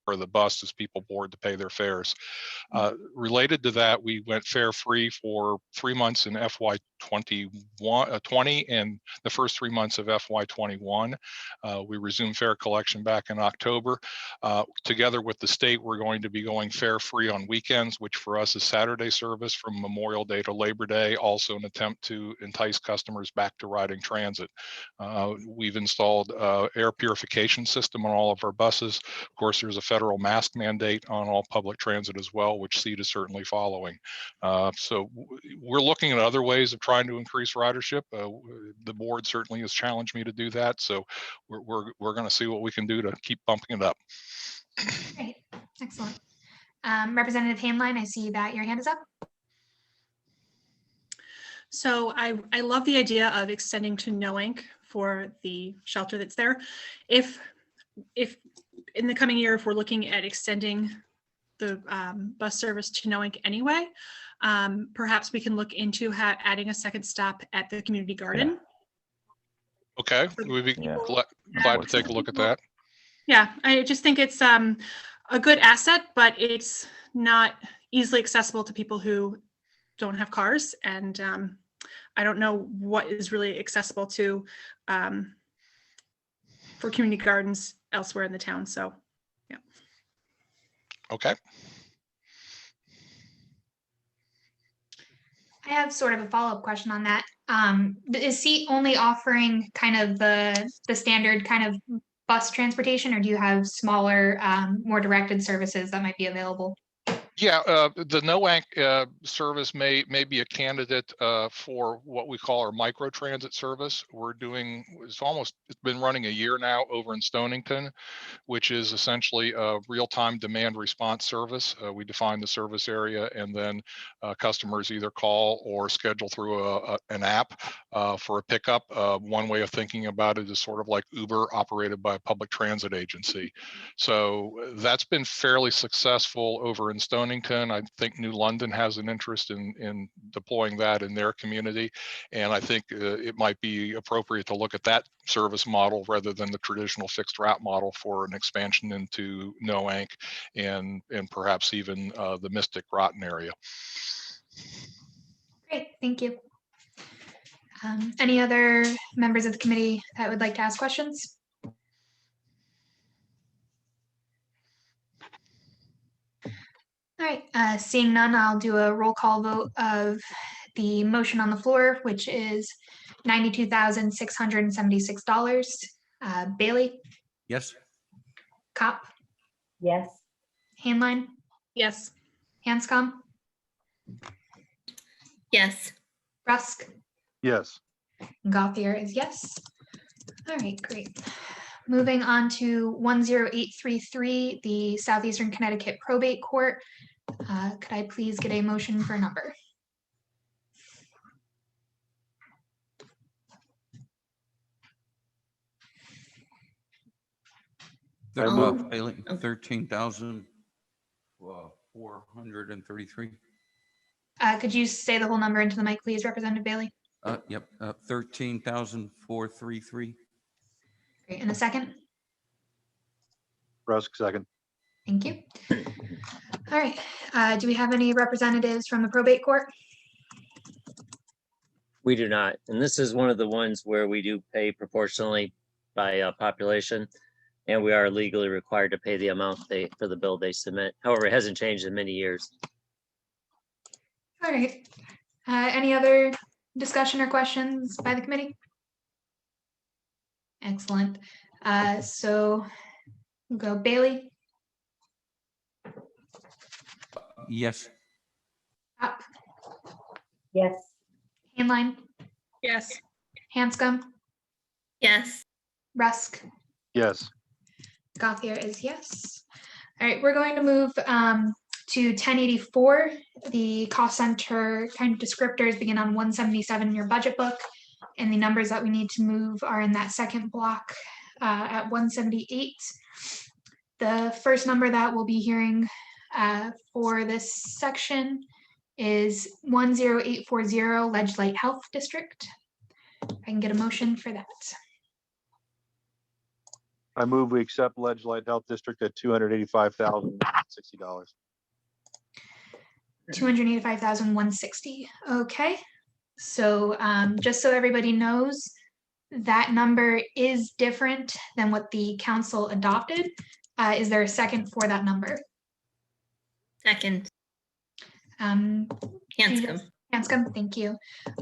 or the bus as people board to pay their fares. Related to that, we went fare free for 3 months in FY20 and the first 3 months of FY21. We resumed fare collection back in October. Together with the state, we're going to be going fare free on weekends, which for us is Saturday service from Memorial Day to Labor Day, also an attempt to entice customers back to riding transit. We've installed air purification system on all of our buses. Of course, there's a federal mask mandate on all public transit as well, which SEAT is certainly following. So we're looking at other ways of trying to increase ridership. The board certainly has challenged me to do that. So we're going to see what we can do to keep bumping it up. Great, excellent. Representative Handline, I see that your hand is up. So I love the idea of extending to Noank for the shelter that's there. If in the coming year, if we're looking at extending the bus service to Noank anyway, perhaps we can look into adding a second stop at the community garden. Okay, we'd be glad to take a look at that. Yeah, I just think it's a good asset, but it's not easily accessible to people who don't have cars. And I don't know what is really accessible to for community gardens elsewhere in the town. So, yeah. Okay. I have sort of a follow-up question on that. Is SEAT only offering kind of the standard kind of bus transportation, or do you have smaller, more directed services that might be available? Yeah, the Noank service may be a candidate for what we call our micro transit service. It's been running a year now over in Stonington, which is essentially a real-time demand response service. We define the service area, and then customers either call or schedule through an app for a pickup. One way of thinking about it is sort of like Uber operated by a public transit agency. So that's been fairly successful over in Stonington. I think New London has an interest in deploying that in their community. And I think it might be appropriate to look at that service model rather than the traditional fixed route model for an expansion into Noank and perhaps even the Mystic Groton area. Great, thank you. Any other members of the committee that would like to ask questions? All right, seeing none, I'll do a roll call vote of the motion on the floor, which is $92,676. Bailey? Yes. Kopp? Yes. Handline? Yes. Hanscom? Yes. Rusk? Yes. Gauthier is yes. All right, great. Moving on to 10833, the Southeastern Connecticut Probate Court. Could I please get a motion for a number? Bailey, 13,433. Could you say the whole number into the mic, please, Representative Bailey? Yep, 13,433. Great, and a second? Rusk, second. Thank you. All right, do we have any representatives from the probate court? We do not. And this is one of the ones where we do pay proportionally by population, and we are legally required to pay the amount for the bill they submit. However, it hasn't changed in many years. All right, any other discussion or questions by the committee? Excellent. So we'll go Bailey. Yes. Up. Yes. Handline. Yes. Hanscom. Yes. Rusk. Yes. Gauthier is yes. All right, we're going to move to 1084. The cost center kind of descriptors begin on 177 in your budget book, and the numbers that we need to move are in that second block at 178. The first number that we'll be hearing for this section is 10840 Ledge Light Health District. I can get a motion for that. I move we accept Ledgelight Health District at $285,060. 285,160. Okay. So just so everybody knows, that number is different than what the council adopted. Is there a second for that number? Second, Um, Hanscom. Hanscom, thank you.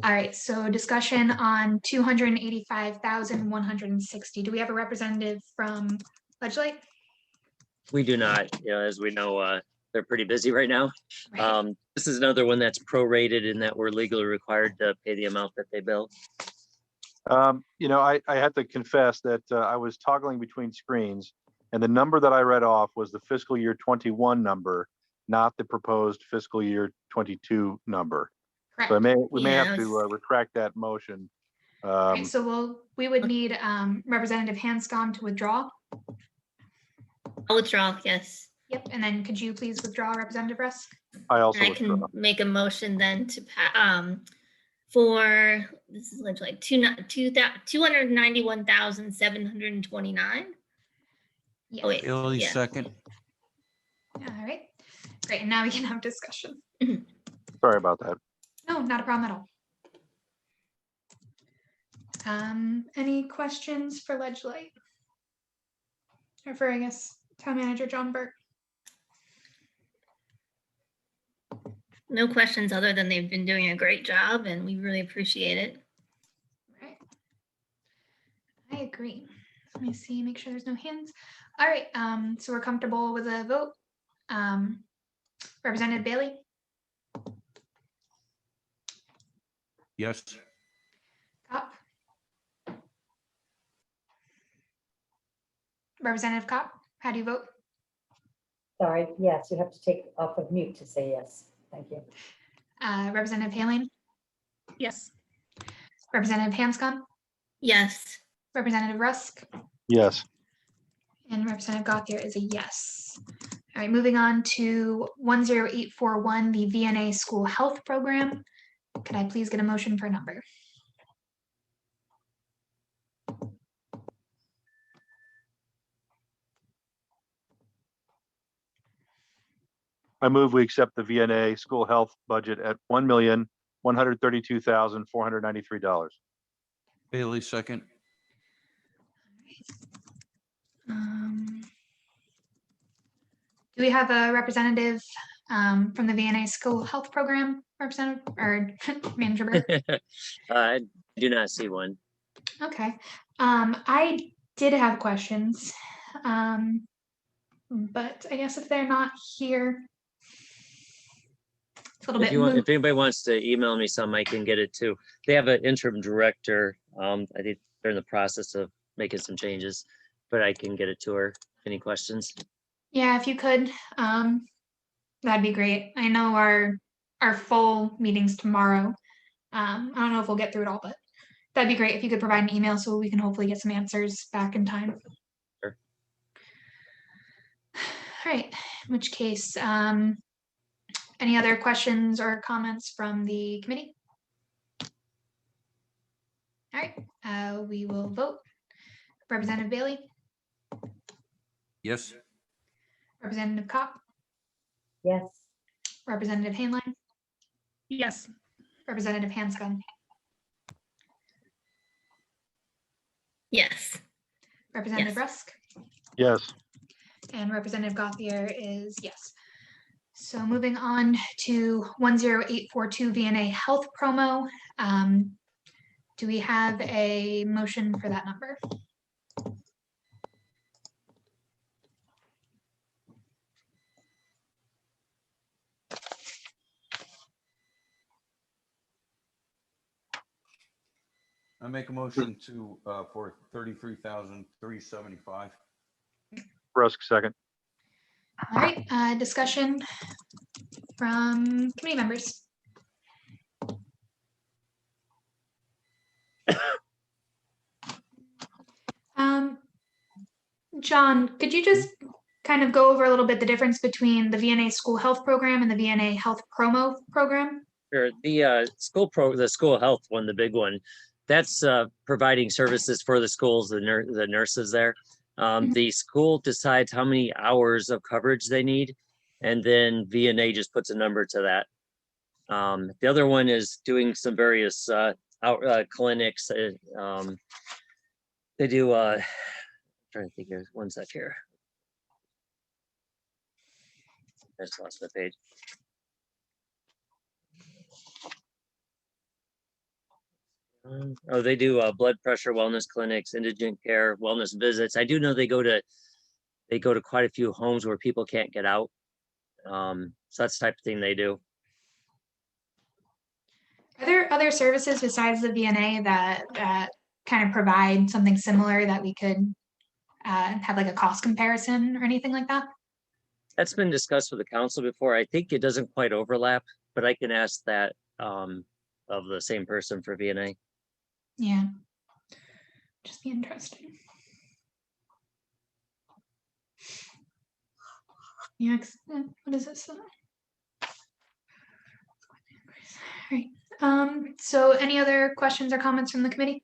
All right, so discussion on 285,160. Do we have a representative from Ledgelight? We do not, as we know, they're pretty busy right now. Right. This is another one that's prorated in that we're legally required to pay the amount that they bill. I had to confess that I was toggling between screens, and the number that I read off was the fiscal year 21 number, not the proposed fiscal year 22 number. Correct. So we may have to Yes. retract that motion. Okay, so we would need Representative Hanscom to withdraw. I'll withdraw, yes. Yep, and then could you please withdraw Representative Rusk? I also And I withdraw. can make a motion then to for, this is like 291,729. Yes. Oh, wait. Bailey, Yeah. second. All right, great, and now we can have discussion. Sorry about that. No, not a problem at all. Any questions for Ledgelight? Or for, I guess, Town Manager John Burke? No questions other than they've been doing a great job and we really appreciate it. Right. I agree. Let me see, make sure there's no hands. All right, so we're comfortable with a vote. Representative Bailey, Yes. Kopp? Representative Kopp, how do you vote? Sorry, yes, you have to take off of mute to say yes. Thank you. Representative Haleen, Yes. Representative Hanscom, Yes, Representative Rusk, Yes. and Representative Gothier is a yes. All right, moving on to 10841, the VNA School Health Program. Could I please get a motion for a number? I move we accept the VNA school health budget at $1,132,493. Bailey, second. Do we have a representative from the VNA School Health Program, Representative or Manager Burke? I do not see one. Okay, I did have questions, but I guess if they're not here, it's a little If bit you want, moot. if anybody wants to email me some, I can get it too. They have an interim director. I think they're in the process of making some changes, but I can get it to her. Any questions? Yeah, if you could, that'd be great. I know our full meeting's tomorrow. I don't know if we'll get through it all, but that'd be great if you could provide an email so we can hopefully get some answers back in time. Sure. All right, in which case, any other questions or comments from the committee? All right, we will vote. Representative Bailey, Yes. Representative Kopp, Yes, Representative Hainline, Yes. Representative Hanscom, yes, Representative Yes. Rusk, Yes. and Representative Gothier is yes. So moving on to 10842 VNA Health Promo. Do we have a motion for that number? I make a motion to, for 33,375. Rusk, second. All right, discussion from committee members. John, could you just kind of go over a little bit the difference between the VNA School Health Program and the VNA Health Promo Program? Sure. The school health one, the big one, that's providing services for the schools, the nurses there. The school decides how many hours of coverage they need, and then VNA just puts a number to that. The other one is doing some various clinics. They do, trying to think here, one sec here. I just lost my page. Oh, they do blood pressure wellness clinics, indigent care, wellness visits. I do know they go to quite a few homes where people can't get out. So that's the type of thing they do. Are there other services besides the VNA that kind of provide something similar that we could have like a cost comparison or anything like that? That's been discussed with the council before. I think it doesn't quite overlap, but I can ask that of the same person for VNA. Yeah, just be interesting. Yeah, what is this? All right. So any other questions or comments from the committee?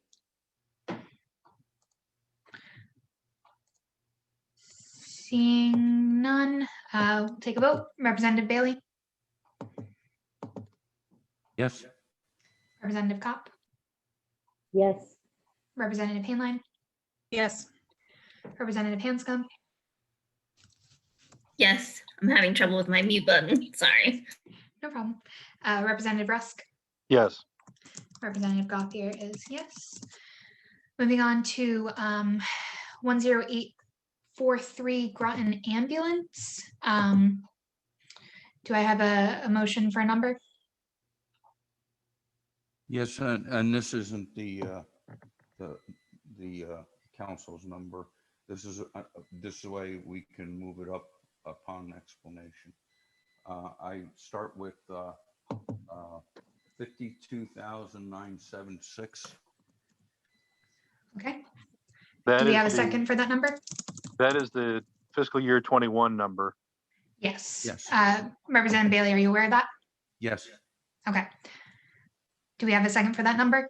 Seeing none, we'll take a vote. Representative Bailey, Yes. Representative Kopp, Yes. Representative Hainline, Yes. Representative Hanscom, Yes, I'm having trouble with my mute button. Sorry. no problem. Representative Rusk, Yes. Representative Gothier is yes. Moving on to 10843 Groton ambulance. Do I have a motion for a number? Yes, and this isn't the council's number. This is this way we can move it up upon explanation. I start with 52,976. Okay. That Do we is have a the- second for that number? That is the fiscal year 21 number. Yes. Yes. Representative Bailey, are you aware of that? Yes. Okay. Do we have a second for that number?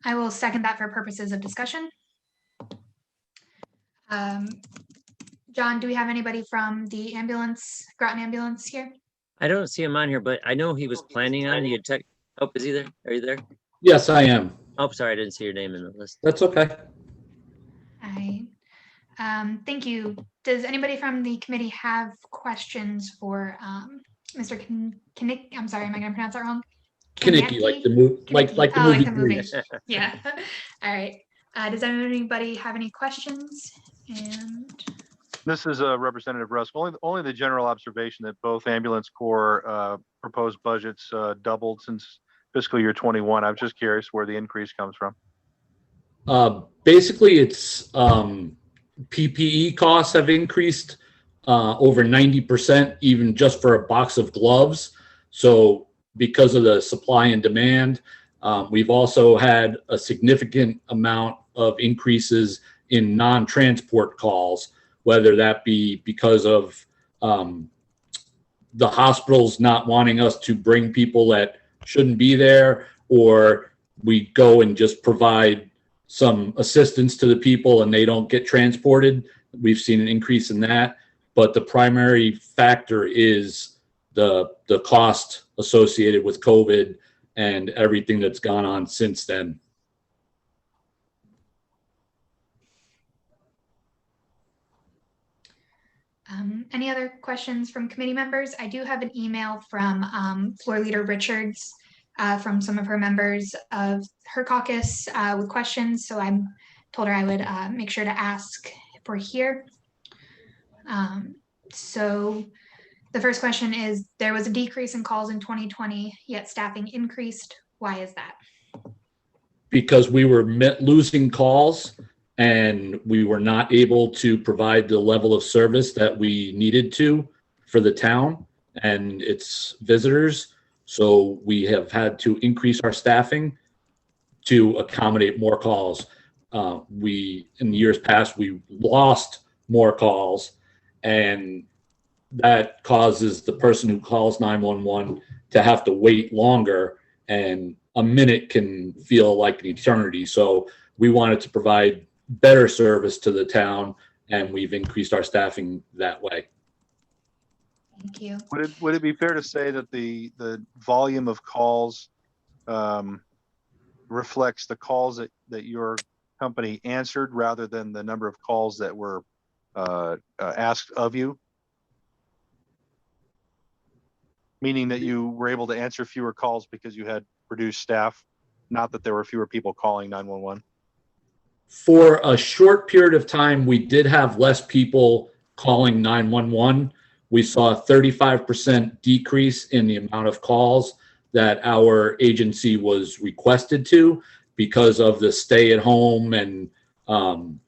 I will second that for purposes of discussion. John, do we have anybody from the ambulance, Groton ambulance here? I don't see him on here, but I know he was planning on, you check. Oh, is he there? Are you there? Yes, I am. Oh, sorry, I didn't see your name in the list. That's okay. Thank you. Does anybody from the committee have questions for Mr. Kinnick? I'm sorry, am I going to pronounce that wrong? Kinnicky, like the movie, like the Oh, movie. like the movie. Grease. Yeah. All right. Does anybody have any questions? And This is Representative Rusk. Only the general observation that both ambulance corps proposed budgets doubled since fiscal year 21. I'm just curious where the increase comes from. Basically, it's PPE costs have increased over 90%, even just for a box of gloves. So because of the supply and demand, we've also had a significant amount of increases in non-transport calls, whether that be because of the hospitals not wanting us to bring people that shouldn't be there, or we go and just provide some assistance to the people and they don't get transported. We've seen an increase in that, but the primary factor is the cost associated with COVID and everything that's gone on since then. any other questions from committee members? I do have an email from Floor Leader Richards from some of her members of her caucus with questions. So I told her I would make sure to ask if we're here. So the first question is, there was a decrease in calls in 2020, yet staffing increased. Why is that? Because we were losing calls and we were not able to provide the level of service that we needed to for the town and its visitors. So we have had to increase our staffing to accommodate more calls. In the years past, we lost more calls, and that causes the person who calls 911 to have to wait longer, and a minute can feel like an eternity. So we wanted to provide better service to the town, and we've increased our staffing that way. Thank you. Would it be fair to say that the volume of calls reflects the calls that your company answered rather than the number of calls that were asked of you? Meaning that you were able to answer fewer calls because you had reduced staff, not that there were fewer people calling 911? For a short period of time, we did have less people calling 911. We saw a 35% decrease in the amount of calls that our agency was requested to because of the stay at home and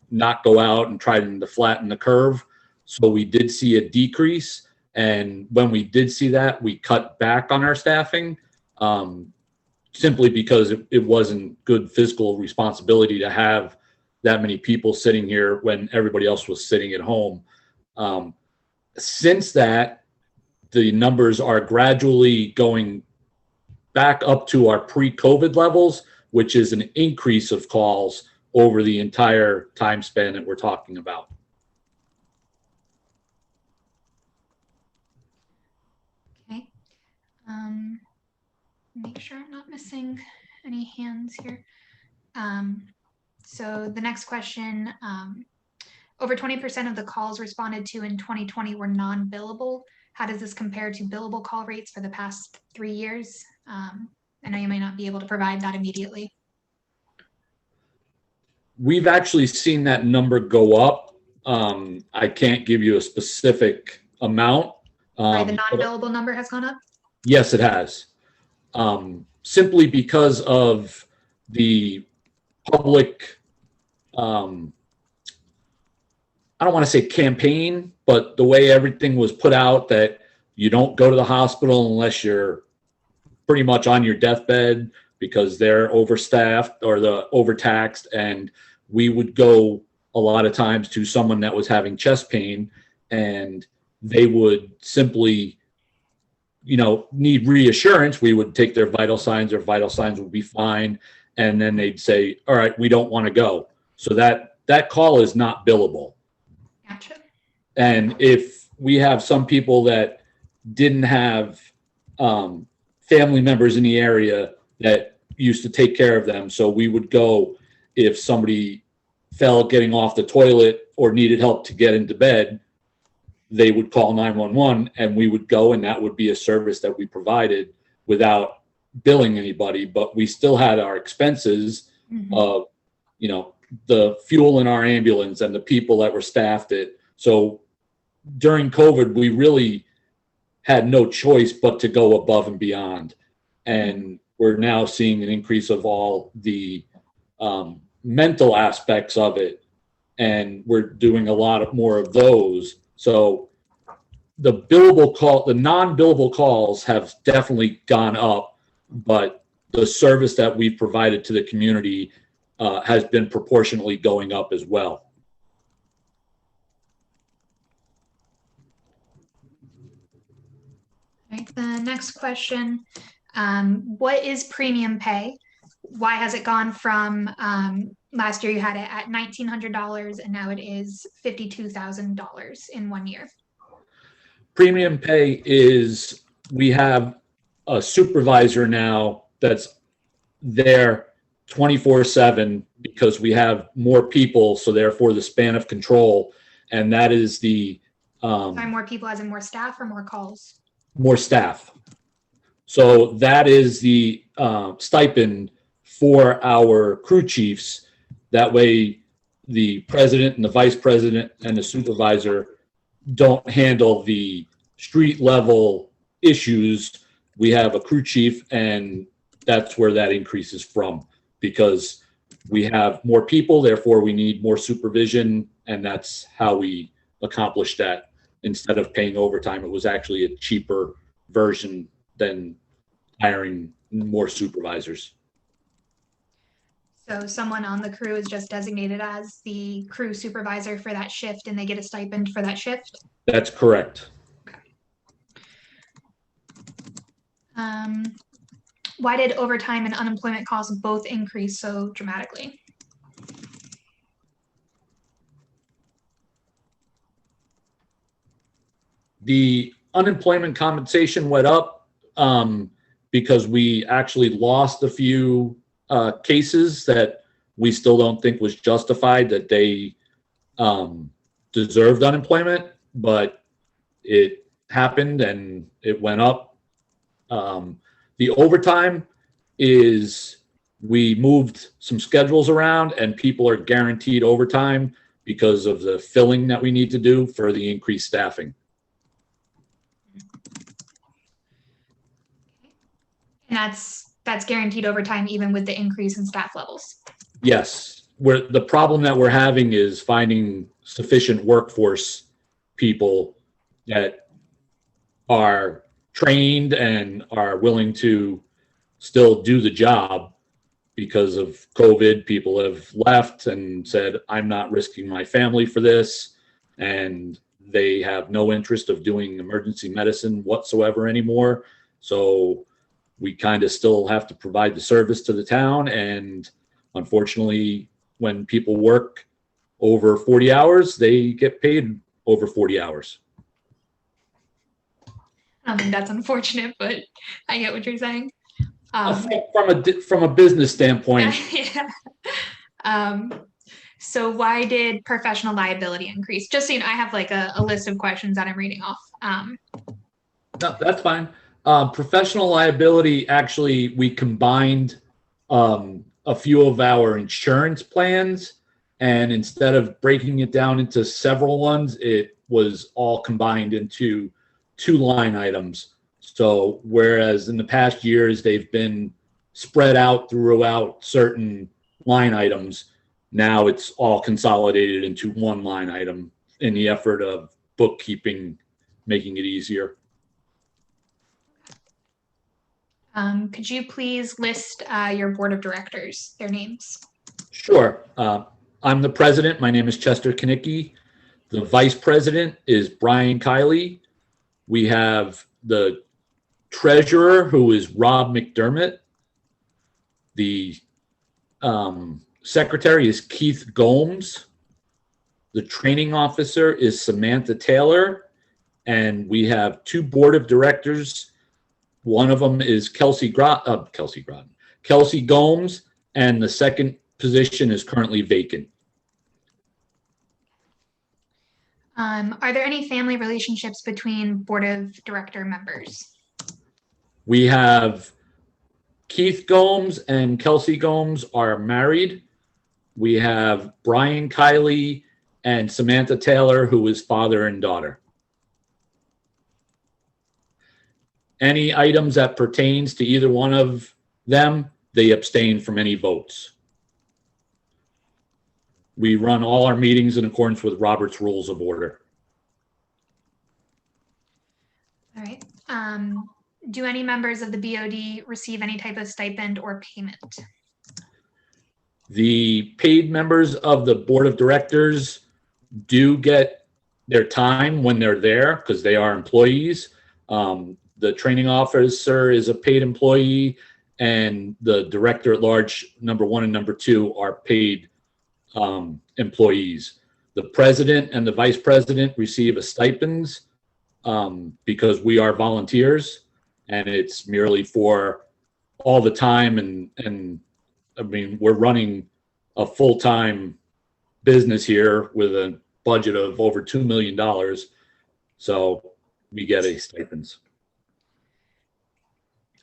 not go out and trying to flatten the curve. So we did see a decrease. And when we did see that, we cut back on our staffing simply because it wasn't good fiscal responsibility to have that many people sitting here when everybody else was sitting at home. Since that, the numbers are gradually going back up to our pre-COVID levels, which is an increase of calls over the entire time span that we're talking about. Okay. Make sure I'm not missing any hands here. So the next question, over 20% of the calls responded to in 2020 were non-billable. How does this compare to billable call rates for the past 3 years? I know you may not be able to provide that immediately. We've actually seen that number go up. I can't give you a specific amount. Sorry, the non-billable number has gone up? Yes, it has. Simply because of the public, I don't want to say campaign, but the way everything was put out that you don't go to the hospital unless you're pretty much on your deathbed because they're overstaffed or the overtaxed. And we would go a lot of times to someone that was having chest pain and they would simply, need reassurance. We would take their vital signs, their vital signs would be fine. And then they'd say, all right, we don't want to go. So that call is not billable. Gotcha. And if we have some people that didn't have family members in the area that used to take care of them, so we would go if somebody fell getting off the toilet or needed help to get into bed, they would call 911 and we would go, and that would be a service that we provided without billing anybody, but we still had our expenses of, the fuel in our ambulance and the people that were staffed it. So during COVID, we really had no choice but to go above and beyond. And we're now seeing an increase of all the mental aspects of it. And we're doing a lot more of those. So the non-billable calls have definitely gone up, but the service that we've provided to the community has been proportionally going up as well. All right, the next question, what is premium pay? Why has it gone from last year you had it at $1,900 and now it is $52,000 in 1 year? Premium pay is, we have a supervisor now that's there 24/7 because we have more people, so therefore the span of control, and that is the Sorry, more people as in more staff or more calls? more staff. So that is the stipend for our crew chiefs. That way the president and the vice president and the supervisor don't handle the street level issues. We have a crew chief, and that's where that increase is from, because we have more people, therefore we need more supervision, and that's how we accomplish that. Instead of paying overtime, it was actually a cheaper version than hiring more supervisors. So someone on the crew is just designated as the crew supervisor for that shift and they get a stipend for that shift? That's correct. Why did overtime and unemployment costs both increase so dramatically? The unemployment compensation went up because we actually lost a few cases that we still don't think was justified, that they deserved unemployment, but it happened and it went up. The overtime is, we moved some schedules around and people are guaranteed overtime because of the filling that we need to do for the increased staffing. And that's guaranteed overtime even with the increase in staff levels. Yes, the problem that we're having is finding sufficient workforce people that are trained and are willing to still do the job. Because of COVID, people have left and said, I'm not risking my family for this. And they have no interest of doing emergency medicine whatsoever anymore. So we kind of still have to provide the service to the town. And unfortunately, when people work over 40 hours, they get paid over 40 hours. I don't think that's unfortunate, but I get what you're saying. From a business standpoint. Yeah. So why did professional liability increase? Just so you know, I have like a list of questions that I'm reading off. No, that's fine. Professional liability, actually, we combined a few of our insurance plans, and instead of breaking it down into several ones, it was all combined into 2 line items. So whereas in the past years, they've been spread out throughout certain line items, now it's all consolidated into 1 line item in the effort of bookkeeping, making it easier. Could you please list your board of directors, their names? Sure. I'm the president. My name is Chester Kanicki. The vice president is Brian Kiley. We have the treasurer, who is Rob McDermott. The secretary is Keith Gomes. The training officer is Samantha Taylor. And we have 2 board of directors. One of them is Kelsey Gomes, and the second position is currently vacant. Are there any family relationships between board of director members? We have Keith Gomes and Kelsey Gomes are married. We have Brian Kiley and Samantha Taylor, who is father and daughter. Any items that pertains to either one of them, they abstain from any votes. We run all our meetings in accordance with Robert's Rules of Order. All right. Do any members of the BOD receive any type of stipend or payment? The paid members of the board of directors do get their time when they're there because they are employees. The training officer is a paid employee, and the director at large, number 1 and number 2, are paid employees. The president and the vice president receive a stipends because we are volunteers, and it's merely for all the time. And I mean, we're running a full-time business here with a budget of over $2 million. So we get a stipends.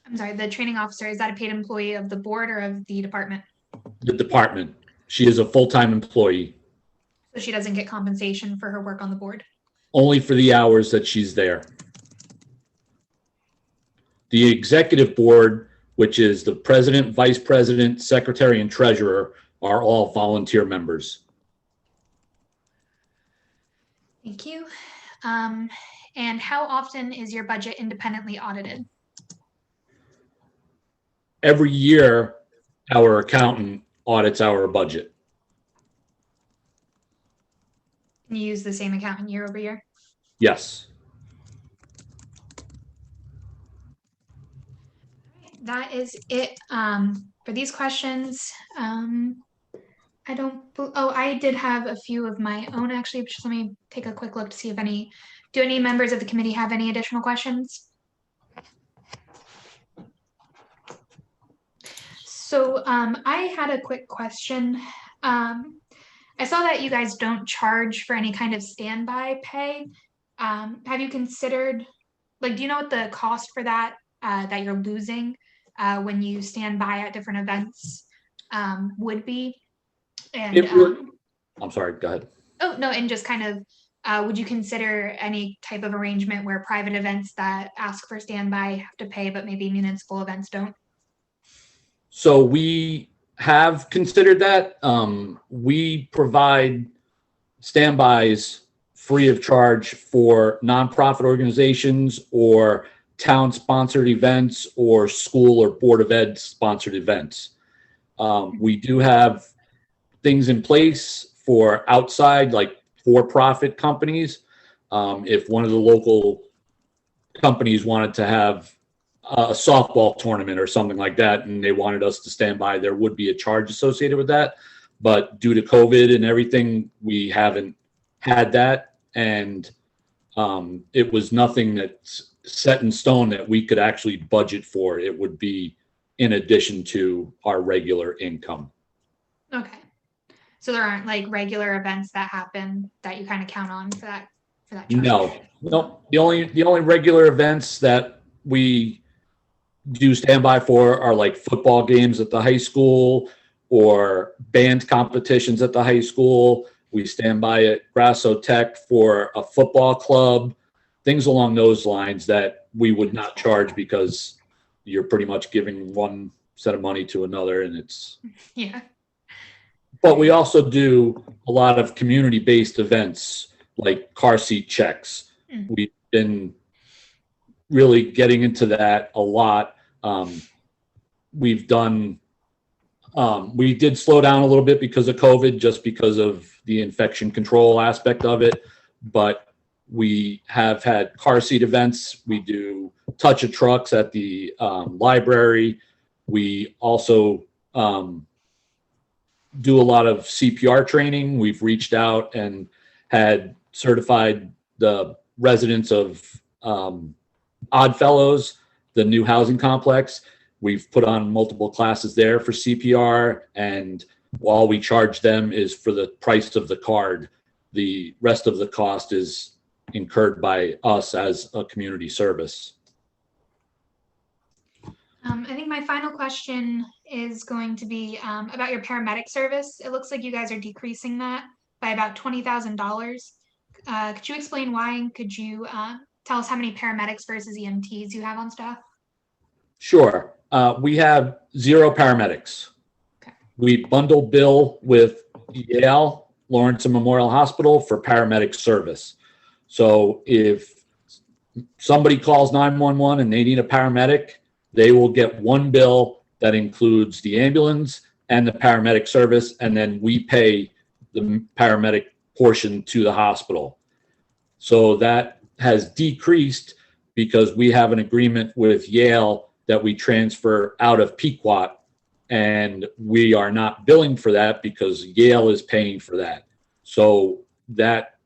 I'm sorry, the training officer, is that a paid employee of the board or of the department? The department. She is a full-time employee. So she doesn't get compensation for her work on the board? Only for the hours that she's there. The executive board, which is the president, vice president, secretary, and treasurer, are all volunteer members. Thank you. And how often is your budget independently audited? Every year, our accountant audits our budget. Can you use the same accountant year over year? Yes. That is it for these questions. I did have a few of my own actually, but just let me take a quick look to see if any Do any members of the committee have any additional questions? So I had a quick question. I saw that you guys don't charge for any kind of standby pay. Have you considered, like, do you know what the cost for that that you're losing when you stand by at different events would be? And I'm sorry, go ahead. oh no, and just kind of would you consider any type of arrangement where private events that ask for standby have to pay, but maybe municipal events don't? So we have considered that. We provide standbys free of charge for nonprofit organizations or town-sponsored events or school or Board of Ed sponsored events. We do have things in place for outside, like for-profit companies. If one of the local companies wanted to have a softball tournament or something like that, and they wanted us to stand by, there would be a charge associated with that. But due to COVID and everything, we haven't had that. And it was nothing that's set in stone that we could actually budget for. It would be in addition to our regular income. Okay. So there aren't like regular events that happen that you kind of count on for that charge? No. The only regular events that we do standby for are like football games at the high school or band competitions at the high school. We stand by at Grasso Tech for a football club, things along those lines that we would not charge because you're pretty much giving one set of money to another, and it's. Yeah. But we also do a lot of community-based events like car seat checks. We've been really getting into that a lot. We've done, we did slow down a little bit because of COVID, just because of the infection control aspect of it. But we have had car seat events. We do touch of trucks at the library. We also do a lot of CPR training. We've reached out and had certified the residents of Oddfellows, the new housing complex. We've put on multiple classes there for CPR, and all we charge them is for the price of the card. The rest of the cost is incurred by us as a community service. I think my final question is going to be about your paramedic service. It looks like you guys are decreasing that by about $20,000. Could you explain why? And could you tell us how many paramedics versus EMTs you have on staff? Sure. We have 0 paramedics. Okay. We bundle bill with Yale Lawrence and Memorial Hospital for paramedic service. So if somebody calls 911 and they need a paramedic, they will get one bill that includes the ambulance and the paramedic service, and then we pay the paramedic portion to the hospital. So that has decreased because we have an agreement with Yale that we transfer out of Pequot, and we are not billing for that because Yale is paying for that. So that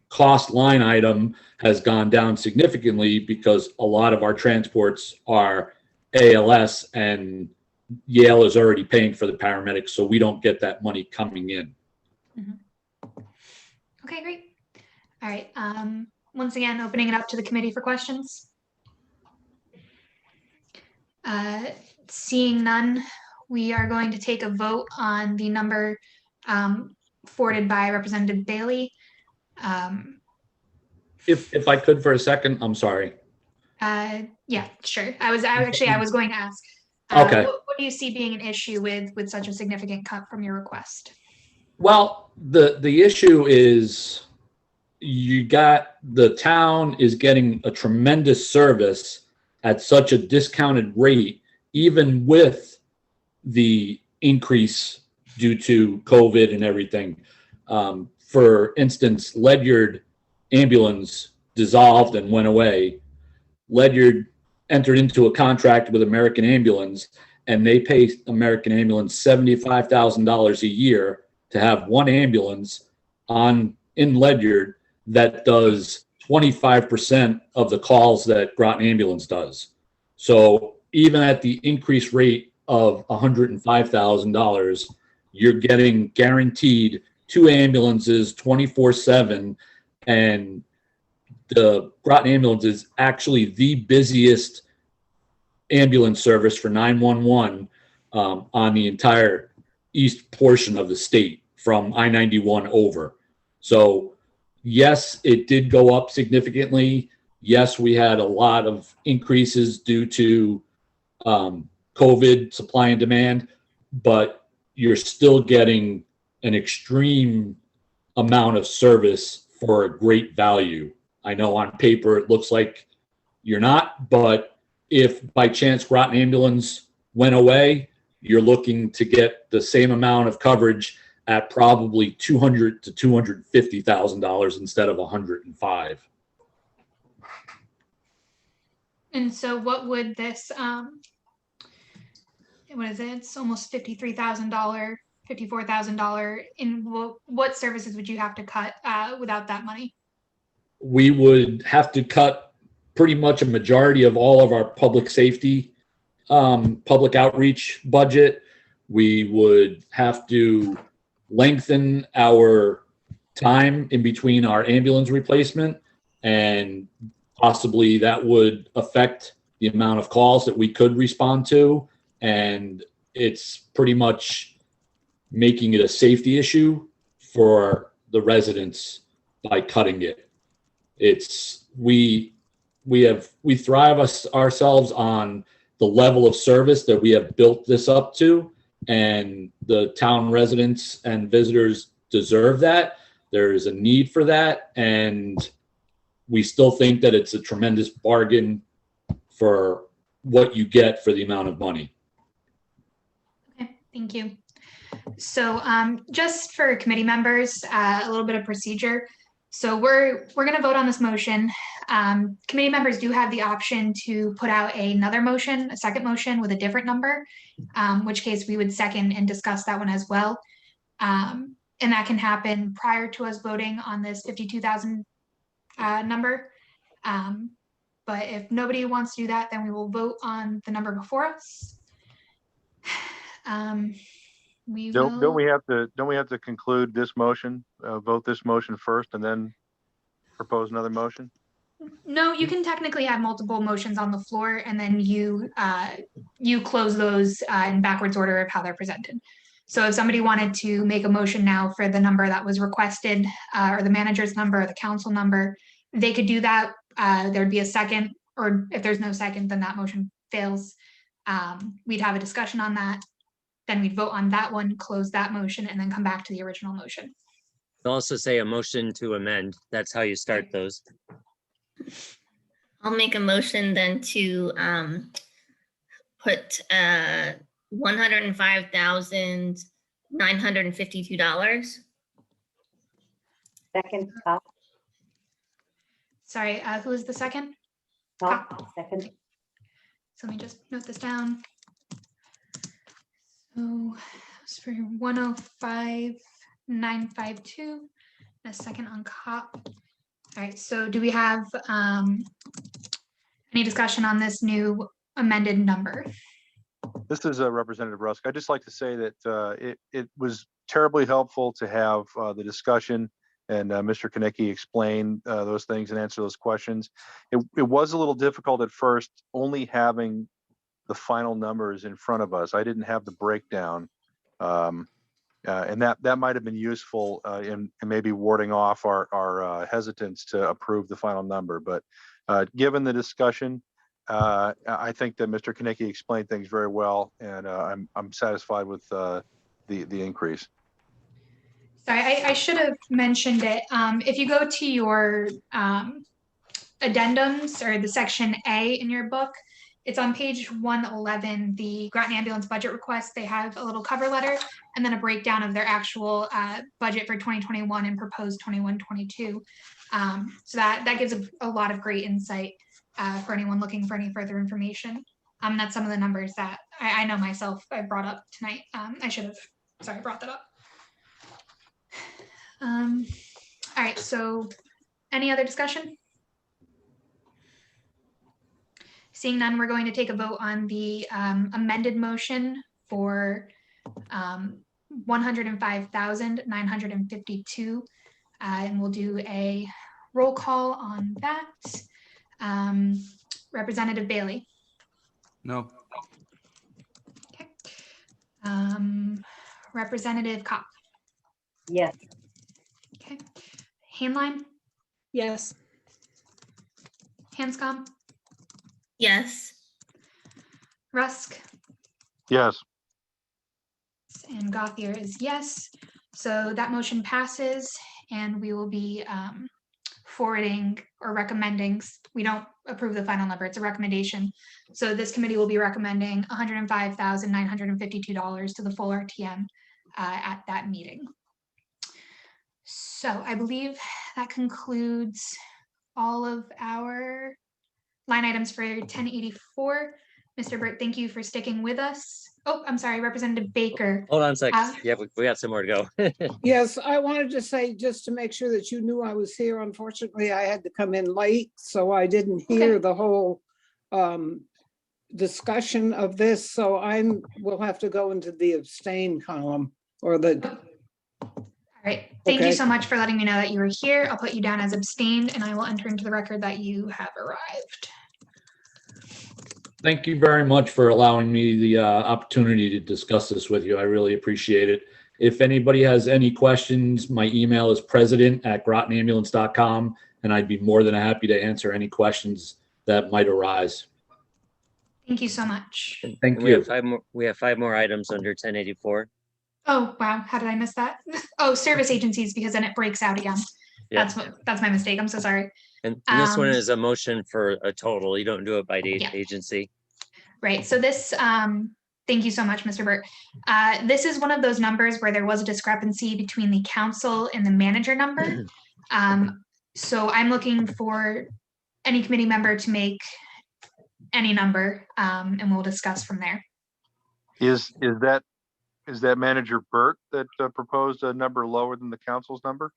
cost line item has gone down significantly because a lot of our transports are ALS, and Yale is already paying for the paramedics, so we don't get that money coming in. Okay, great. All right. Once again, opening it up to the committee for questions. Seeing none, we are going to take a vote on the number forwarded by Representative Bailey. If I could for a second, I'm sorry. Yeah, sure. I was going to ask. Okay. What do you see being an issue with such a significant cut from your request? Well, the issue is the town is getting a tremendous service at such a discounted rate, even with the increase due to COVID and everything. For instance, Ledyard ambulance dissolved and went away. Ledyard entered into a contract with American Ambulance, and they pay American Ambulance $75,000 a year to have one ambulance in Ledyard that does 25% of the calls that Groton Ambulance does. So even at the increased rate of $105,000, you're getting guaranteed 2 ambulances 24/7, and the Groton Ambulance is actually the busiest ambulance service for 911 on the entire east portion of the state from I-91 over. So yes, it did go up significantly. Yes, we had a lot of increases due to COVID, supply and demand, but you're still getting an extreme amount of service for a great value. I know on paper it looks like you're not, but if by chance Groton Ambulance went away, you're looking to get the same amount of coverage at probably $200,000 to $250,000 instead of $105,000. And so what would this, what is it? It's almost $53,000, $54,000. In what services would you have to cut without that money? We would have to cut pretty much a majority of all of our public safety, public outreach budget. We would have to lengthen our time in between our ambulance replacement, and possibly that would affect the amount of calls that we could respond to. And it's pretty much making it a safety issue for the residents by cutting it. It's, we thrive ourselves on the level of service that we have built this up to, and the town residents and visitors deserve that. There is a need for that, and we still think that it's a tremendous bargain for what you get for the amount of money. Okay, thank you. So just for committee members, a little bit of procedure. So we're going to vote on this motion. Committee members do have the option to put out another motion, a second motion with a different number, in which case we would second and discuss that one as well. And that can happen prior to us voting on this 52,000 number. But if nobody wants to do that, then we will vote on the number before us. Don't we have to conclude this motion, vote this motion first and then propose another motion? No, you can technically have multiple motions on the floor, and then you close those in backwards order of how they're presented. So if somebody wanted to make a motion now for the number that was requested, or the manager's number or the council number, they could do that. There'd be a second, or if there's no second, then that motion fails. We'd have a discussion on that. Then we'd vote on that one, close that motion, and then come back to the original motion. I'll also say a motion to amend. That's how you start those. I'll make a motion then to put $105,952. Second, Cop. Sorry, who was the second? Cop, second. So let me just note this down. So it's for 105,952, a second on COP. All right, so do we have any discussion on this new amended number? This is Representative Rusk. I'd just like to say that it was terribly helpful to have the discussion, and Mr. Konecki explain those things and answer those questions. It was a little difficult at first, only having the final numbers in front of us. I didn't have the breakdown, and that might have been useful in maybe warding off our hesitance to approve the final number. But given the discussion, I think that Mr. Konecki explained things very well, and I'm satisfied with the increase. Sorry, I should have mentioned it. If you go to your addendums, or the section A in your book, it's on page 111, the Groton Ambulance budget request. They have a little cover letter and then a breakdown of their actual budget for 2021 and proposed 21-22. So that gives a lot of great insight for anyone looking for any further information. That's some of the numbers that I know myself I brought up tonight. I should have, brought that up. All right, so any other discussion? Seeing none, we're going to take a vote on the amended motion for 105,952. And we'll do a roll call on that. Representative Bailey. No. Okay. Representative Kopp. Yes. Okay. Handline, Yes. Hanscom, Yes. Rusk, Yes. and Gothier is yes. So that motion passes, and we will be forwarding or recommending, we don't approve the final number, it's a recommendation. So this committee will be recommending $105,952 to the full RTM at that meeting. So I believe that concludes all of our line items for 1084. Mr. Burt, thank you for sticking with us. Oh, I'm sorry, Representative Baker. Hold on a second. Yeah, we got some more to go. Yes, I wanted to say, just to make sure that you knew I was here, unfortunately, I had to come in late, so I didn't hear the whole discussion of this, so we'll have to go into the abstain column or the. All right, thank you Okay. so much for letting me know that you were here. I'll put you down as abstained, and I will enter into the record that you have arrived. Thank you very much for allowing me the opportunity to discuss this with you. I really appreciate it. If anybody has any questions, my email is president@grotonambulance.com, and I'd be more than happy to answer any questions that might arise. Thank you so much. Thank We you. have 5 more. We have 5 more items under 1084. Oh, wow, how did I miss that? Oh, service agencies, because then it breaks out again. Yeah. That's my mistake. I'm so sorry. And this one Um, is a motion for a total. You don't do it by Yeah. agency. Right, so this, thank you so much, Mr. Burt. This is one of those numbers where there was a discrepancy between the council and the manager number. So I'm looking for any committee member to make any number, and we'll discuss from there. Is that Manager Burt that proposed a number lower than the council's number?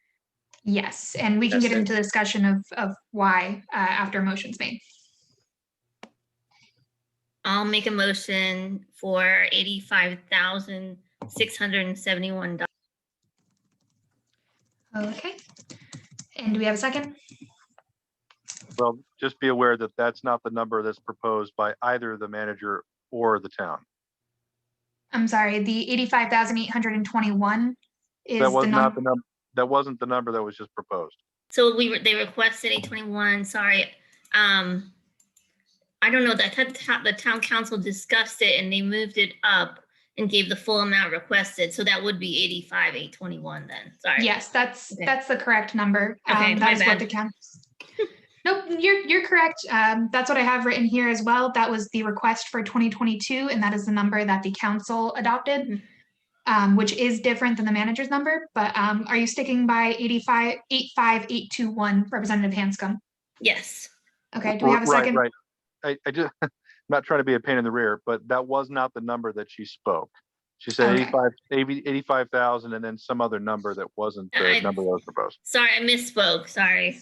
Yes, and we can Yes, get sir. into discussion of why after a motion's made. I'll make a motion for $85,671. Okay, and do we have a second? Well, just be aware that that's not the number that's proposed by either the manager or the town. I'm sorry, the 85,821 is That was the not the number. number. That wasn't the number that was just proposed. So they requested 821, sorry. I don't know, that the town council discussed it and they moved it up and gave the full amount requested. So that would be 85,821 then, sorry. Yes, that's Okay. that's the correct number. Okay, That my is what bad. the count. Nope, you're correct. That's what I have written here as well. That was the request for 2022, and that is the number that the council adopted, which is different than the manager's number. But are you sticking by 85,821, Representative Hanscom? Yes. Okay, do we have a second? Right. I just, I'm not trying to be a pain in the rear, but that was not the number that she spoke. She said Okay. 85,000 and then some other number that wasn't the number that was proposed. Sorry, I misspoke, sorry.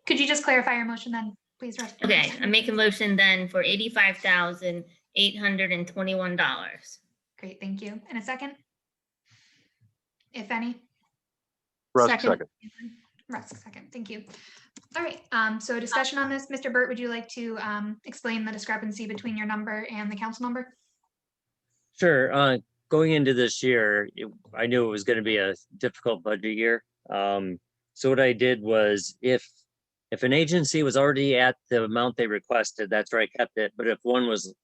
Could you just clarify your motion then, please? Okay, I make a motion then for $85,821. Great, thank you. And a second? If any? Rusk, second. Rusk, second, thank you. All right, so discussion on this. Mr. Burt, would you like to explain the discrepancy between your number and the council number? Sure. Going into this year, I knew it was going to be a difficult budget year. So what I did was if an agency was already at the amount they requested, that's where I kept it. But if one was,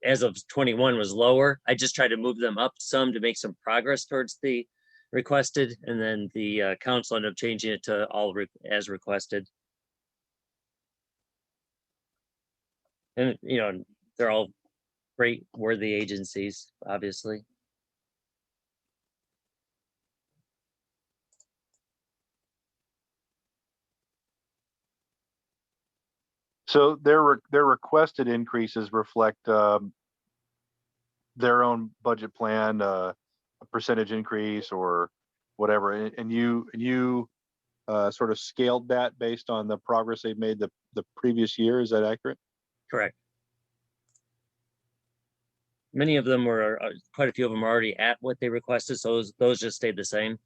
as of 21, was lower, I just tried to move them up some to make some progress towards the requested, and then the council ended up changing it to all as requested. And, you know, they're all great, worthy agencies, obviously. So their requested increases reflect their own budget plan, a percentage increase or whatever. And you sort of scaled that based on the progress they've made the previous year. Is that accurate? Correct. Many of them were, quite a few of them are already at what they requested, so those just stayed the same.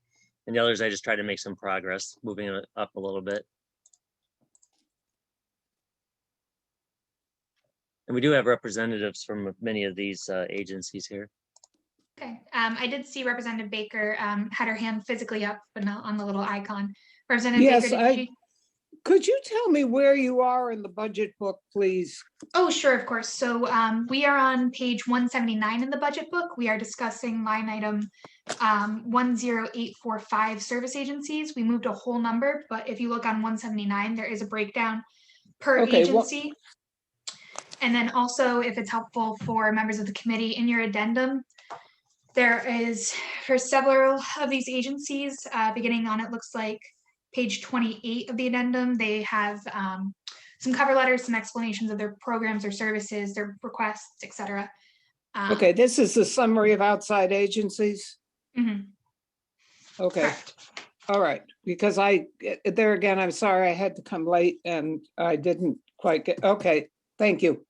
And the others, I just tried to make some progress, moving it up a little bit. And we do have representatives from many of these agencies here. Okay, I did see Representative Baker had her hand physically up, but not on the little icon. Representative Yes, Baker, did you? could you tell me where you are in the budget book, please? Oh, sure, of course. So we are on page 179 in the budget book. We are discussing line item 10845 service agencies. We moved a whole number, but if you look on 179, there is a breakdown per Okay, agency. And then also, if it's helpful for members of the committee, in your addendum, there is for several of these agencies, beginning on, it looks like page 28 of the addendum, they have some cover letters, some explanations of their programs or services, their requests, etc. Okay, this is the summary of outside agencies. Mhm. Okay, Correct. all right, because there again, I'm sorry, I had to come late and I didn't quite get, okay, thank you.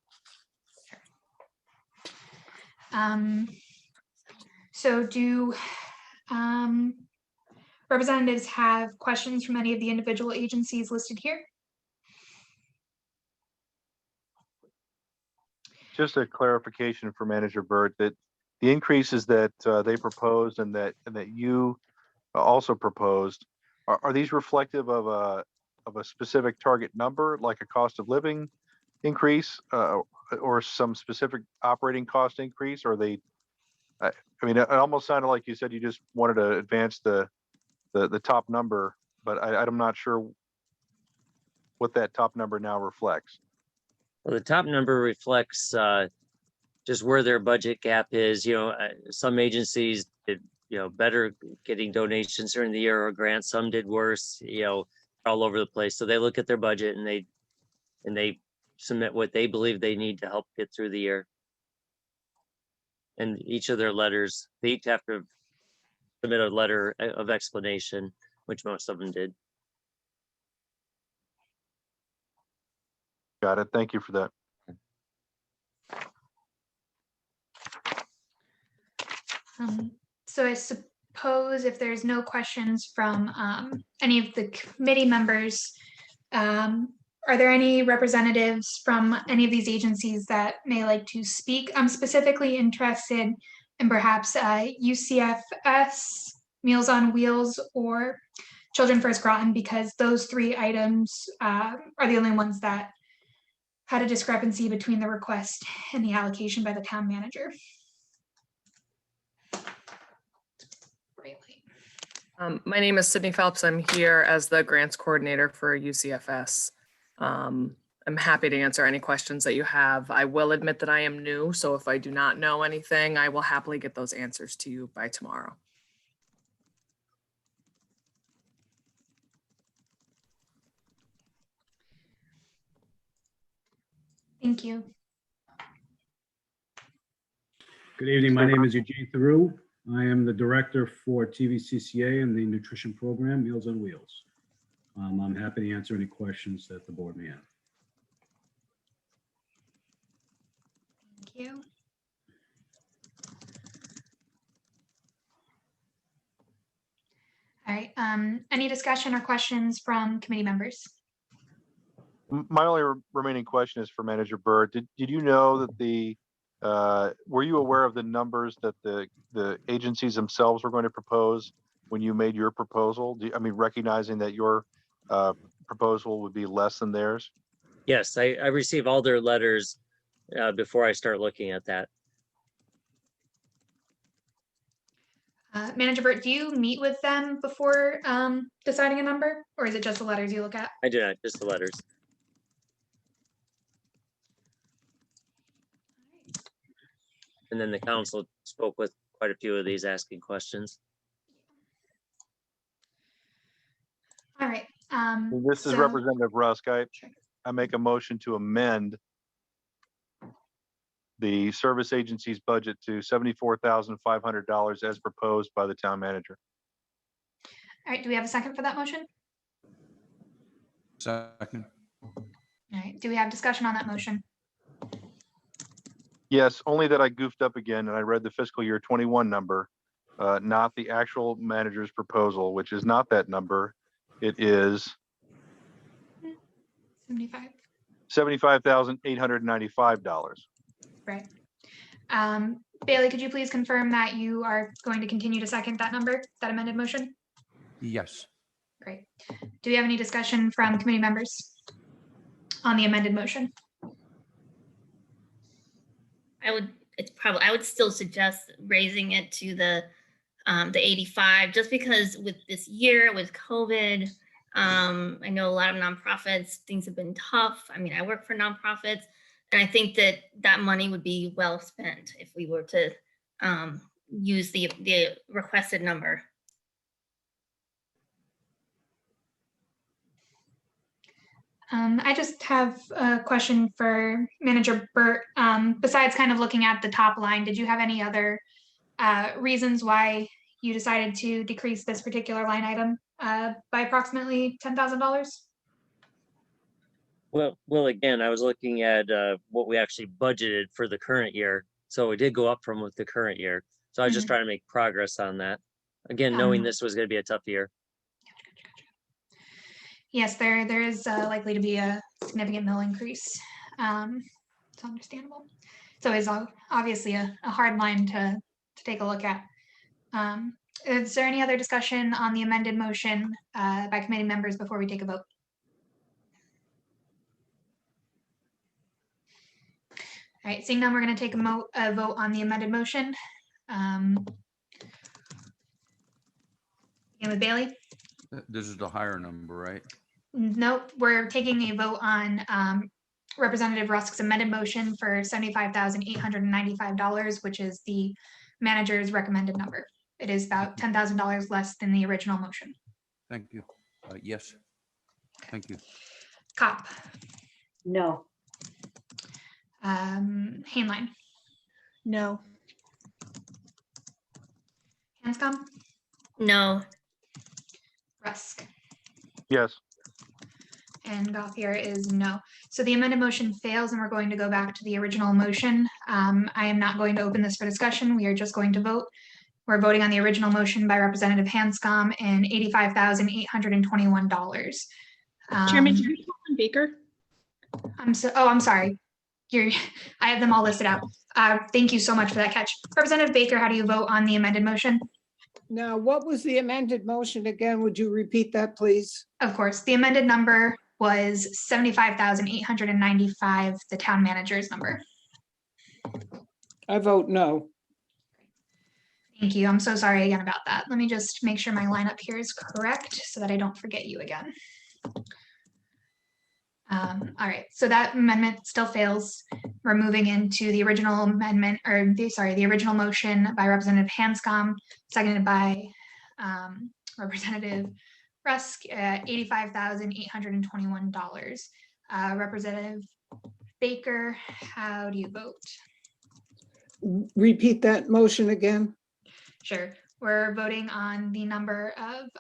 So do representatives have questions from any of the individual agencies listed here? Just a clarification for Manager Burt that the increases that they proposed and that you also proposed, are these reflective of a specific target number, like a cost of living increase, or some specific operating cost increase? Or are they, I mean, it almost sounded like you said you just wanted to advance the top number, but I'm not sure what that top number now reflects. Well, the top number reflects just where their budget gap is. You know, some agencies did, better getting donations during the year or grants. Some did worse, all over the place. So they look at their budget and they submit what they believe they need to help get through the year. And each of their letters, they each have to submit a letter of explanation, which most of them did. Got it. Thank you for that. So I suppose if there's no questions from any of the committee members, are there any representatives from any of these agencies that may like to speak? I'm specifically interested in perhaps UCFS, Meals on Wheels, or Children First Groton, because those three items are the only ones that had a discrepancy between the request and the allocation by the town manager. My name is Sydney Phelps. I'm here as the grants coordinator for UCFS. I'm happy to answer any questions that you have. I will admit that I am new, so if I do not know anything, I will happily get those answers to you by tomorrow. Thank you. Good evening. My name is Eugene Theroux. I am the director for TVCCA and the nutrition program, Meals on Wheels. I'm happy to answer any questions that the board may have. Thank you. All right. Any discussion or questions from committee members? My only remaining question is for Manager Burt. Did you know that were you aware of the numbers that the agencies themselves were going to propose when you made your proposal? I mean, recognizing that your proposal would be less than theirs? Yes, I receive all their letters before I start looking at that. Manager Burt, do you meet with them before deciding a number, or is it just the letters you look at? I do not, just the letters. And then the council spoke with quite a few of these asking questions. All right. This is Representative Rusk. I make a motion to amend the service agency's budget to $74,500 as proposed by the town manager. All right. Do we have a second for that motion? Second. All right, do we have discussion on that motion? Yes, only that I goofed up again and I read the fiscal year 21 number, not the actual manager's proposal, which is not that number. It is 75. $75,895. Right. Bailey, could you please confirm that you are going to continue to second that number, that amended motion? Yes. Great. Do we have any discussion from committee members on the amended motion? I would still suggest raising it to the 85, just because with this year, with COVID, I know a lot of nonprofits, things have been tough. I mean, I work for nonprofits, and I think that that money would be well spent if we were to use the requested number. I just have a question for Manager Burt. Besides kind of looking at the top line, did you have any other reasons why you decided to decrease this particular line item by approximately $10,000? Well, again, I was looking at what we actually budgeted for the current year. So it did go up from with the current year. So I was just trying to make progress on that. Again, knowing this was going to be a tough year. Yes, there is likely to be a significant mill increase. It's understandable. So it's obviously a hard line to take a look at. Is there any other discussion on the amended motion by committee members before we take a vote? All right, seeing none, we're going to take a vote on the amended motion. And with Bailey? This is the higher number, right? Nope, we're taking a vote on Representative Rusk's amended motion for $75,895, which is the manager's recommended number. It is about $10,000 less than the original motion. Thank you. Yes. Thank you. Cop. No. Hainline. No. Hanscom. No. Rusk. Yes. And Gothier is no. So the amended motion fails and we're going to go back to the original motion. I am not going to open this for discussion. We are just going to vote. We're voting on the original motion by Representative Hanscom and $85,821. Chairman, did you call on Baker? I'm sorry. I have them all listed out. Thank you so much for that catch. Representative Baker, how do you vote on the amended motion? Now, what was the amended motion again? Would you repeat that, please? Of course, the amended number was $75,895, the town manager's number. I vote no. Thank you. I'm so sorry again about that. Let me just make sure my lineup here is correct so that I don't forget you again. All right, so that amendment still fails. We're moving into the original amendment, or the original motion by Representative Hanscom, seconded by Representative Rusk, $85,821. Representative Baker, how do you vote? Repeat that motion again. Sure. We're voting on the number of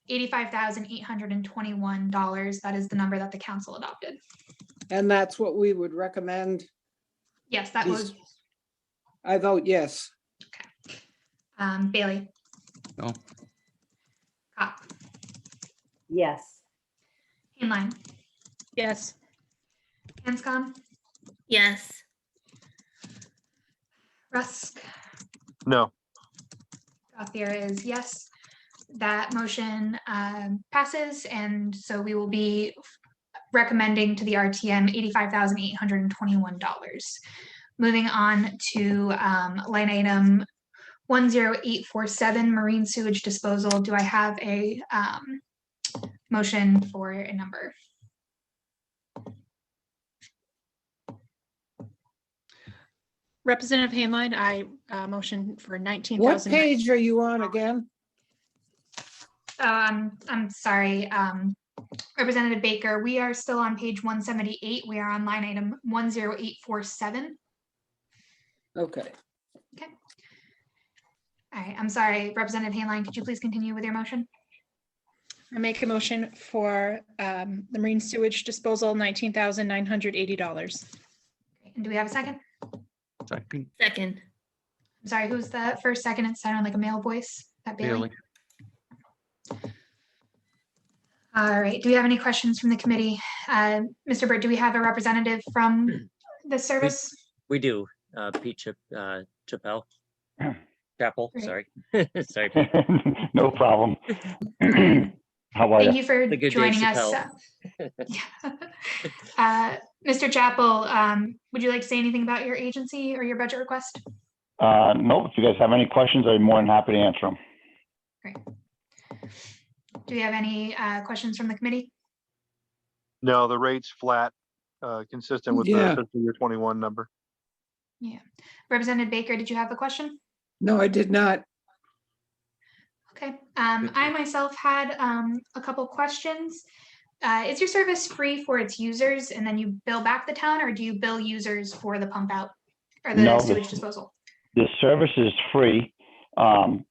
$85,821. That is the number that the council adopted. And that's what we would recommend. Yes, that was. I vote yes. Okay. Bailey. No. Cop. Yes. Hainline. Yes. Hanscom. Yes. Rusk. No. Gothier is yes. That motion passes, and so we will be recommending to the RTM $85,821. Moving on to line item 10847, marine sewage disposal. Do I have a motion for a number? Representative Hainline, I motion for 19,000. What page are you on again? I'm sorry, Representative Baker, we are still on page 178. We are on line item 10847. Okay. Okay. All right, I'm sorry, Representative Hainline, could you please continue with your motion? I make a motion for the marine sewage disposal, $19,980. And do we have a second? Second. Second. I'm sorry, who's the first, second? It sounded like a male voice. That Bailey? All right, do we have any questions from the committee? Mr. Burt, do we have a representative from the service? We do, Pete Chappell. Chapel, Great. sorry. Sorry. Pete. No problem. How are Thank you? you for The good joining Dave us. Mr. Chappell, would you like to say anything about your agency or your budget request? No, if you guys have any questions, I'd be more than happy to answer them. Great. Do we have any questions from the committee? No, the rate's flat, consistent with the Yeah. fiscal year 21 number. Yeah. Representative Baker, did you have a question? No, I did not. Okay. I myself had a couple questions. Is your service free for its users and then you bill back the town, or do you bill users for the pump out or the No, sewage disposal? The service is free to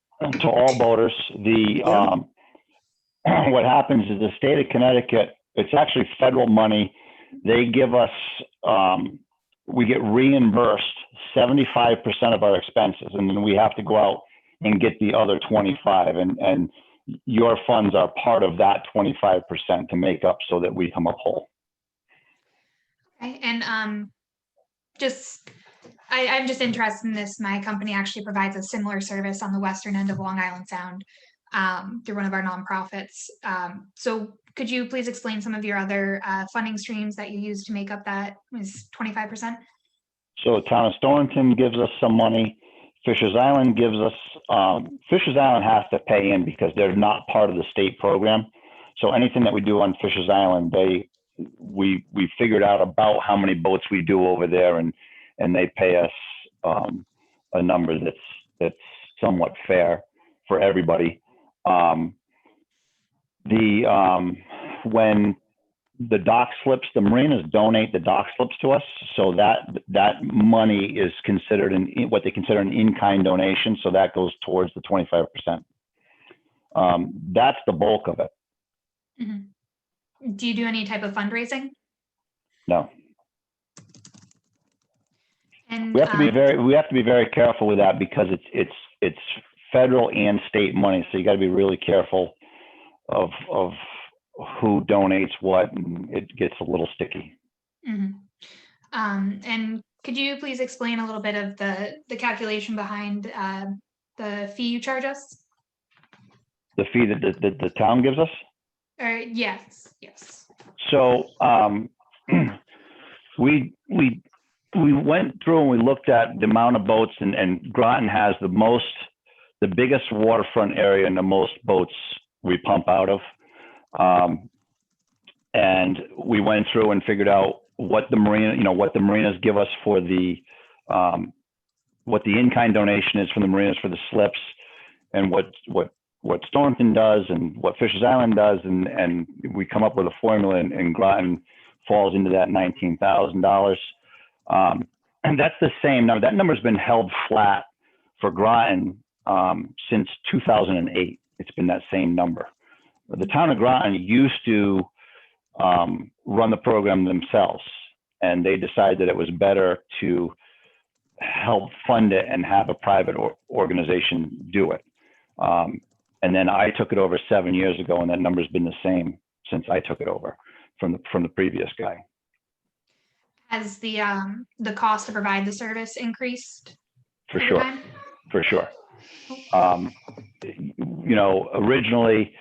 all boaters. What happens is the state of Connecticut, it's actually federal money. They give us, we get reimbursed 75% of our expenses, and then we have to go out and get the other 25. And your funds are part of that 25% to make up so that we come up whole. Okay. And I'm just interested in this. My company actually provides a similar service on the western end of Long Island Sound through one of our nonprofits. So could you please explain some of your other funding streams that you use to make up that was 25%? So the town of Stonington gives us some money. Fisher's Island gives us, Fisher's Island has to pay in because they're not part of the state program. So anything that we do on Fisher's Island, we figured out about how many boats we do over there, and they pay us a number that's somewhat fair for everybody. When the dock slips, the marinas donate the dock slips to us, so that money is considered what they consider an in-kind donation. So that goes towards the 25%. That's the bulk of it. Mm-hmm. Do you do any type of fundraising? No. And we have to be very careful with that because it's federal and state money. So you got to be really careful of who donates what, and it gets a little sticky. Mm-hmm. And could you please explain a little bit of the calculation behind the fee you charge us? The fee that the town gives us? Yes. So we went through and we looked at the amount of boats, and Groton has the biggest waterfront area and the most boats we pump out of. And we went through and figured out what the marinas give us for what the in-kind donation is from the marinas for the slips, and what Stonington does and what Fisher's Island does, and we come up with a formula, and Groton falls into that $19,000. And that's the same number. That number's been held flat for Groton since 2008. It's been that same number. The town of Groton used to run the program themselves, and they decided that it was better to help fund it and have a private organization do it. And then I took it over 7 years ago, and that number's been the same since I took it over from the previous guy. Has the cost to provide the service increased? For sure. Time? For sure. Originally,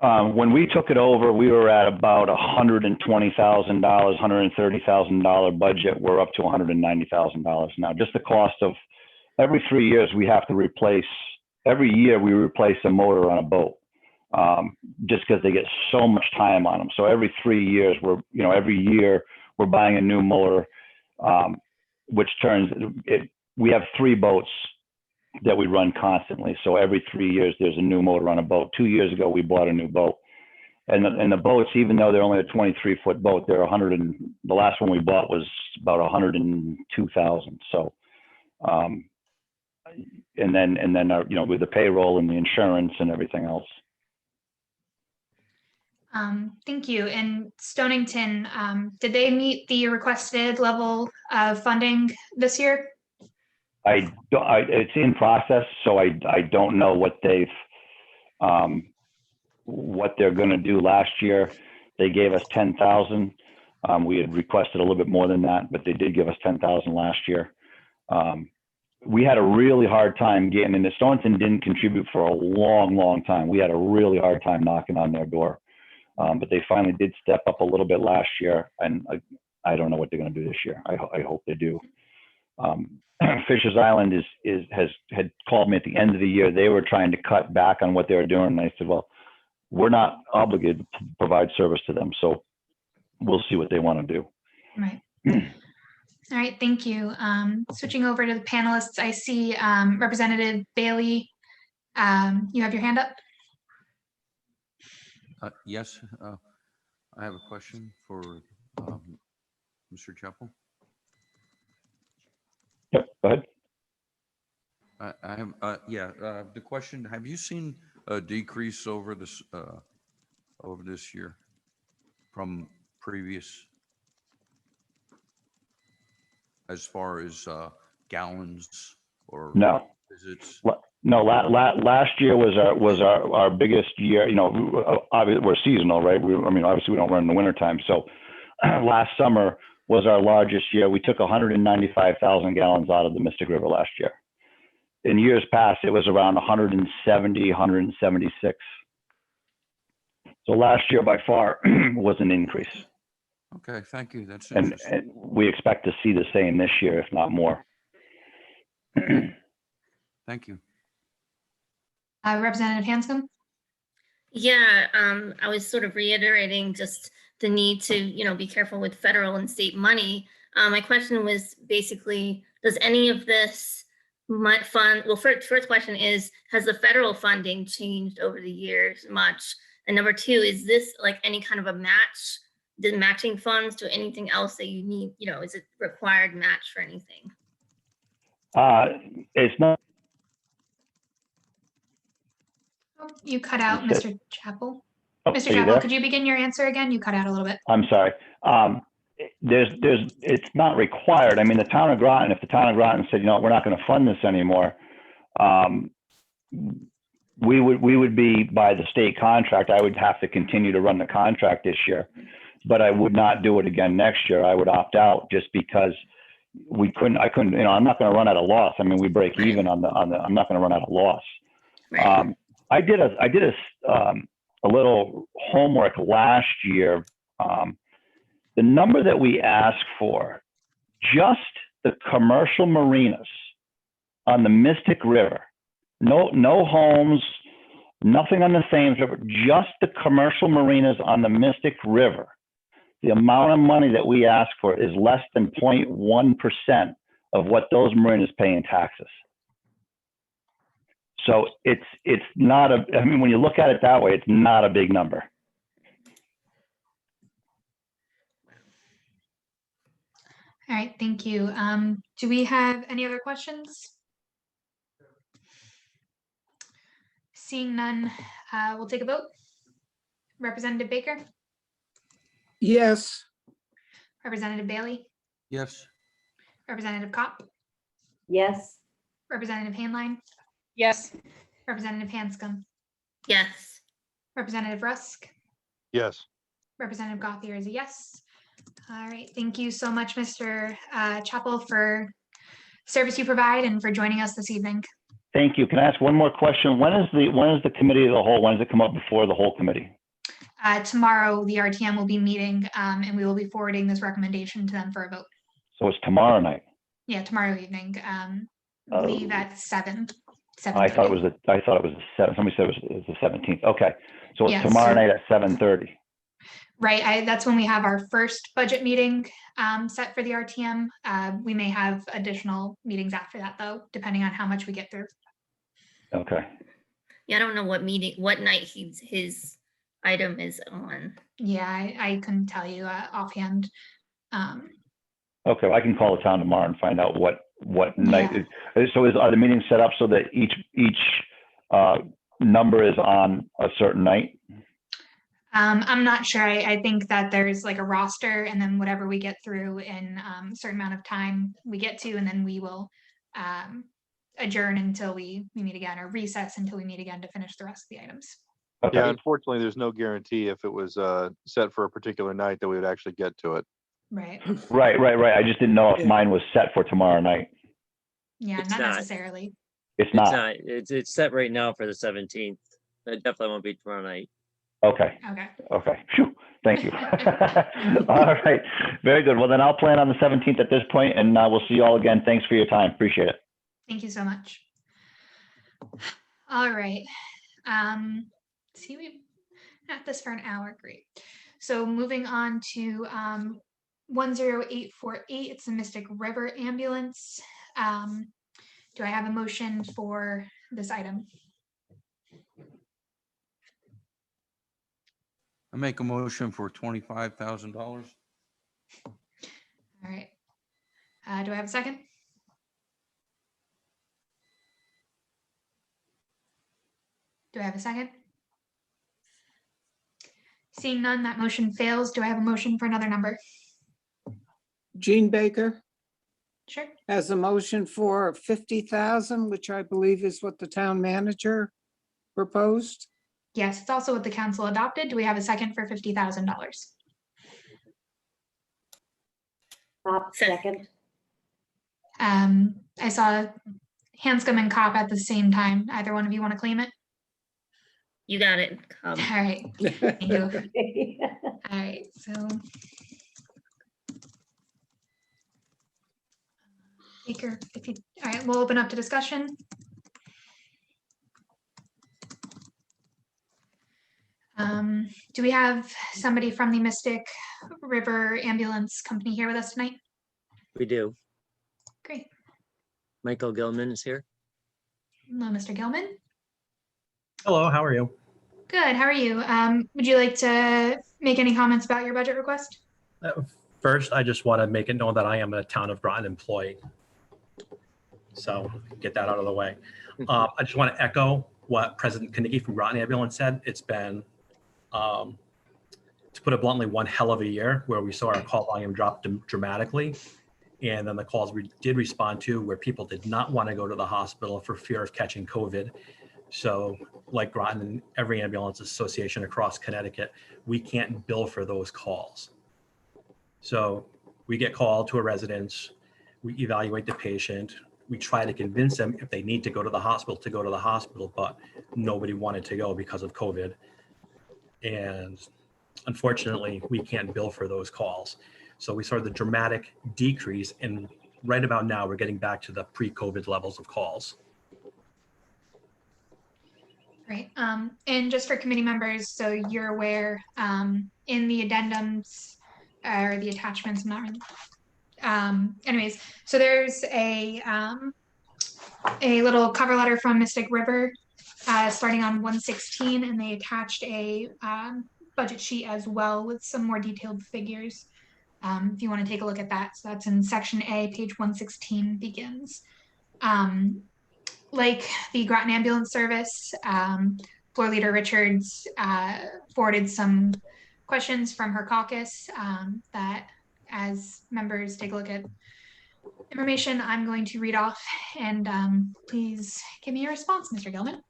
when we took it over, we were at about $120,000, $130,000 budget. We're up to $190,000 now. Just the cost of every 3 years we have to replace. Every year we replace a motor on a boat, just because they get so much time on them. So every 3 years every year we're buying a new motor, which we have 3 boats that we run constantly. So every 3 years there's a new motor on a boat. 2 years ago we bought a new boat, and the boats, even though they're only a 23-foot boat, they're the last one we bought was about 102,000. So, and then with the payroll and the insurance and everything else. Thank you. And Stonington, did they meet the requested level of funding this year? It's in process, so I don't know what what they're going to do. Last year, they gave us 10,000. We had requested a little bit more than that, but they did give us 10,000 last year. We had a really hard time getting into Stonington. Didn't contribute for a long time. We had a really hard time knocking on their door, but they finally did step up a little bit last year, and I don't know what they're going to do this year. I hope they do. Fisher's Island had called me at the end of the year. They were trying to cut back on what they were doing, and I said, well, we're not obligated to provide service to them, so we'll see what they want to do. Right. All right, thank you. Switching over to the panelists, I see Representative Bailey. You have your hand up. Yes, I have a question for Mr. Chappell. Yep, go ahead. I have, the question, have you seen a decrease over this year from previous, as far as gallons or no visits? No, last year was our biggest year. You know, obviously we're seasonal, right? Obviously we don't run in the wintertime. So last summer was our largest year. We took 195,000 gallons out of the Mystic River last year. In years past, it was around 170, 176. So last year by far was an increase. Okay, thank you. That's And interesting. we expect to see the same this year, if not more. Thank you. Representative Hanscom? Yeah, I was sort of reiterating just the need to, be careful with federal and state money. My question was basically, does any of this fund, well, first question is, has the federal funding changed over the years much? And number two, is this like any kind of a match, the matching funds to anything else that you need, is it required match for anything? It's not. Oh, you cut out, Mr. Chappell. Oh, Mr. are you Chappell, there? could you begin your answer again? You cut out a little bit. I'm sorry. It's not required. I mean, the town of Groton, if the town of Groton said, we're not going to fund this anymore, we would be, by the state contract, I would have to continue to run the contract this year, but I would not do it again next year. I would opt out just because I couldn't, I'm not going to run at a loss. I mean, we break even on the, I'm not going to run at a loss. Right. I did a little homework last year. The number that we asked for, just the commercial marinas on the Mystic River, no homes, nothing on the Thames River, just the commercial marinas on the Mystic River. The amount of money that we ask for is less than 0.1% of what those marinas pay in taxes. So it's not when you look at it that way, it's not a big number. All right, thank you. Do we have any other questions? Seeing none, we'll take a vote. Representative Baker? Yes. Representative Bailey? Yes. Representative Kopp? Yes. Representative Handline? Yes. Representative Hanscom? Yes. Representative Rusk? Yes. Representative Gothier is a yes. All right, thank you so much, Mr. Chappell, for service you provide and for joining us this evening. Thank you. Can I ask one more question? When is the committee of the whole? When does it come up before the whole committee? Tomorrow, the RTM will be meeting and we will be forwarding this recommendation to them for a vote. So it's tomorrow night. Yeah, tomorrow evening. I believe at 7. I thought it was the 7th. Somebody said it was the 17th. Okay, so it's Yes, tomorrow sir. night at 7:30. Right, that's when we have our first budget meeting set for the RTM. We may have additional meetings after that, though, depending on how much we get through. Okay. Yeah, I don't know what night his item is on. Yeah, I couldn't tell you offhand. Okay, well, I can call the town tomorrow and find out what night. So are the meetings set up so that each number is on a certain night? I'm not sure. I think that there's like a roster and then whatever we get through in a certain amount of time we get to, and then we will adjourn until we meet again, or recess until we meet again to finish the rest of the items. Okay. Yeah, unfortunately, there's no guarantee if it was set for a particular night that we would actually get to it. Right. Right. I just didn't know if Yeah. mine was set for tomorrow night. Yeah, It's not not. necessarily. It's It's not. not, it's set right now for the 17th. It definitely won't be tomorrow night. Okay. Okay. Phew. Thank you. All right. Very good. Well, then I'll plan on the 17th at this point, and we'll see you all again. Thanks for your time. Appreciate it. Thank you so much. All right. See, we've at this for an hour. Great. So moving on to 10848, it's the Mystic River Ambulance. Do I have a motion for this item? I make a motion for $25,000. All right. Do I have a second? Do I have a second? Seeing none, that motion fails. Do I have a motion for another number? Jean Baker Sure. has a motion for 50,000, which I believe is what the town manager proposed. Yes, it's also what the council adopted. Do we have a second for $50,000? Second. I saw Hanscom and Cop at the same time. Either one of you want to claim it? You got it. All right. Thank you. All right. So Baker, all right, we'll open up to discussion. Do we have somebody from the Mystic River Ambulance Company here with us tonight? We do. Great. Michael Gilman is here. Hello, Mr. Gilman. Hello, how are you? Good. How are you? Would you like to make any comments about your budget request? First, I just want to make it known that I am a town of Groton employee. So get that out of the way. I just want to echo what President Kanicki from Groton Ambulance said. It's been, to put it bluntly, one hell of a year where we saw our call volume drop dramatically. And then the calls we did respond to where people did not want to go to the hospital for fear of catching COVID. So like Groton and every ambulance association across Connecticut, we can't bill for those calls. So we get called to a residence, we evaluate the patient, we try to convince them if they need to go to the hospital to go to the hospital, but nobody wanted to go because of COVID. And unfortunately, we can't bill for those calls. So we saw the dramatic decrease, and right about now, we're getting back to the pre-COVID levels of calls. Great. And just for committee members, so you're aware, in the addendums or the attachments, I'm not really. Anyways, so there's a little cover letter from Mystic River starting on 116, and they attached a budget sheet as well with some more detailed figures. If you want to take a look at that. So that's in section A, page 116 begins. Like the Groton Ambulance Service, Floor Leader Richards forwarded some questions from her caucus that, as members take a look at information, I'm going to read off, and please give me your response, Mr. Gilman.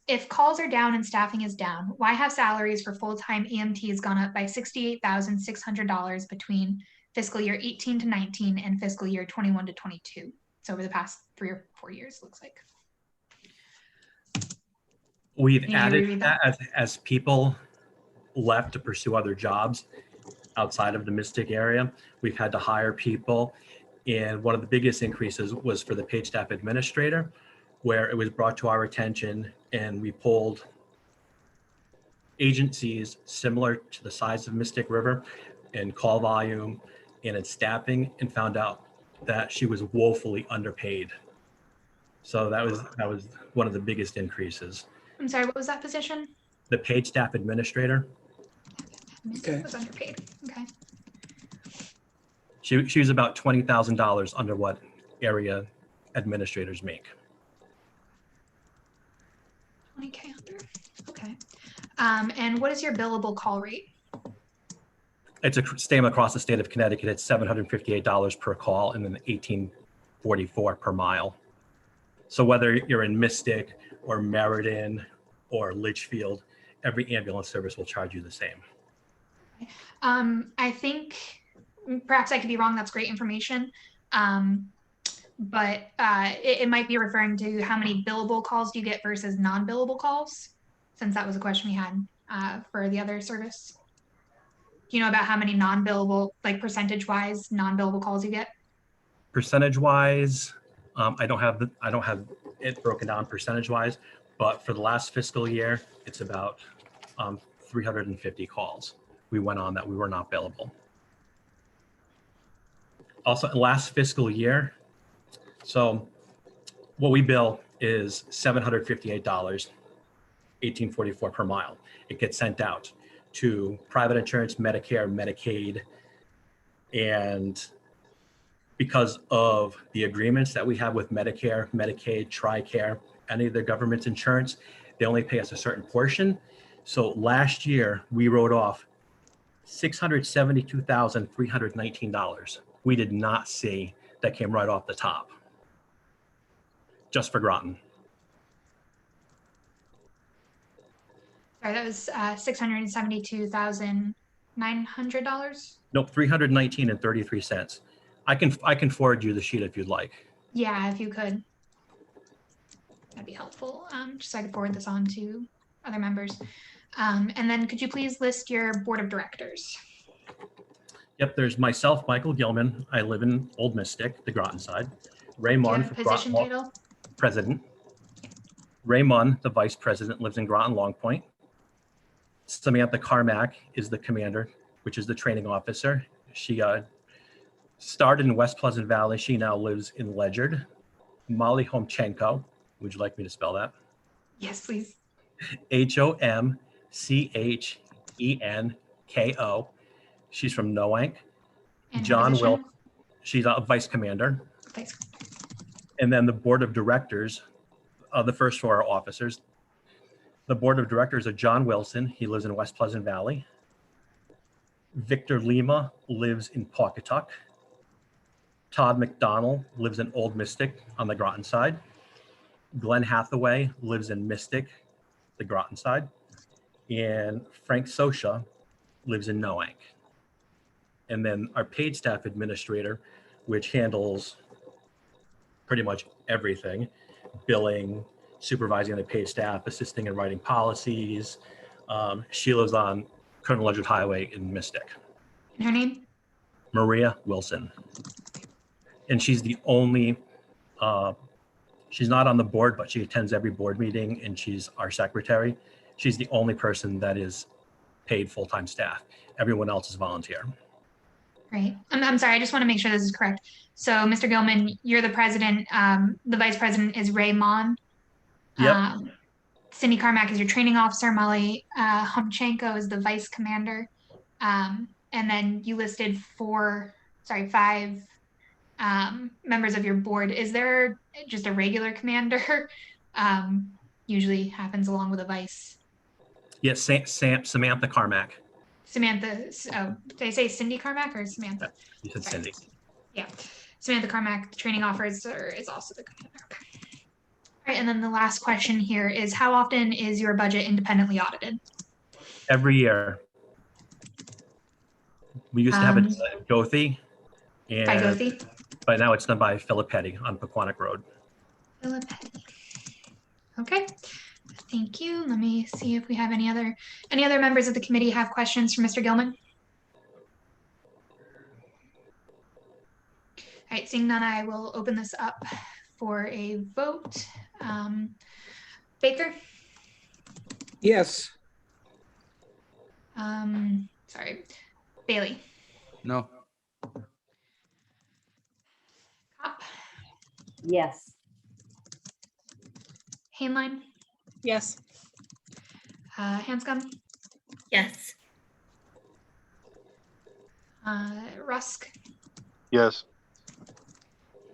If calls are down and staffing is down, why have salaries for full-time EMTs gone up by $68,600 between fiscal year 18 to 19 and fiscal year 21 to 22? So over the past 3 or 4 years, looks like. We've added that as people left to pursue other jobs outside of the Mystic area. We've had to hire people. And one of the biggest increases was for the paid staff administrator, where it was brought to our attention and we pulled agencies similar to the size of Mystic River in call volume and in staffing, and found out that she was woefully underpaid. So that was one of the biggest increases. I'm sorry, what was that position? The paid staff administrator. Okay. Was underpaid. Okay. She was about $20,000 under what area administrators make. 20K under. Okay. And what is your billable call rate? It's a same across the state of Connecticut. It's $758 per call and then $18.44 per mile. So whether you're in Mystic or Meriden or Litchfield, every ambulance service will charge you the same. I think perhaps I could be wrong. That's great information. But it might be referring to how many billable calls do you get versus non-billable calls, since that was a question we had for the other service. Do you know about how many non-billable, like percentage-wise, non-billable calls you get? Percentage-wise, I don't have it broken down percentage-wise, but for the last fiscal year, it's about 350 calls we went on that we were not billable. Also, last fiscal year, so what we bill is $758, $18.44 per mile. It gets sent out to private insurance, Medicare, Medicaid, and because of the agreements that we have with Medicare, Medicaid, TRICARE, any of the government's insurance, they only pay us a certain portion. So last year we wrote off $672,319. We did not see that came right off the top, just for Groton. Sorry, that was $672,900. Nope, $319.33. I can forward you the sheet if you'd like. Yeah, if you could, that'd be helpful. Just so I could forward this on to other members. And then could you please list your board of directors? Yep, there's myself, Michael Gilman. I live in Old Mystic, the Groton side. Ray Munn, Position title? President. Ray Munn, the vice president, lives in Groton Long Point. Samantha Carmack is the commander, which is the training officer. She started in West Pleasant Valley. She now lives in Ledyard. Molly Homchenko, would you like me to spell that? Yes, please. Homchenko. She's from Noank. And John position? Will, she's a vice commander. Vice. And then the board of directors, the first four are officers. The board of directors are John Wilson. He lives in West Pleasant Valley. Victor Lima lives in Pawcatuck. Todd McDonald lives in Old Mystic on the Groton side. Glenn Hathaway lives in Mystic, the Groton side. And Frank Sosha lives in Noank. And then our paid staff administrator, which handles pretty much everything, billing, supervising the paid staff, assisting in writing policies. She lives on Colonel Ledyard Highway in Mystic. And her name? Maria Wilson. And she's the only, she's not on the board, but she attends every board meeting and she's our secretary. She's the only person that is paid full-time staff. Everyone else is volunteer. Great. I'm sorry, I just want to make sure this is correct. So Mr. Gilman, you're the president. The vice president is Ray Mon. Yep. Cindy Carmack is your training officer. Molly Homchenko is the vice commander. And then you listed five members of your board. Is there just a regular commander? Usually happens along with a vice. Yes, Samantha Carmack. Samantha, did I say Cindy Carmack or Samantha? You said Cindy. Yeah, Samantha Carmack, the training officer, is also the commander. Okay. All right, and then the last question here is, how often is your budget independently audited? Every year. We used to have it at Gothi. And by Gothi? But now it's done by Filippetti on Pequannock Road. Filippetti. Okay. Thank you. Let me see if we have any other members of the committee have questions for Mr. Gilman. All right, seeing none, I will open this up for a vote. Baker? Yes. Sorry. Bailey? No. Kopp? Yes. Hainline? Yes. Hanscom? Yes. Rusk? Yes.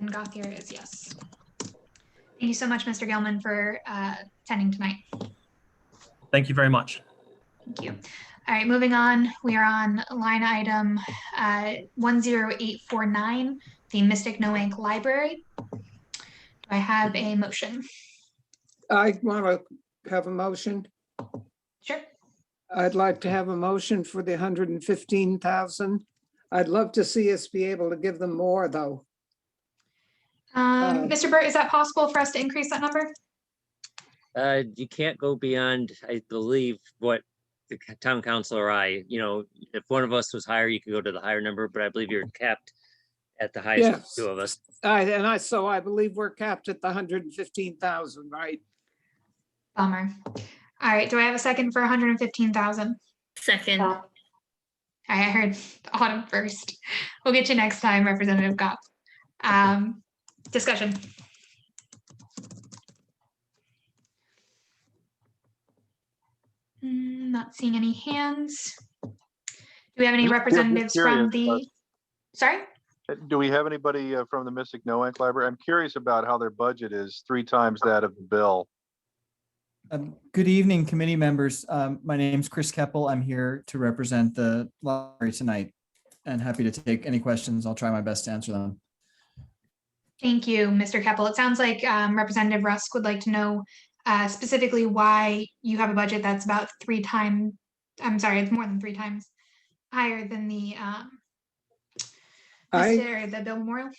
And Gothier is yes. Thank you so much, Mr. Gilman, for attending tonight. Thank you very much. Thank you. All right, moving on. We are on line item 10849, the Mystic No Ink Library. Do I have a motion? I want to have a motion. Sure. I'd like to have a motion for the 115,000. I'd love to see us be able to give them more, though. Mr. Burt, is that possible for us to increase that number? You can't go beyond, I believe, what the town council or I, if one of us was higher, you could go to the higher number, but I believe you're capped at the highest Yes. two of us. So I believe we're capped at the 115,000, right? Bummer. All right, do I have a second for 115,000? Second. All right, I heard Autumn first. We'll get you next time, Representative Goff. Discussion. Not seeing any hands. Do we have any representatives from the, sorry? Do we have anybody from the Mystic No Ink Library? I'm curious about how their budget is 3 times that of the bill. Good evening, committee members. My name's Chris Keppel. I'm here to represent the library tonight and happy to take any questions. I'll try my best to answer them. Thank you, Mr. Keppel. It sounds like Representative Rusk would like to know specifically why you have a budget that's about 3 times, I'm sorry, it's more than 3 times higher than the the Bill Memorial.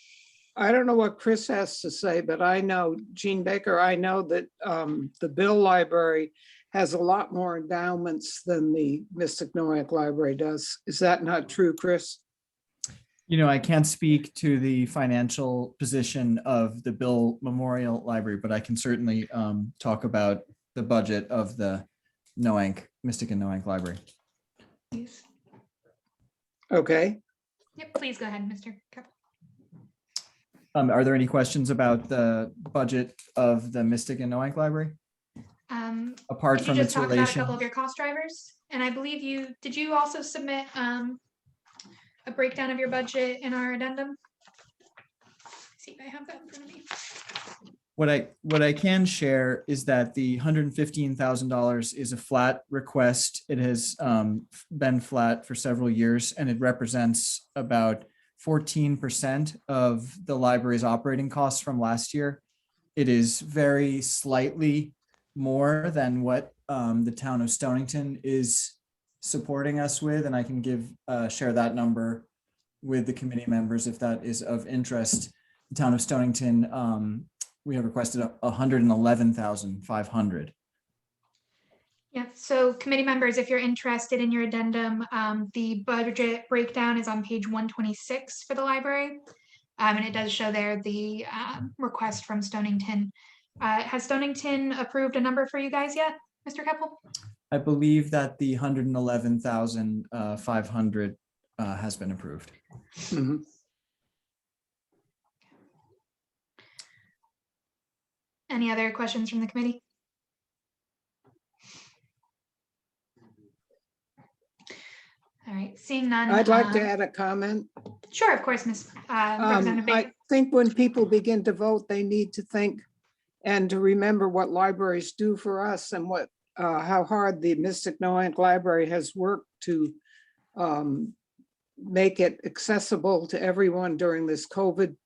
I don't know what Chris has to say, but I know, Jean Baker, I know that the Bill Library has a lot more endowments than the Mystic No Ink Library does. Is that not true, Chris? I can't speak to the financial position of the Bill Memorial Library, but I can certainly talk about the budget of the Mystic and No Ink Library. Please. Okay. Yep, please go ahead, Mr. Keppel. Are there any questions about the budget of the Mystic and No Ink Library? Apart from its talk about a relation? couple of your cost drivers? And I believe did you also submit a breakdown of your budget in our addendum? Let's see if I have that in front of me. What I can share is that the $115,000 is a flat request. It has been flat for several years, and it represents about 14% of the library's operating costs from last year. It is very slightly more than what the town of Stonington is supporting us with, and I can share that number with the committee members if that is of interest. The town of Stonington, we have requested $111,500. Yeah, so committee members, if you're interested in your addendum, the budget breakdown is on page 126 for the library. And it does show there the request from Stonington. Has Stonington approved a number for you guys yet, Mr. Keppel? I believe that the $111,500 has been approved. Mm-hmm. Any other questions from the committee? All right, seeing none. I'd like to add a comment. Sure, of course, Ms. Representative Baker. I think when people begin to vote, they need to think and to remember what libraries do for us and how hard the Mystic No Ink Library has worked to make it accessible to everyone during this COVID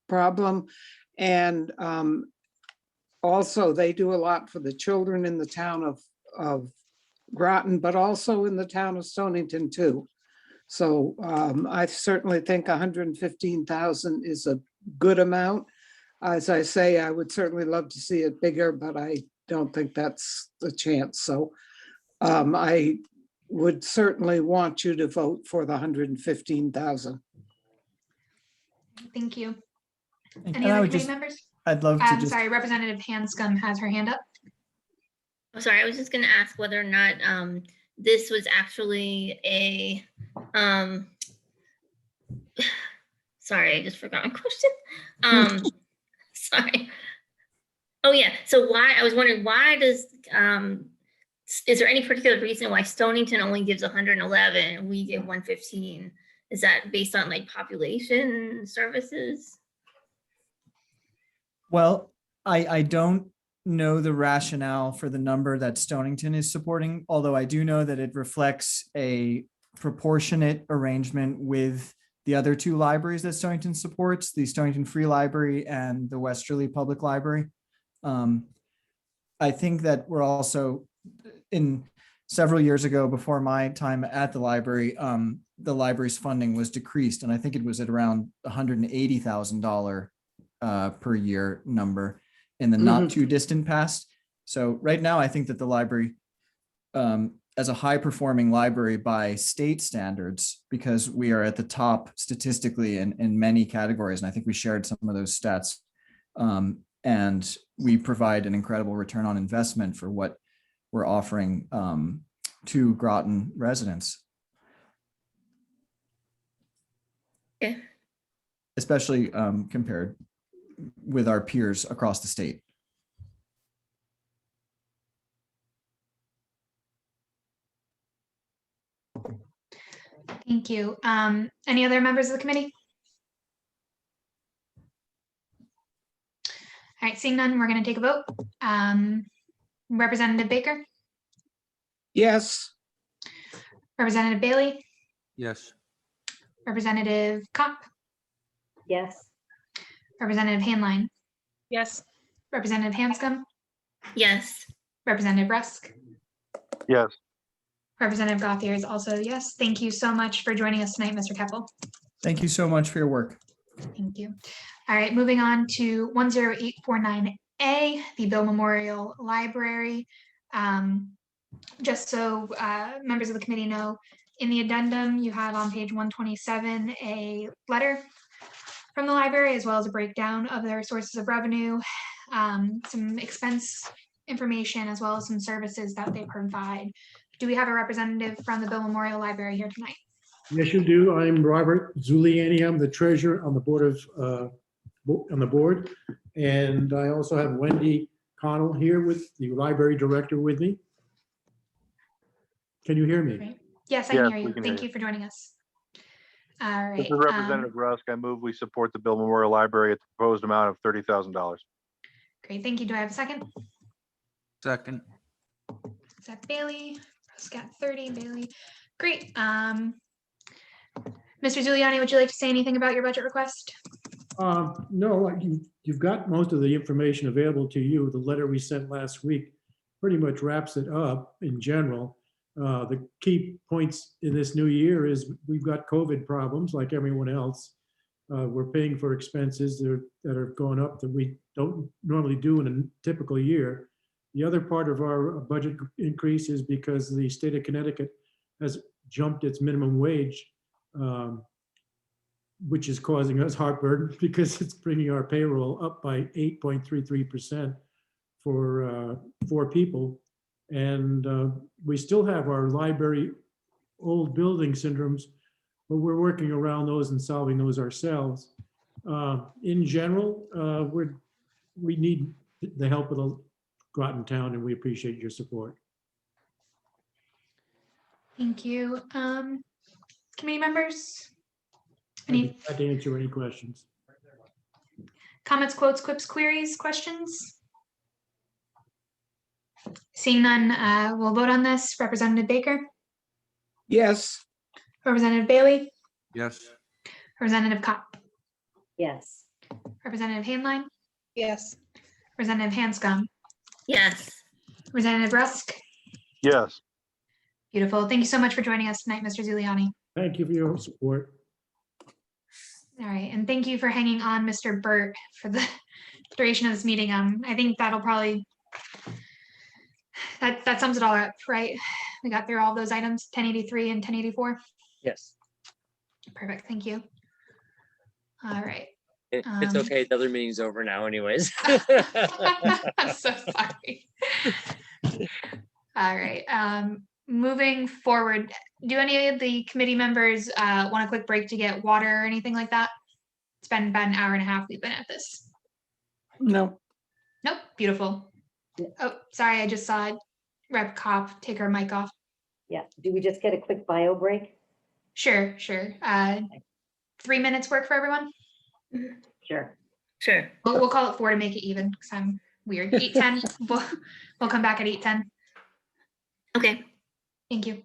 problem. And also they do a lot for the children in the town of Groton, but also in the town of Stonington too. So I certainly think 115,000 is a good amount. As I say, I would certainly love to see it bigger, but I don't think that's the chance. So I would certainly want you to vote for the 115,000. Thank you. And Any I other would committee just, members? I'd love to I'm just. sorry, Representative Hanscom has her hand up. I'm sorry, I was just going to ask whether or not this was actually a, sorry, I just forgot my question. Sorry. Oh yeah, so I was wondering why is there any particular reason why Stonington only gives 111 and we give 115? Is that based on like population services? Well, I don't know the rationale for the number that Stonington is supporting, although I do know that it reflects a proportionate arrangement with the other two libraries that Stonington supports, the Stonington Free Library and the Westerly Public Library. I think that we're also in several years ago, before my time at the library's funding was decreased, and I think it was at around $180,000 per year number in the not too distant past. So right now, I think that the library, as a high performing library by state standards, because we are at the top statistically in many categories, and I think we shared some of those stats, and we provide an incredible return on investment for what we're offering to Groton residents. Yeah. Especially compared with our peers across the state. Thank you. Any other members of the committee? All right, seeing none, we're going to take a vote. Representative Baker, Yes. Representative Bailey, Yes. Representative Kopp, Yes. Representative Handline, Yes. Representative Hanscom, Yes. Representative Rusk, Yes. Representative Gothier is also a yes. Thank you so much for joining us tonight, Mr. Keppel. Thank you so much for your work. Thank you. All right, moving on to 10849A, the Bill Memorial Library. Just so members of the committee know, in the addendum, you have on page 127 a letter from the library, as well as a breakdown of their sources of revenue, some expense information, as well as some services that they provide. Do we have a representative from the Bill Memorial Library here tonight? Yes, you do. I'm Robert Zuliani. I'm the treasurer on the board, and I also have Wendy Connell here with the library director with me. Can you hear me? Great. Yes, I Yes, can hear we you. can Thank hear you for joining us. All This right. is Representative Rusk. I move we support the Bill Memorial Library at the proposed amount of $30,000. Great, thank you. Do I have a second? Second. Zach Bailey, Rusk got 30, Bailey. Great. Mr. Giuliani, would you like to say anything about your budget request? No, you've got most of the information available to you. The letter we sent last week pretty much wraps it up in general. The key points in this new year is we've got COVID problems like everyone else. We're paying for expenses that are going up that we don't normally do in a typical year. The other part of our budget increase is because the state of Connecticut has jumped its minimum wage, which is causing us heartburn because it's bringing our payroll up by 8.33% for people. And we still have our library old building syndromes, but we're working around those and solving those ourselves. In general, we need the help of the Groton town, and we appreciate your support. Thank you. Committee members? I'd be Any glad to answer any questions. comments, quotes, quips, queries, questions? Seeing none, we'll vote on this. Representative Baker, Yes. Representative Bailey, Yes. Representative Kopp, Yes. Representative Handline, Yes. Representative Hanscom, Yes. Representative Rusk. Yes. Beautiful. Thank you so much for joining us tonight, Mr. Giuliani. Thank you for your support. All right, and thank you for hanging on, Mr. Burt, for the duration of this meeting. I think that'll probably, that sums it all up, right? We got through all those items, 1083 and 1084. Yes, Perfect, thank you. All right. it's okay. The other meeting's over now anyways. I'm so sorry. All right, moving forward, do any of the committee members want a quick break to get water or anything like that? It's been about an hour and a half we've been at this. No. Nope, beautiful. Oh, sorry, I just saw Rep Kopp take her mic off. Yeah. Do we just get a quick bio break? Sure. 3 minutes work for everyone? Sure. Sure. We'll call it 4 to make it even, because I'm weird. 8:10. We'll come back at 8:10. Okay. Thank you.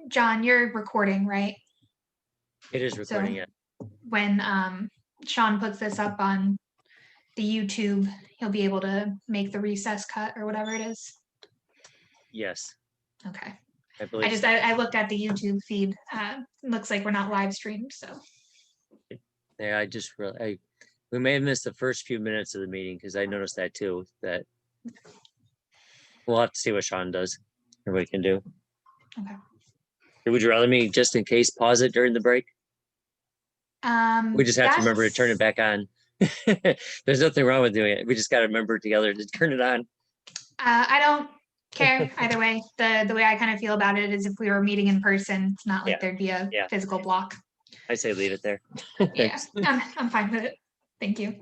John, you're recording, right? It is recording it. When Sean puts this up on the YouTube, he'll be able to make the recess cut or whatever it is. Yes. Okay. I believe. I looked at the YouTube feed. Looks like we're not live streamed, so. Yeah, I just really, we may have missed the first few minutes of the meeting because I noticed that too, that we'll have to see what Sean does or what he can do. Okay. Would you rather me, just in case, pause it during the break? We just have to remember to turn it back on. There's nothing wrong with doing it. We just got to remember together to turn it on. I don't care either way. The way I kind of feel about it is if we were meeting in person, it's not like there'd be a physical block. I say leave it there. Yeah, I'm fine with it. Thank you.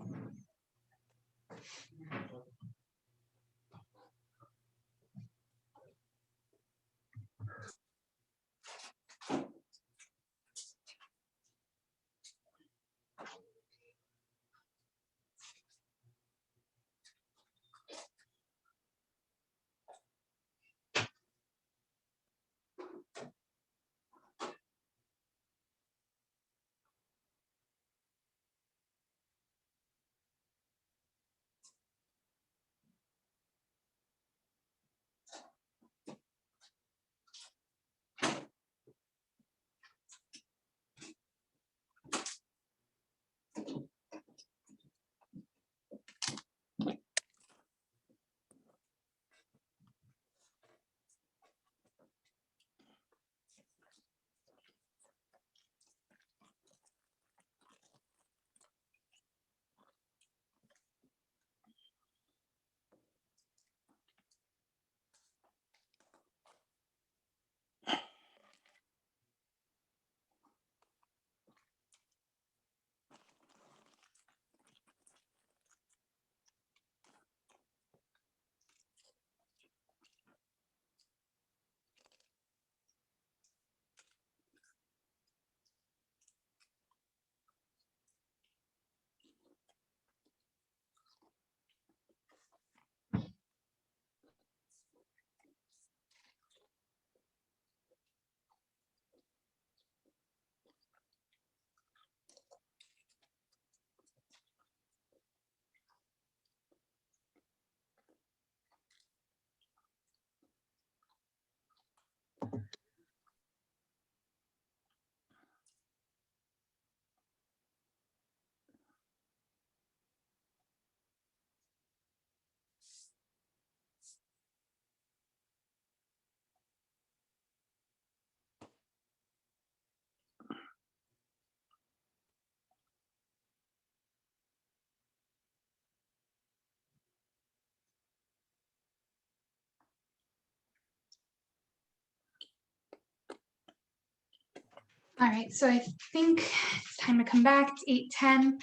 All right, so I think it's time to come back. It's 8:10.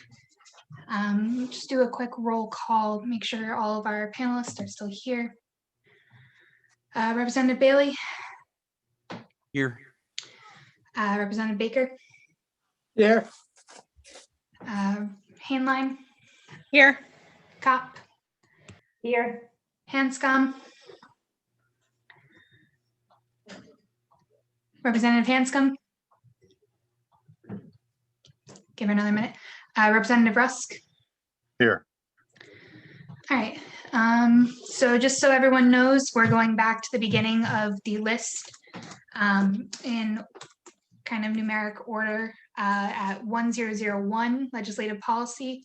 Just do a quick roll call, make sure all of our panelists are still here. Representative Bailey? Here. Representative Baker? Here. Hainline? Here. Cop? Here. Hanscom? Representative Hanscom? Give her another minute. Representative Rusk? Here. All right. So just so everyone knows, we're going back to the beginning of the list in kind of numeric order at 1001 legislative policy.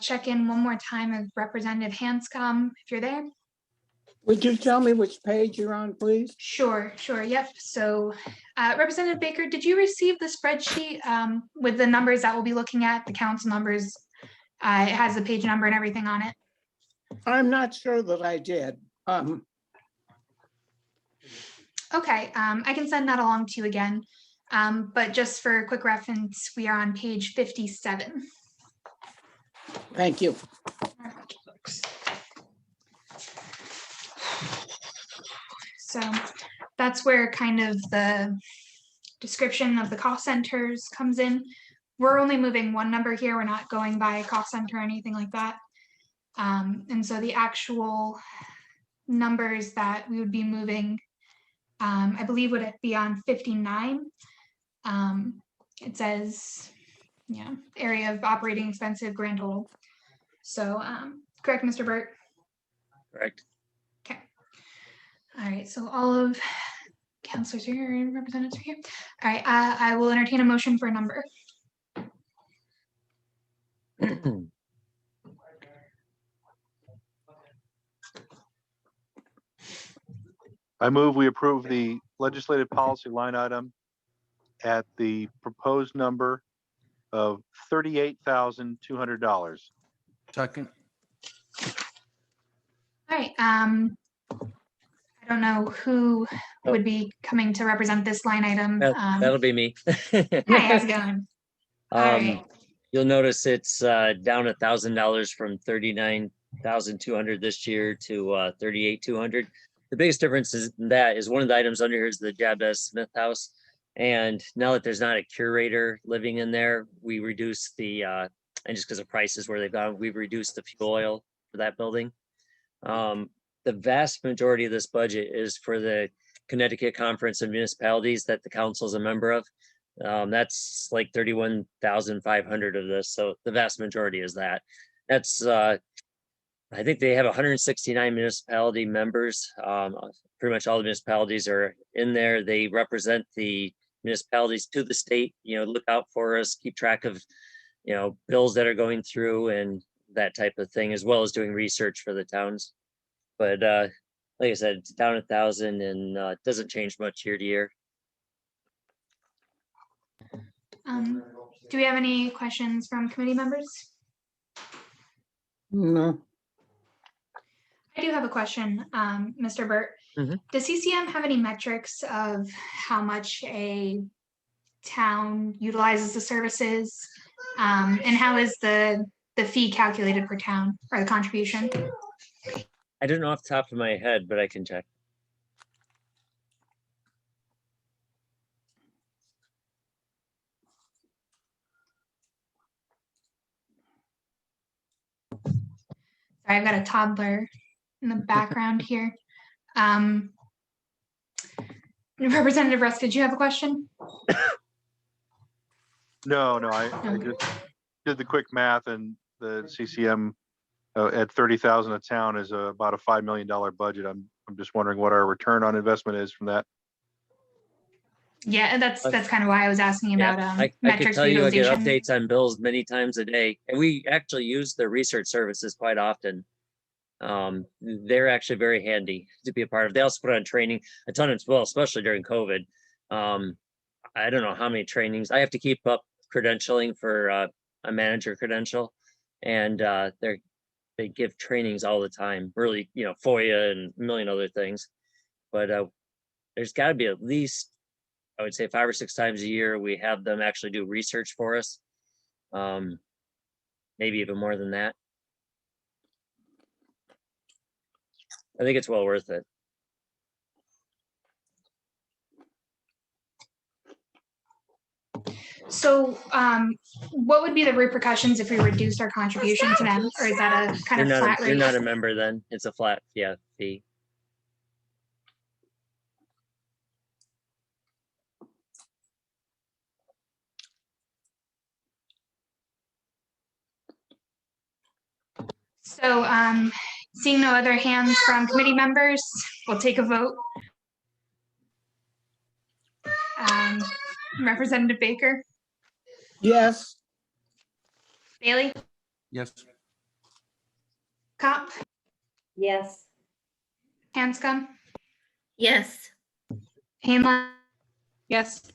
Check in one more time with Representative Hanscom if you're there. Would you tell me which page you're on, please? Sure. Yep. So Representative Baker, did you receive the spreadsheet with the numbers that we'll be looking at, the council numbers? It has the page number and everything on it. I'm not sure that I did. Okay, I can send that along to you again. But just for quick reference, we are on page 57. Thank you. So that's where kind of the description of the cost centers comes in. we're only moving one number here. We're not going by cost center or anything like that. And so the actual numbers that we would be moving, I believe would be on 59. It says, yeah, area of operating expensive grand total. So, correct, Mr. Burt? Correct. Okay. All right, so all of counselors are here and representatives are here. All right, I will entertain a motion for a number. I move we approve the legislative policy line item at the proposed number of $38,200. Second. All right, I don't know who would be coming to represent this line item. That'll be me. Hi, how's it going? All right. You'll notice it's down $1,000 from 39,200 this year to 38,200. The biggest difference is that is one of the items under here is the Jabez Smith House. And now that there's not a curator living in there, we reduce the, and just because of prices where they've gone, we've reduced the fuel oil for that building. The vast majority of this budget is for the Connecticut Conference of Municipalities that the council is a member of. That's like 31,500 of this. So the vast majority is that. That's, I think they have 169 municipality members. Pretty much all the municipalities are in there. They represent the municipalities to the state, look out for us, keep track of, bills that are going through and that type of thing, as well as doing research for the towns. But like I said, it's down 1,000 and it doesn't change much year to year. Do we have any questions from committee members? No. I do have a question, Mr. Burt. Does CCM have any metrics of how much a town utilizes the services? And how is the fee calculated per town or the contribution? I don't know off the top of my head, but I can check. Sorry, I've got a toddler in the background here. Representative Rusk, did you have a question? No, I just did the quick math, and the CCM at 30,000 a town is about a $5 million budget. I'm just wondering what our return on investment is from that. Yeah, that's kind of why I was asking about I metrics can tell you I get utilization. updates on bills many times a day, and we actually use their research services quite often. They're actually very handy to be a part of. They also put on training a ton as well, especially during COVID. I don't know how many trainings I have to keep up credentialing for a manager credential, and they give trainings all the time. Really, FOIA and a million other things. But there's got to be at least, I would say, 5 or 6 times a year we have them actually do research for us. Maybe even more than that. I think it's well worth it. So what would be the repercussions if we reduced our contribution to them? Or is that a kind of flat rate? You're not a member then. It's a flat fee. So seeing no other hands from committee members, we'll take a vote. Representative Baker? Yes. Bailey? Yes. Kopp? Yes. Hanscom? Yes. Hanlon? Yes.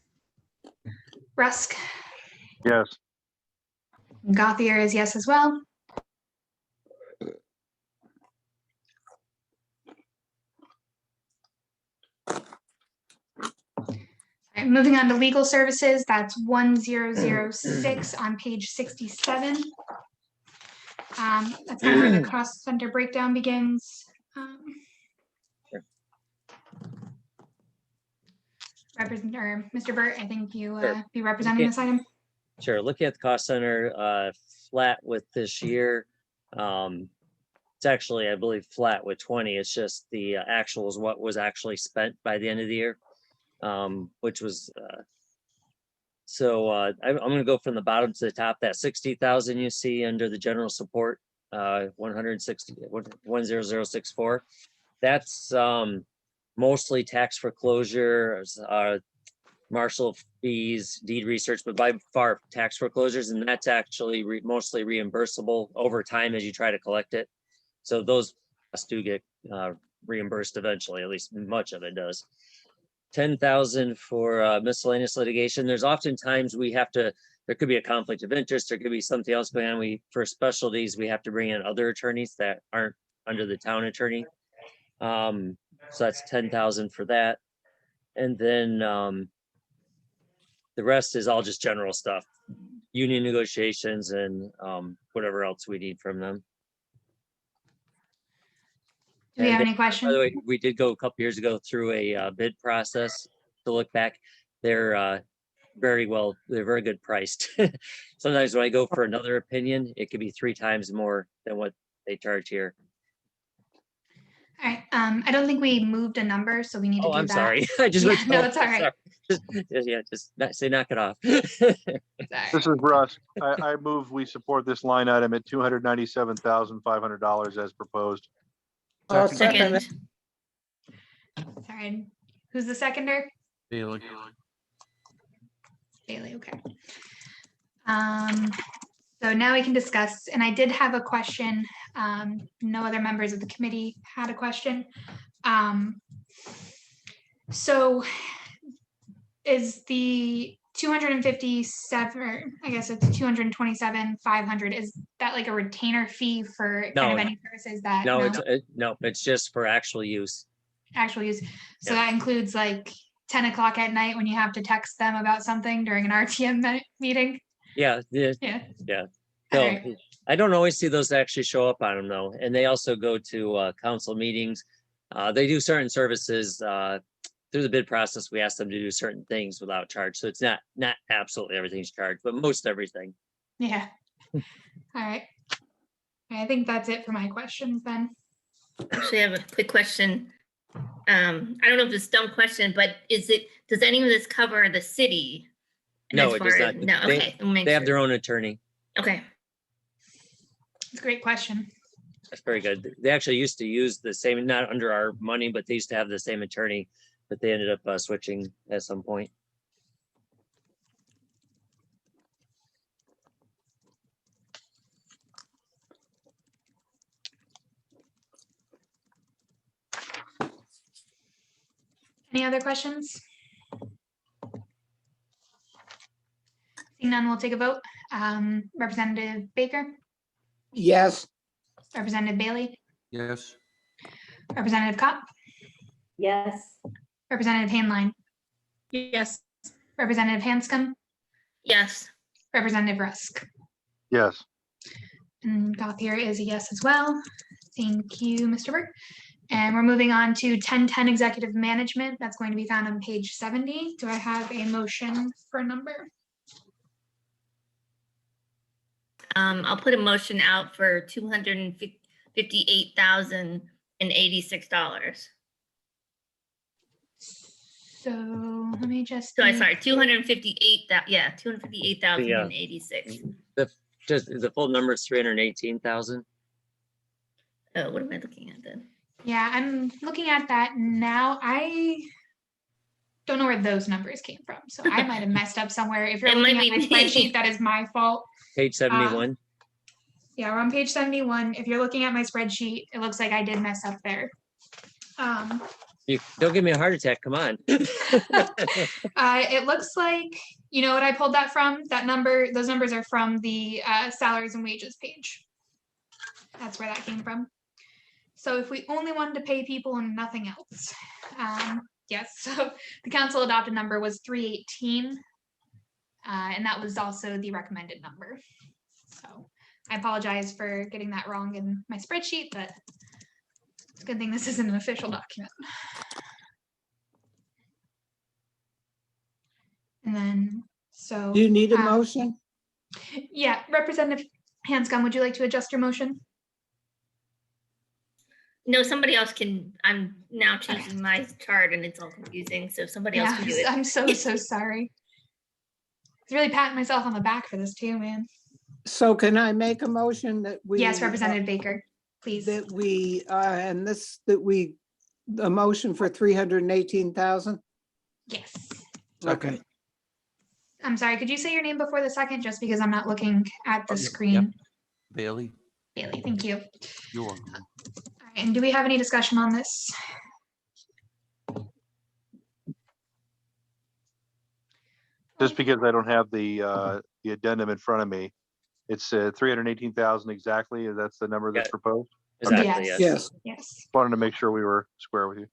Rusk? Yes. Gothier is yes as well. All right, moving on to legal services, that's 1006 on page 67. That's kind of where the cost center breakdown begins. Mr. Burt, I think you be representing this item. Sure. Looking at the cost center, flat with this year. It's actually, I believe, flat with 20. It's just the actual is what was actually spent by the end of the year, which was, I'm going to go from the bottom to the top. That 60,000 you see under the general support, 100,064. That's mostly tax foreclosures, marshal fees, deed research, but by far tax foreclosures, and that's actually mostly reimbursable over time as you try to collect it. So those do get reimbursed eventually, at least much of it does. 10,000 for miscellaneous litigation. There's oftentimes there could be a conflict of interest, there could be something else going on. For specialties, we have to bring in other attorneys that aren't under the town attorney. So that's 10,000 for that. And then the rest is all just general stuff, union negotiations and whatever else we need from them. Do we have any By questions? the way, we did go a couple years ago through a bid process to look back. They're very good priced. Sometimes when I go for another opinion, it could be 3 times more than what they charge here. All right, I don't think we moved a number, so we need to do that. I'm sorry. I just Yeah, went no, over- it's all right. Just knock it off. This is Russ. I move we support this line item at $297,500 as proposed. Second. Sorry, who's the seconder? Bailey. Bailey, okay. So now we can discuss, and I did have a question. No other members of the committee had a question. So is the 257, or I guess it's 227,500, is that like a retainer fee for kind of No. any services that? No, it's just for actual use. Actual use. So Yeah. that includes like 10 o'clock at night when you have to text them about something during an RTM meeting? Yeah. Yeah. So All right. I don't always see those actually show up on them though. And they also go to council meetings. They do certain services through the bid process. We ask them to do certain things without charge. So it's not absolutely everything's charged, but most everything. Yeah. All right. I think that's it for my questions then. Actually, I have a quick question. I don't know if it's a dumb question, but does any of this cover the city? No, As it far does as- not. No, okay. I'll make They have sure. their own attorney. Okay. It's a great question. That's very good. They actually used to use the same, not under our money, but they used to have the same attorney, but they ended up switching at some point. Any other questions? Seeing none, we'll take a vote. Representative Baker, Yes. Representative Bailey, Yes. Representative Kopp, Yes. Representative Handline, Yes. Representative Hanscom, Yes. Representative Rusk. Yes. And Gothier is a yes as well. Thank you, Mr. Burke. And we're moving on to 1010 Executive Management. That's going to be found on page 70. Do I have a motion for a number? I'll put a motion out for $258,086. So let me just. So I'm do- sorry, 258,086. The full number is 318,000. Oh, what am I looking at then? Yeah, I'm looking at that now. I don't know where those numbers came from, so I might have messed up somewhere. If you're It might looking at my be me. spreadsheet, that is my fault. Page 71. Yeah, we're on page 71. If you're looking at my spreadsheet, it looks like I did mess up there. You don't give me a heart attack. Come on. It looks like, you know what I pulled that from? That number, those numbers are from the salaries and wages page. That's where that came from. So if we only wanted to pay people and nothing else, yes, so the council adopted number was 318. And that was also the recommended number. So I apologize for getting that wrong in my spreadsheet, but it's a good thing this isn't an official document. And then, so. Do you need a motion? Yeah, Representative Hanscom, would you like to adjust your motion? No, somebody else can. I'm now changing my chart and it's all confusing. So somebody else Yeah, can do it. I'm so sorry. I was really patting myself on the back for this too, man. So can I make a motion that we? Yes, Representative Baker, please. That we, the motion for 318,000? Yes. Okay. I'm sorry, could you say your name before the second, just because I'm not looking at the Yep, screen? yep. Bailey, Bailey, thank you. you're welcome. All right, and do we have any discussion on this? Just because I don't have the addendum in front of me, it's 318,000 exactly. That's the number that's proposed. Exactly, Yes. Yes. Wanted to make sure we were square with you.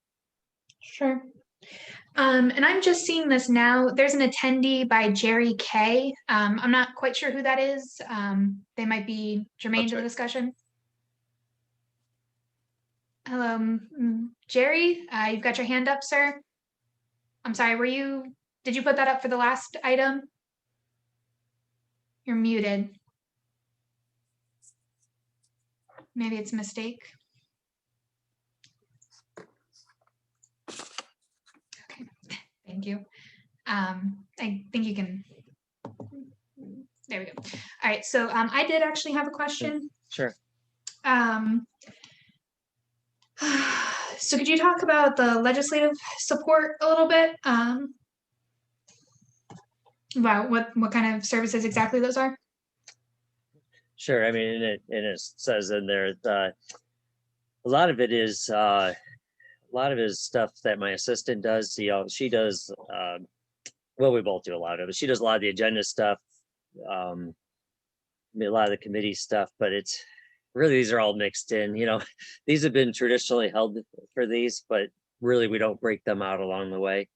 Sure. And I'm just seeing this now. There's an attendee by Jerry Kay. I'm not quite sure who that is. They might be germane to the discussion. Hello, Jerry. You've got your hand up, sir. I'm sorry. Did you put that up for the last item? You're muted. Maybe it's a mistake. Okay, thank you. I think you can. There we go. All right, so I did actually have a question. Sure. So could you talk about the legislative support a little bit? About what kind of services exactly those are? Sure. I mean, it says in there, a lot of it is stuff that my assistant does. You know, she does, well, we both do a lot of it. She does a lot of the agenda stuff, a lot of the committee stuff, but it's really, these are all mixed in, you know, these have been traditionally held for these, but really we don't break them out along the way.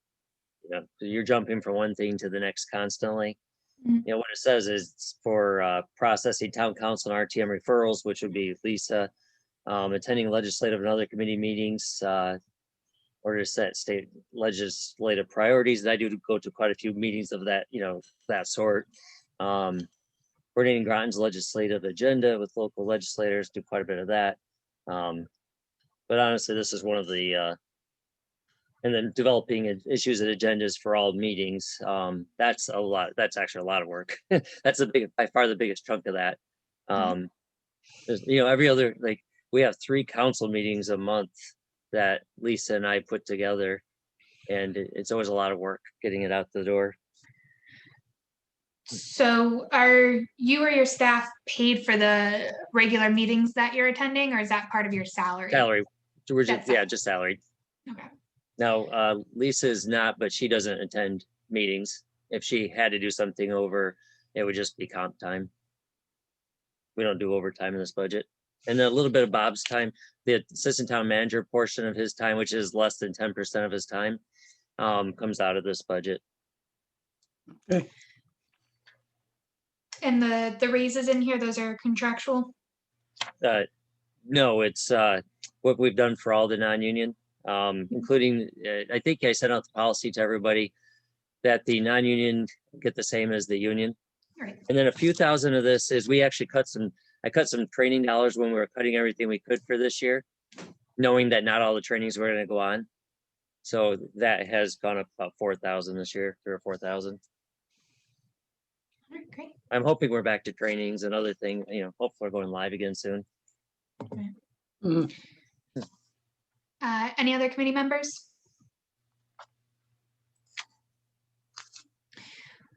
You know, you're jumping from one thing to the next constantly. You know, what it says is for processing town council and RTM referrals, which would be Lisa, attending legislative and other committee meetings, order to set state legislative priorities. And I do go to quite a few meetings of that, you know, that sort. Coordinating Groton's legislative agenda with local legislators, do quite a bit of that. But honestly, this is one of the, and then developing issues and agendas for all meetings. That's a lot. That's actually a lot of work. That's by far the biggest chunk of that. There's, you know, every other, like, we have 3 council meetings a month that Lisa and I put together, and it's always a lot of work getting it out the door. So are you or your staff paid for the regular meetings that you're attending, or is that part of your salary? Salary. We're just, That's yeah, just salary. Okay. Now, Lisa is not, but she doesn't attend meetings. If she had to do something over, it would just be comp time. We don't do overtime in this budget. And then a little bit of Bob's time, the assistant town manager portion of his time, which is less than 10% of his time, comes out of this budget. Okay. And the raises in here, those are contractual? No, it's what we've done for all the non-union, including, I think I sent out the policy to everybody that the non-union get the same as the union. Right. And then a few thousand of this is we actually I cut some training dollars when we were cutting everything we could for this year, knowing that not all the trainings were going to go on. So that has gone up about 4,000 this year, 3,000 or 4,000. All right, great. I'm hoping we're back to trainings and other things, you know, hopefully we're going live again soon. Any other committee members?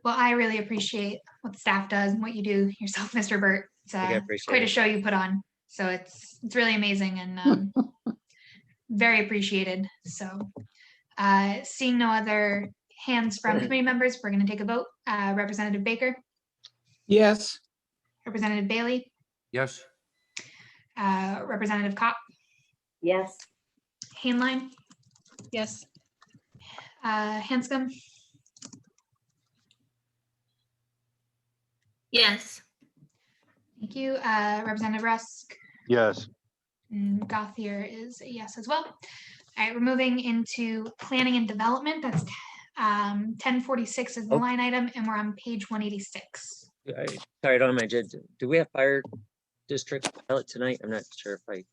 Well, I really appreciate what the staff does and what you do yourself, Mr. Burt. It's quite a show you put on. So it's really amazing and very appreciated. So seeing no other hands from committee members, we're going to take a vote. Representative Baker? Yes. Representative Bailey? Yes. Representative Kopp? Yes. Hainline? Yes. Hanscom? Yes. Thank you. Representative Rusk? Yes. And Gothier is a yes as well. All right, we're moving into planning and development. That's 1046 is the line item, and we're on page 186. Sorry, I don't imagine. Do we have fire district pilot tonight? I'm not sure if I.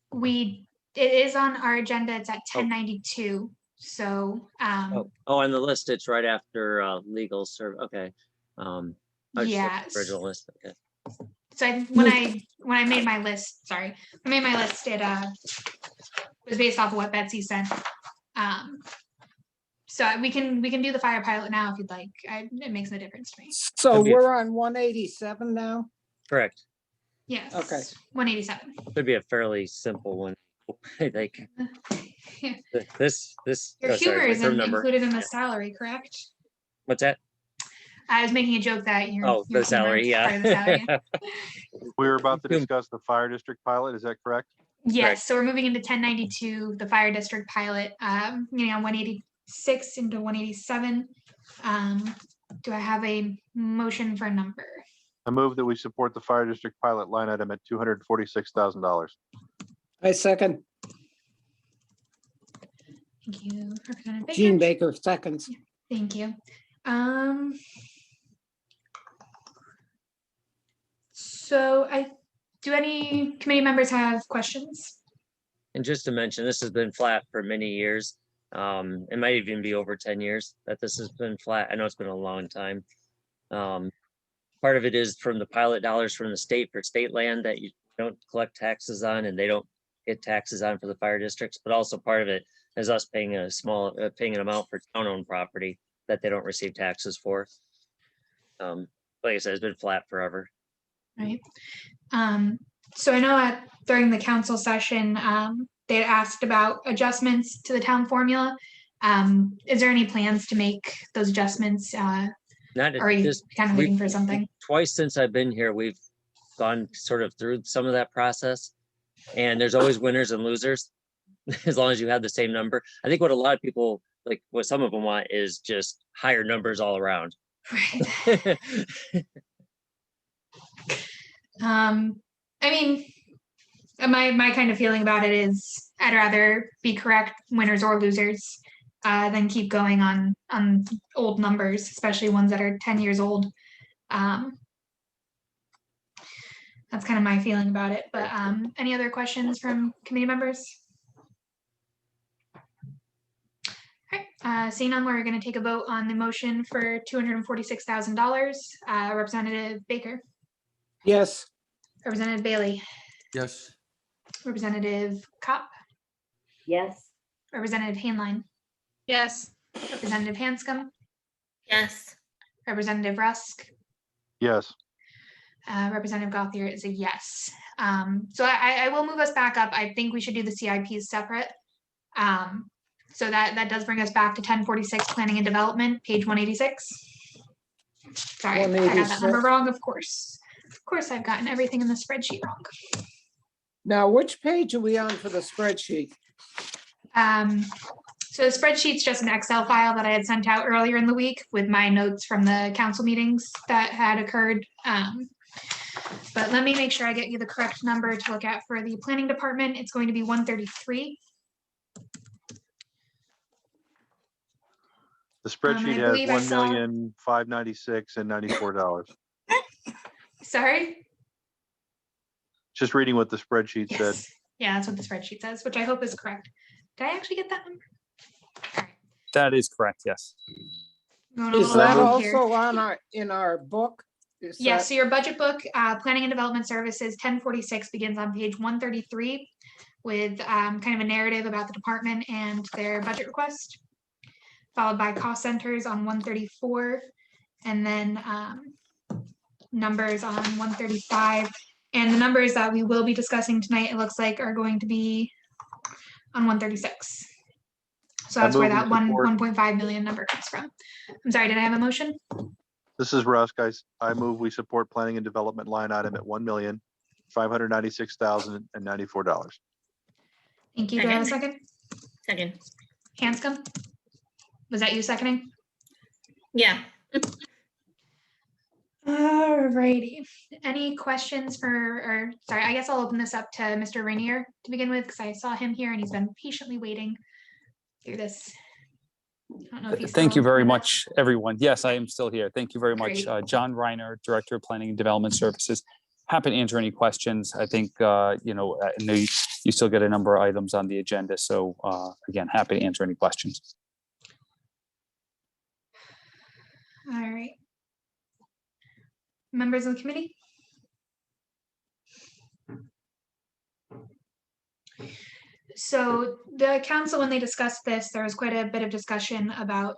It is on our agenda. It's at 10:92. So, Oh, on the list, it's right after legal serve. Okay. I just looked at yes. the original list. Okay. So when I made my list, sorry, I made my list. It was based off of what Betsy sent. So we can do the fire pilot now if you'd like. It makes no difference to me. So we're on 187 now? Correct. Yes. Okay. 187. Could be a fairly simple one. I think this. Your humor sorry, isn't number. included in the salary, correct? What's that? I was making a joke that your The salary, humor is part of the salary. We were about to discuss the fire district pilot. Is that correct? Yes, Correct. so we're moving into 1092, the fire district pilot, on 186 into 187. Do I have a motion for a number? I move that we support the fire district pilot line item at $246,000. I second. Thank you, Representative Baker. Jean Baker seconds. Thank you. So do any committee members have questions? And just to mention, this has been flat for many years. It might even be over 10 years that this has been flat. I know it's been a long time. Part of it is from the pilot dollars from the state for state land that you don't collect taxes on, and they don't get taxes on for the fire districts. But also part of it is us paying paying an amount for town-owned property that they don't receive taxes for. Like I said, it's been flat forever. Right. So I know during the council session, they had asked about adjustments to the town formula. Is there any plans to make those adjustments? Not or are you kind of waiting for something? Twice since I've been here, we've gone sort of through some of that process, and there's always winners and losers as long as you have the same number. I think what a lot of people, like what some of them want, is just higher numbers all around. Right. I mean, my kind of feeling about it is I'd rather be correct, winners or losers, than keep going on old numbers, especially ones that are 10 years old. That's kind of my feeling about it. But any other questions from committee members? All right, seeing none, we're going to take a vote on the motion for $246,000. Representative Baker. Yes. Representative Bailey. Yes. Representative Kopp. Yes. Representative Hainline. Yes. Representative Hanscom. Yes. Representative Rusk. Yes. Representative Gauthier is a yes. So I will move us back up. I think we should do the CIPs separate. So that does bring us back to 1046 planning and development, page 186. Sorry, I got that number wrong, of course. Of course, I've gotten everything in the spreadsheet wrong. Now, which page are we on for the spreadsheet? So the spreadsheet's just an Excel file that I had sent out earlier in the week with my notes from the council meetings that had occurred. But let me make sure I get you the correct number to look at for the planning department. It's going to be 133. The spreadsheet has $1,596,000 and $94. Sorry? Just reading what the spreadsheet said. Yeah, that's what the spreadsheet says, which I hope is correct. Did I actually get that number? That is correct, yes. Is that also on in our book? Yeah, so your budget book, Planning and Development Services, 1046 begins on page 133 with kind of a narrative about the department and their budget request, followed by cost centers on 134, and then numbers on 135. And the numbers that we will be discussing tonight, it looks like, are going to be on 136. So that's where that 1.5 million number comes from. I'm sorry, did I have a motion? This is Russ, guys. I move we support planning and development line item at $1,596,094. Thank you. Do I have a second? Second. Hanscom? Was that you seconding? Yeah. Alrighty. Any questions or sorry, I guess I'll open this up to Mr. Rainier to begin with, because I saw him here and he's been patiently waiting through this I don't know if he's Thank you still very with us. much, everyone. Yes, I am still here. Thank you very much. Great. John Reiner, Director of Planning and Development Services. Happy to answer any questions. I think, I know you still get a number of items on the agenda. So again, happy to answer any questions. All right. Members of the committee? So the council, when they discussed this, there was quite a bit of discussion about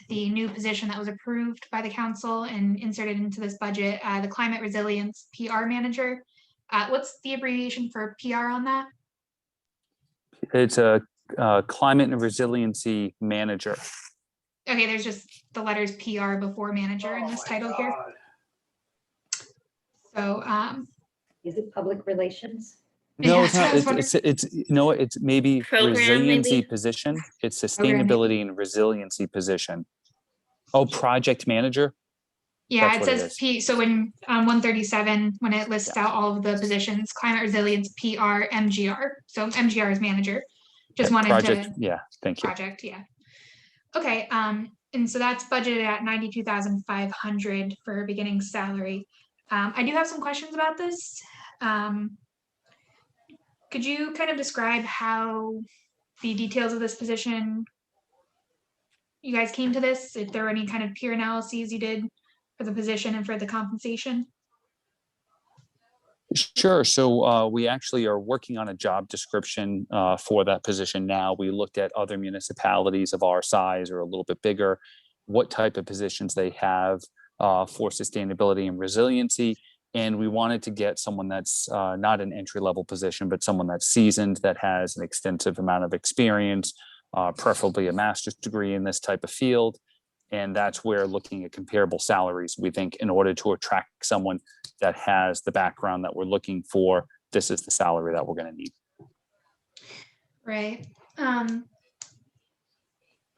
the new position that was approved by the council and inserted into this budget, the climate resilience PR manager. What's the abbreviation for PR on that? It's a climate and resiliency manager. Okay, there's just the letters PR before manager in this title here. So Is it public relations? No, Yeah, it's so I not. was wondering- It's maybe Program resiliency maybe? position. It's Program. sustainability and resiliency position. Oh, project manager. Yeah, That's it what it says is. P, so when on 137, when it lists out all of the positions, climate resilience, PR, MGR. So MGR is manager. Just wanted Project. to Yeah, thank you. project, yeah. Okay, and so that's budgeted at 92,500 for beginning salary. I do have some questions about this. Could you kind of describe how the details of this position, you guys came to this, if there were any kind of peer analyses you did for the position and for the compensation? Sure. So we actually are working on a job description for that position now. We looked at other municipalities of our size or a little bit bigger, what type of positions they have for sustainability and resiliency. And we wanted to get someone that's not an entry-level position, but someone that's seasoned, that has an extensive amount of experience, preferably a master's degree in this type of field. And that's where looking at comparable salaries, we think in order to attract someone that has the background that we're looking for, this is the salary that we're going to need. Right.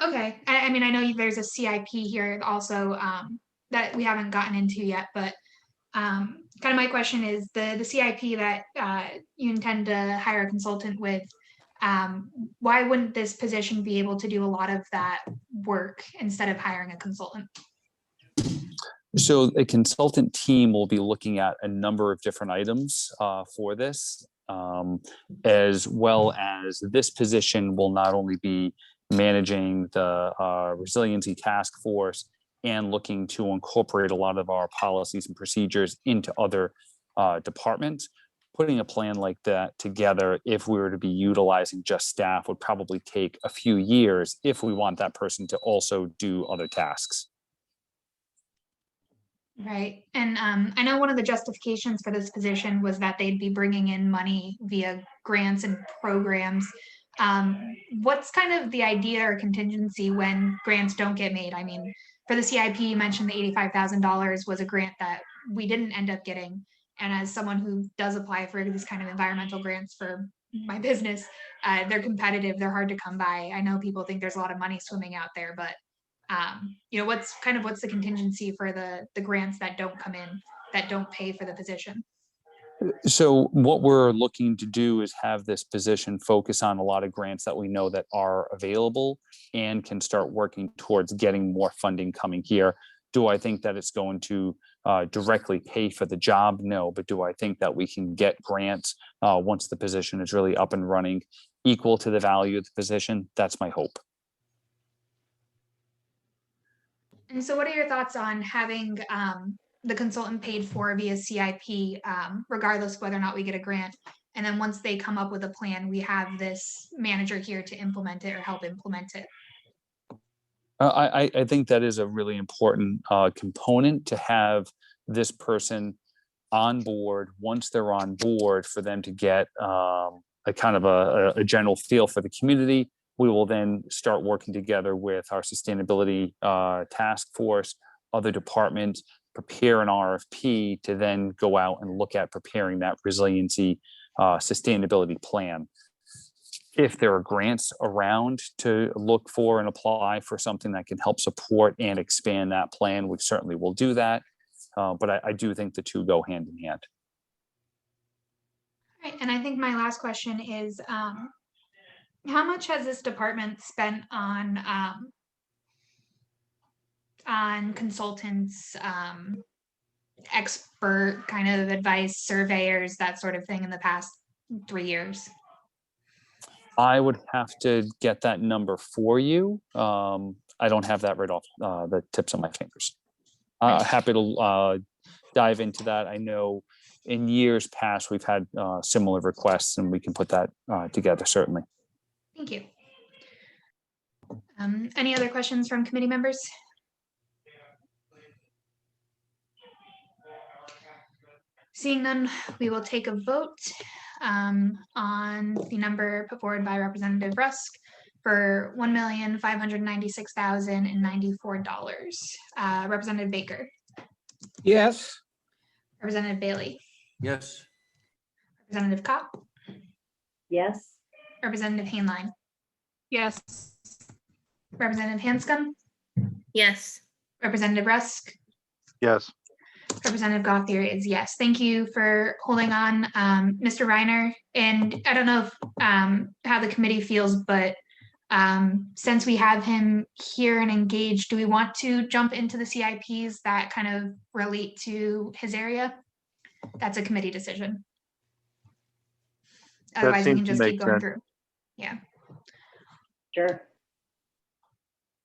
Okay. I mean, I know there's a CIP here also that we haven't gotten into yet, but kind of my question is the CIP that you intend to hire a consultant with, why wouldn't this position be able to do a lot of that work instead of hiring a consultant? So a consultant team will be looking at a number of different items for this, as well as this position will not only be managing the resiliency task force and looking to incorporate a lot of our policies and procedures into other departments. Putting a plan like that together, if we were to be utilizing just staff, would probably take a few years if we want that person to also do other tasks. Right. And I know one of the justifications for this position was that they'd be bringing in money via grants and programs. What's kind of the idea or contingency when grants don't get made? I mean, for the CIP, you mentioned the $85,000 was a grant that we didn't end up getting. And as someone who does apply for these kind of environmental grants for my business, they're competitive, they're hard to come by. I know people think there's a lot of money swimming out there, but what's the contingency for the grants that don't come in, that don't pay for the position? So what we're looking to do is have this position focus on a lot of grants that we know that are available and can start working towards getting more funding coming here. Do I think that it's going to directly pay for the job? No, but do I think that we can get grants once the position is really up and running equal to the value of the position? That's my hope. And so what are your thoughts on having the consultant paid for via CIP, regardless of whether or not we get a grant? And then once they come up with a plan, we have this manager here to implement it or help implement it. I think that is a really important component to have this person on board. Once they're on board, for them to get a kind of a general feel for the community, we will then start working together with our sustainability task force, other departments, prepare an RFP to then go out and look at preparing that resiliency sustainability plan. If there are grants around to look for and apply for something that can help support and expand that plan, we certainly will do that. But I do think the two go hand in hand. Right, and I think my last question is, how much has this department spent on on consultants, expert kind of advice, surveyors, that sort of thing in the past 3 years? I would have to get that number for you. I don't have that right off the tips of my fingers. Happy to dive into that. I know in years past, we've had similar requests, and we can put that together, certainly. Thank you. Any other questions from committee members? Seeing none, we will take a vote on the number put forward by Representative Rusk for $1,596,094. Representative Baker, Yes. Representative Bailey, Yes. Representative Kopp, Yes. Representative Hainline, Yes. Representative Hanscom, Yes. Representative Rusk, Yes. Representative Gothier is yes. Thank you for holding on, Mr. Reiner. And I don't know if, how the committee feels, but since we have him here and engaged, do we want to jump into the CIPs that kind of relate to his area? That's a committee decision. Otherwise, we seems can to just make keep going sense. through. Yeah. Sure.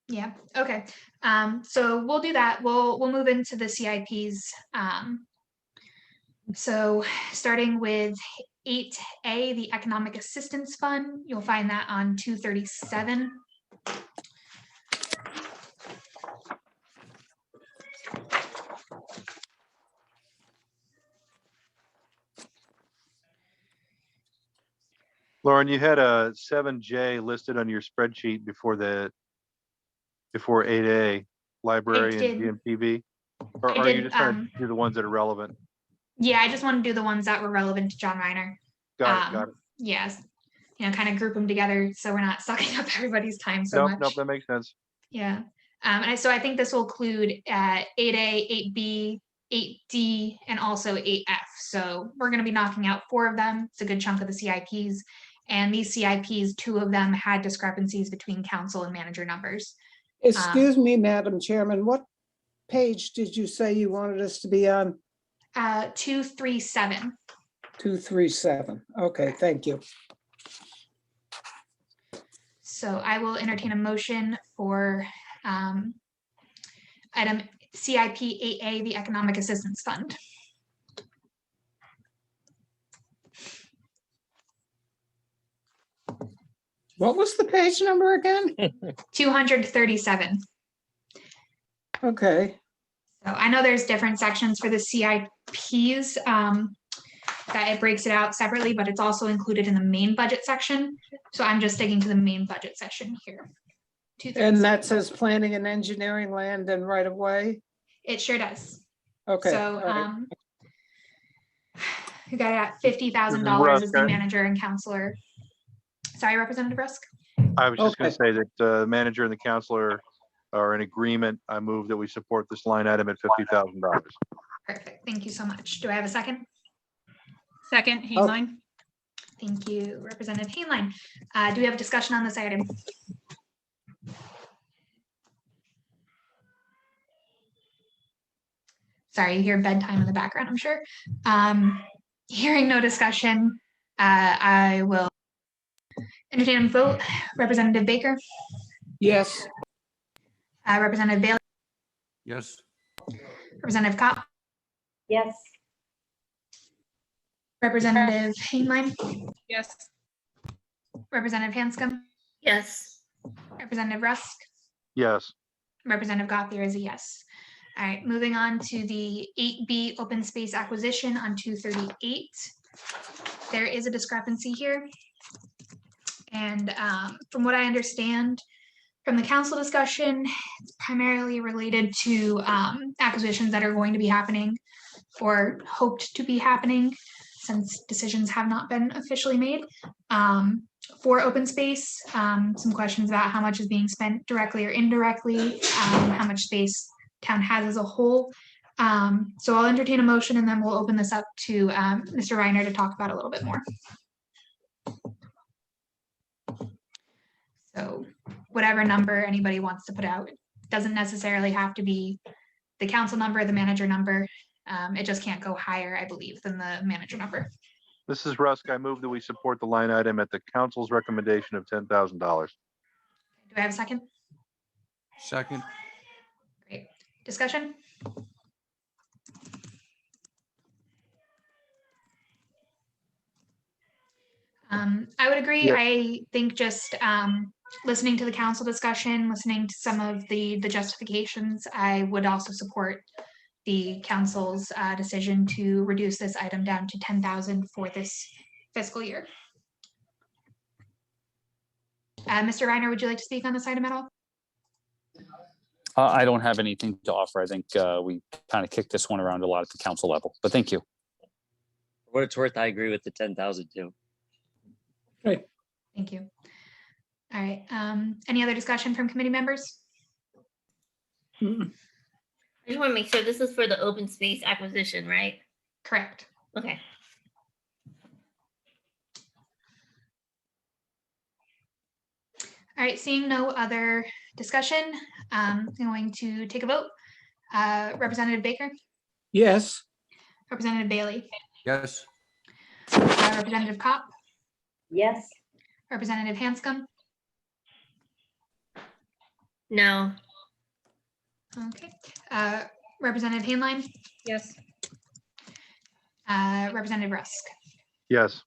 Yeah, okay. So we'll do that. We'll move into the CIPs. So starting with 8A, the Economic Assistance Fund, you'll find that on 237. Lauren, you had a 7J listed on your spreadsheet before 8A, library did. and GMPV? Or I are you did, just trying to do the ones that are relevant? Yeah, I just want to do the ones that were relevant to John Reiner. Got it. Yes, kind of group them together so we're not sucking up everybody's time so much. Nope, that makes sense. Yeah, so I think this will include 8A, 8B, 8D, and also 8F. So we're going to be knocking out 4 of them. It's a good chunk of the CIPs. And these CIPs, 2 of them had discrepancies between council and manager numbers. Excuse me, Madam Chairman, what page did you say you wanted us to be on? 237. 237. Okay, thank you. So I will entertain a motion for item CIP 8A, the Economic Assistance Fund. What was the page number again? 237. Okay. So I know there's different sections for the CIPs that it breaks it out separately, but it's also included in the main budget section. So I'm just sticking to the main budget section here. And that says planning and engineering, land and right of way? It sure does. Okay. So right. we got it at $50,000 as the manager and counselor. Sorry, Representative Rusk. I was just going to say that the manager and the counselor are in agreement. I move that we support this line item at $50,000. Perfect. Thank you so much. Do I have a second? Second, Hainline. Thank you, Representative Hainline. Do we have a discussion on this item? Sorry, you hear bedtime in the background, I'm sure. Hearing no discussion, I will entertain a vote. Representative Baker? Yes. Representative Bailey? Yes. Representative Kopp? Yes. Representative Hainline? Yes. Representative Hanscom? Yes. Representative Rusk? Yes. Representative Gothier is a yes. All right, moving on to the 8B open space acquisition on 238. There is a discrepancy here. And from what I understand from the council discussion, it's primarily related to acquisitions that are going to be happening or hoped to be happening since decisions have not been officially made. For open space, some questions about how much is being spent directly or indirectly, how much space town has as a whole. So I'll entertain a motion and then we'll open this up to Mr. Reiner to talk about a little bit more. So whatever number anybody wants to put out, doesn't necessarily have to be the council number, the manager number. It just can't go higher, I believe, than the manager number. This is Rusk. I move that we support the line item at the council's recommendation of $10,000. Do I have a second? Second. Great. Discussion? I would agree. Yeah. I think just listening to the council discussion, listening to some of the justifications, I would also support the council's decision to reduce this item down to 10,000 for this fiscal year. Mr. Reiner, would you like to speak on this item at all? I don't have anything to offer. I think we kind of kicked this one around a lot at the council level, but thank you. For what it's worth, I agree with the 10,000 too. Thank you. All right. Any other discussion from committee members? I just want to make sure this is for the open space acquisition, right? Correct. Okay. All right, seeing no other discussion, I'm going to take a vote. Representative Baker, Yes. Representative Bailey, Yes. Representative Kopp, Yes. Representative Hanscom. No. Okay. Representative Hainline, Yes. Representative Rusk, Yes.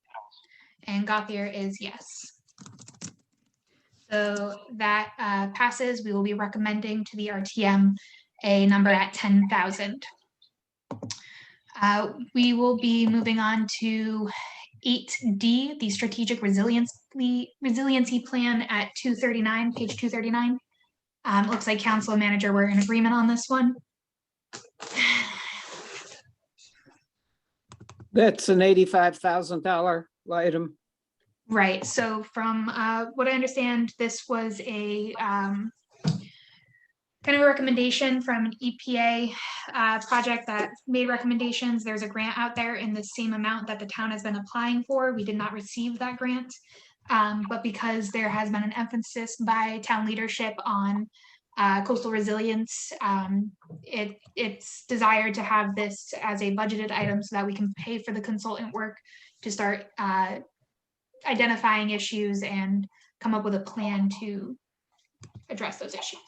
and Gauthier is yes. So that passes. We will be recommending to the RTM a number at 10,000. We will be moving on to 8D, the strategic resiliency plan at 239, page 239. Looks like council and manager were in agreement on this one. That's an $85,000 item. Right, so from what I understand, this was a kind of a recommendation from an EPA project that made recommendations. There's a grant out there in the same amount that the town has been applying for. We did not receive that grant, but because there has been an emphasis by town leadership on coastal resilience, it's desired to have this as a budgeted item so that we can pay for the consultant work to start identifying issues and come up with a plan to address those issues.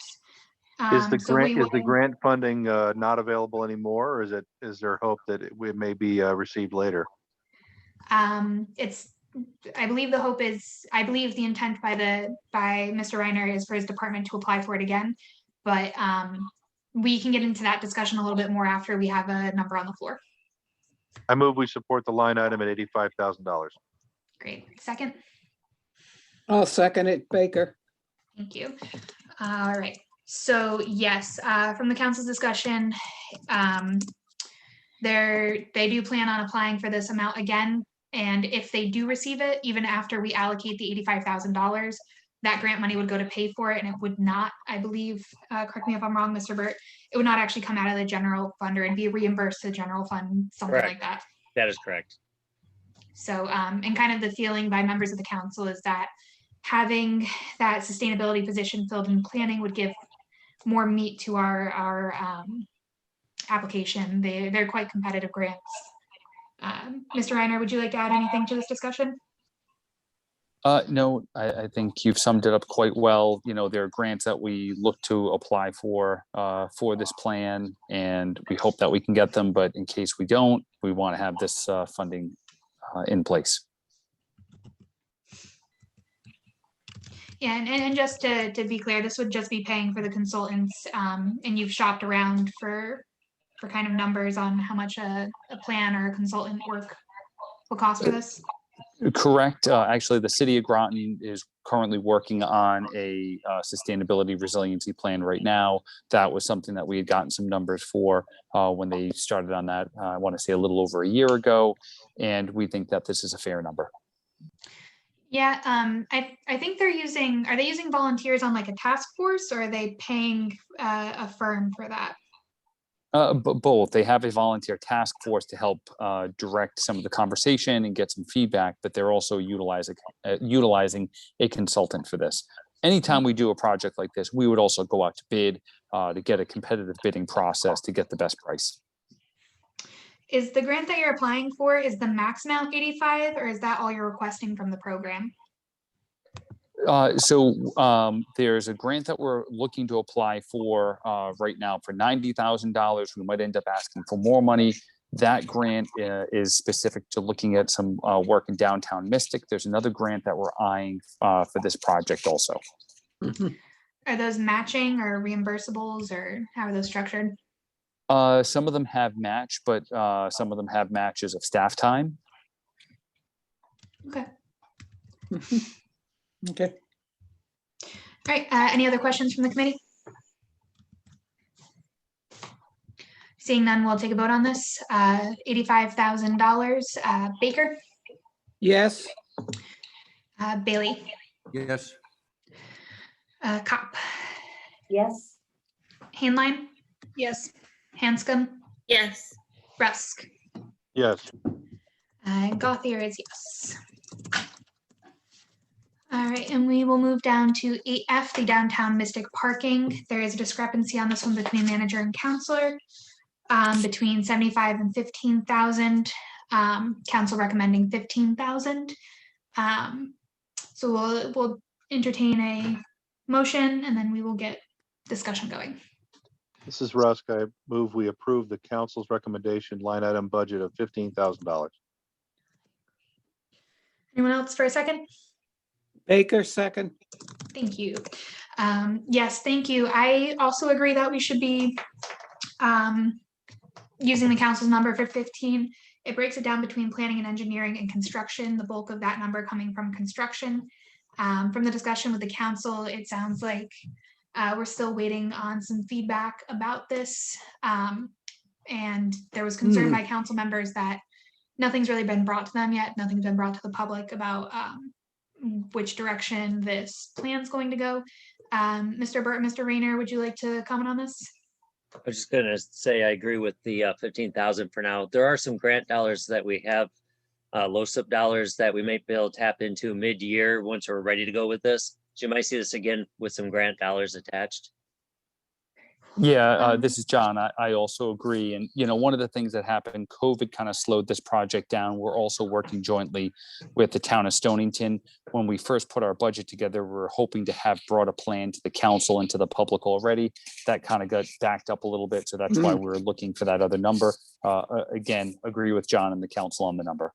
Is the So we grant, will- grant funding not available anymore, or is there hope that it may be received later? I believe the hope is, I believe the intent by Mr. Reiner is for his department to apply for it again, but we can get into that discussion a little bit more after we have a number on the floor. I move we support the line item at $85,000. Great, second, I'll second it, Baker. thank you. All right, so yes, from the council's discussion, they do plan on applying for this amount again. And if they do receive it, even after we allocate the $85,000, that grant money would go to pay for it, and it would not, I believe, correct me if I'm wrong, Mr. Burt, it would not actually come out of the general fund, or it'd be reimbursed to the general fund, something Correct. like that. That is correct. So, and kind of the feeling by members of the council is that having that sustainability position filled in planning would give more meat to our application. They're quite competitive grants. Mr. Reiner, would you like to add anything to this discussion? No, I think you've summed it up quite well. You know, there are grants that we look to apply for this plan, and we hope that we can get them. But in case we don't, we want to have this funding in place. Yeah, and just to be clear, this would just be paying for the consultants, and you've shopped around for kind of numbers on how much a plan or a consultant work will cost for this? Correct. Actually, the city of Groton is currently working on a sustainability resiliency plan right now. That was something that we had gotten some numbers for when they started on that, I want to say a little over a year ago. And we think that this is a fair number. Yeah, I think are they using volunteers on like a task force, or are they paying a firm for that? Both. They have a volunteer task force to help direct some of the conversation and get some feedback, but they're also utilizing a consultant for this. anytime we do a project like this, we would also go out to bid to get a competitive bidding process to get the best price. Is the grant that you're applying for, is the max amount 85, or is that all you're requesting from the program? There's a grant that we're looking to apply for right now for $90,000. We might end up asking for more money. That grant is specific to looking at some work in downtown Mystic. There's another grant that we're eyeing for this project also. Are those matching or reimbursables, or how are those structured? Some of them have match, but some of them have matches of staff time. Okay. Okay. All right, any other questions from the committee? Seeing none, we'll take a vote on this. $85,000, Baker, Yes. Bailey, Yes. Cop, Yes. Handline, Yes. Hanscom, Yes. Rusk. Yes. Gothier is yes. All right, and we will move down to 8F, the downtown Mystic parking. There is a discrepancy on this one between manager and counselor, between 75 and 15,000. Council recommending 15,000. So we'll entertain a motion, and then we will get discussion going. This is Rusk. I move we approve the council's recommendation line item budget of $15,000. Anyone else for a second? Baker, second. Thank you. Yes, thank you. I also agree that we should be using the council's number for 15. It breaks it down between planning and engineering and construction, the bulk of that number coming from construction. From the discussion with the council, it sounds like we're still waiting on some feedback about this. And there was concern by council members that nothing's really been brought to them yet. Nothing's been brought to the public about which direction this plan's going to go. Mr. Burt, Mr. Rayner, would you like to comment on this? I was just gonna say, I agree with the 15,000 for now. There are some grant dollars that we have, LoSiP dollars that we may be able to tap into mid-year once we're ready to go with this. So you might see this again with some grant dollars attached. Yeah, this is John. I also agree. And, one of the things that happened, COVID kind of slowed this project down. We're also working jointly with the town of Stonington. When we first put our budget together, we were hoping to have brought a plan to the council and to the public already. That kind of got backed up a little bit. So that's why we're looking for that other number. Again, agree with John and the council on the number.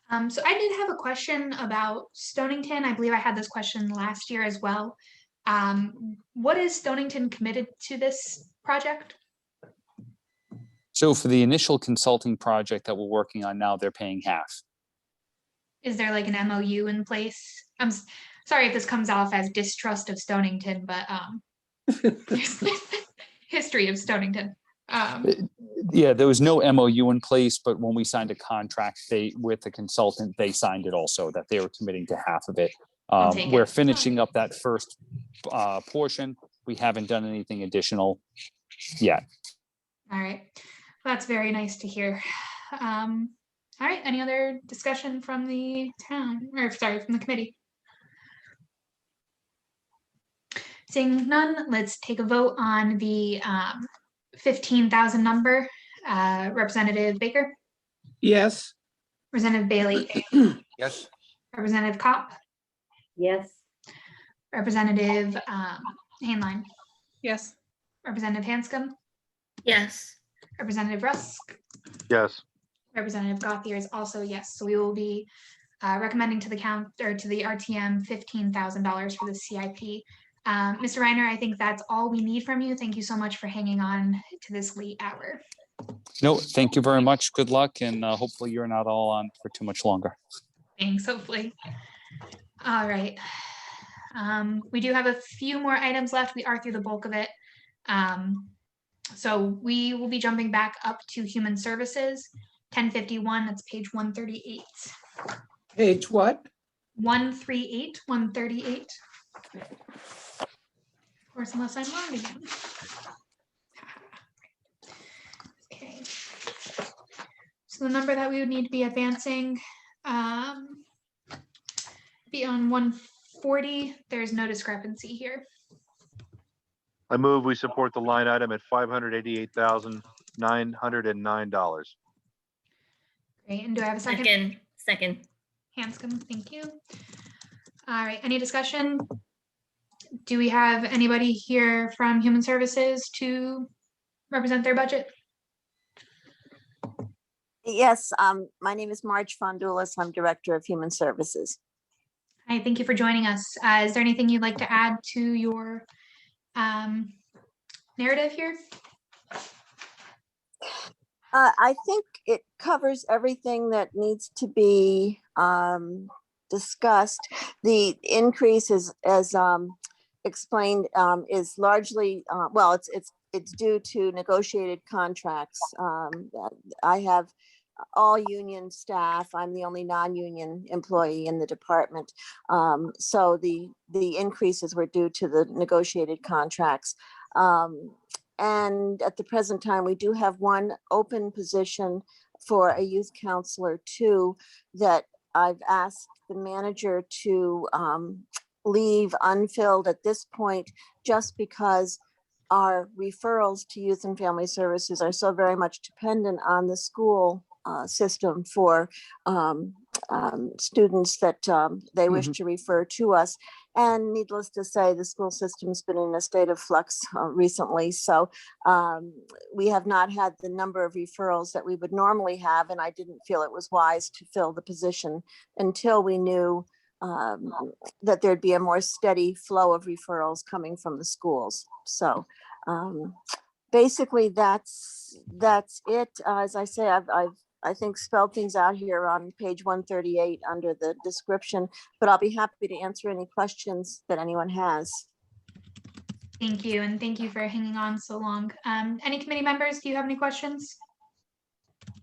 So I did have a question about Stonington. I believe I had this question last year as well. What is Stonington committed to this project? So for the initial consulting project that we're working on now, they're paying half. Is there like an MOU in place? I'm sorry if this comes off as distrust of Stonington, but history of Stonington. Yeah, there was no MOU in place, but when we signed a contract with the consultant, they signed it also that they were committing to half of it. We're finishing up that first portion. We haven't done anything additional yet. All right, that's very nice to hear. All right, any other discussion from the town, or sorry, from the committee? Seeing none, let's take a vote on the 15,000 number. Representative Baker? Yes. Representative Bailey? Yes. Representative Kopp? Yes. Representative Hainline? Yes. Representative Hanscom? Yes. Representative Rusk? Yes. Representative Gothier is also yes. So we will be recommending to the RTM $15,000 for the CIP. Mr. Reiner, I think that's all we need from you. Thank you so much for hanging on to this late hour. No, thank you very much. Good luck. And hopefully you're not all on for too much longer. Thanks, hopefully. All right. We do have a few more items left. We are through the bulk of it. So we will be jumping back up to Human Services, 1051, that's page 138. Page what? 138, 138. Of course, unless I'm wrong again. Okay. So the number that we would need to be advancing be on 40. There's no discrepancy here. I move we support the line item at $588,909. Great, and do I have a second? Second. Hanscom, thank you. All right, any discussion? Do we have anybody here from Human Services to represent their budget? Yes, my name is Marge Fondulis. I'm Director of Human Services. Hi, thank you for joining us. Is there anything you'd like to add to your narrative here? I think it covers everything that needs to be discussed. The increase is, as explained, is largely, well, it's due to negotiated contracts. I have all union staff. I'm the only non-union employee in the department. So the increases were due to the negotiated contracts. And at the present time, we do have one open position for a youth counselor too, that I've asked the manager to leave unfilled at this point, just because our referrals to Youth and Family Services are so very much dependent on the school system for students that they wish to refer to us. And needless to say, the school system's been in a state of flux recently. So we have not had the number of referrals that we would normally have. And I didn't feel it was wise to fill the position until we knew that there'd be a more steady flow of referrals coming from the schools. So basically that's it. As I say, I think spelled things out here on page 138 under the description, but I'll be happy to answer any questions that anyone has. Thank you, and thank you for hanging on so long. Any committee members, do you have any questions?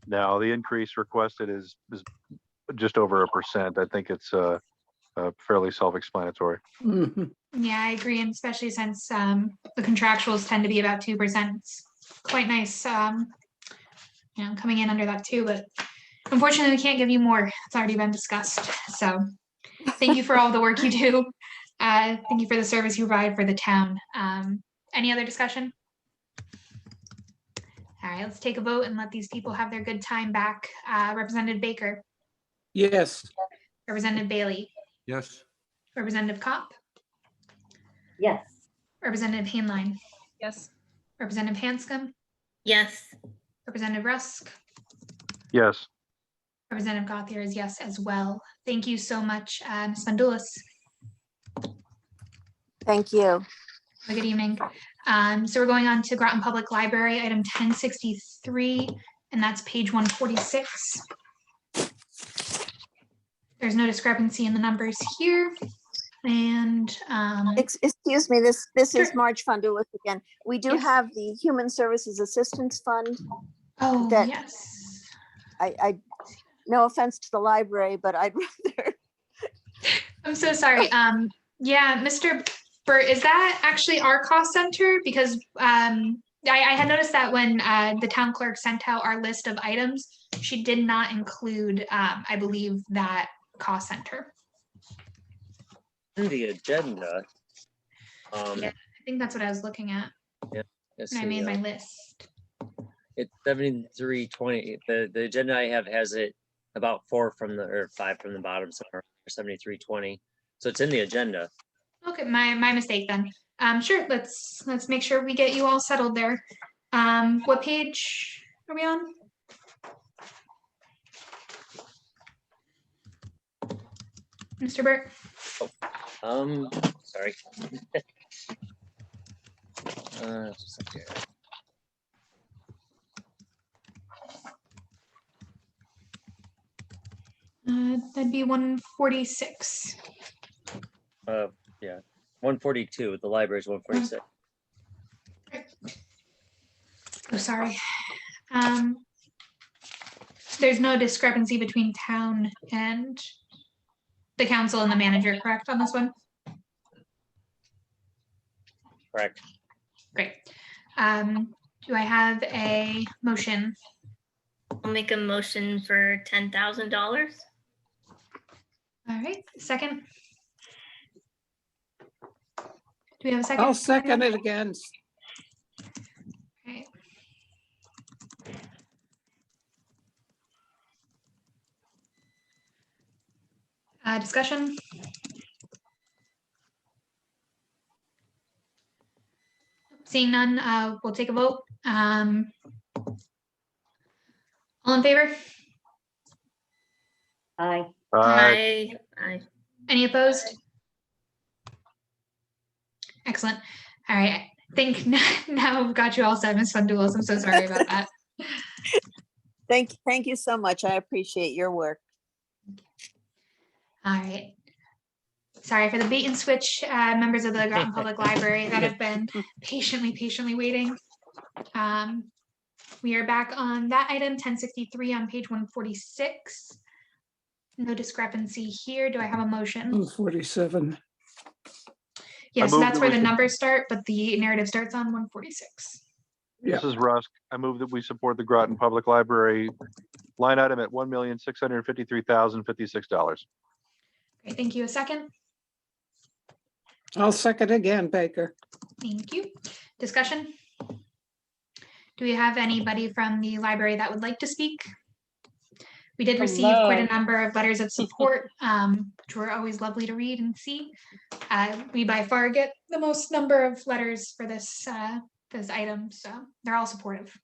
No, the increase requested is just over 1%. I think it's fairly self-explanatory. Yeah, I agree, and especially since the contractuals tend to be about 2%. It's quite nice, coming in under that too, but unfortunately we can't give you more. It's already been discussed. So thank you for all the work you do. Thank you for the service you provide for the town. Any other discussion? All right, let's take a vote and let these people have their good time back. Representative Baker. Yes. Representative Bailey. Yes. Representative Kopp. Yes. Representative Hainline. Yes. Representative Hanscom. Yes. Representative Rusk. Yes. Representative Gauthier is yes as well. Thank you so much, Ms. Vandulis. Thank you. Have a good evening. So we're going on to Groton Public Library, item 1063, and that's page 146. There's no discrepancy in the numbers here. And excuse me, this sure. is Marge Fondulis again. We do have the Human Services Assistance Fund. Oh, that yes. I no offense to the library, but I'd rather. I'm so sorry. Yeah, Mr. Burt, is that actually our cost center? Because I had noticed that when the town clerk sent out our list of items, she did not include, I believe, that cost center. In the agenda. Yeah, I think that's what I was looking at. Yeah. When I made my list. It's 7320. The agenda I have has it about 5 from the bottom, somewhere 7320. So it's in the agenda. Okay, my mistake then. Sure, let's make sure we get you all settled there. What page are we on? Mr. Burt? Sorry. Just up here. That'd be 146. Yeah, 142. The library is 146. Oh, sorry. There's no discrepancy between town and the council and the manager, correct, on this one? Correct. Great. Do I have a motion? I'll make a motion for $10,000. All right, second. we have a second? I'll second it again. Okay. Discussion? Seeing none, we'll take a vote. All in favor? Aye. Aye. Aye. Any opposed? Excellent. All right. I think now I've got you all set, Ms. Fundulos. I'm so sorry about that. Thank you so much. I appreciate your work. All right. Sorry for the bait and switch, members of the Groton Public Library that have been patiently waiting. We are back on that item, 1063 on page 146. No discrepancy here. Do I have a motion? 147. Yes, move that's that where we the should- number start, but the narrative starts on 146. Yeah. This is Rusk. I move that we support the Groton Public Library line item at $1,653,056. Great, thank you. A second? I'll second again, Baker. Thank you. Discussion? Do we have anybody from the library that would like to speak? We did receive quite a number of letters of support, which were always lovely to read and see. We by far get the most number of letters for this item, so they're all supportive.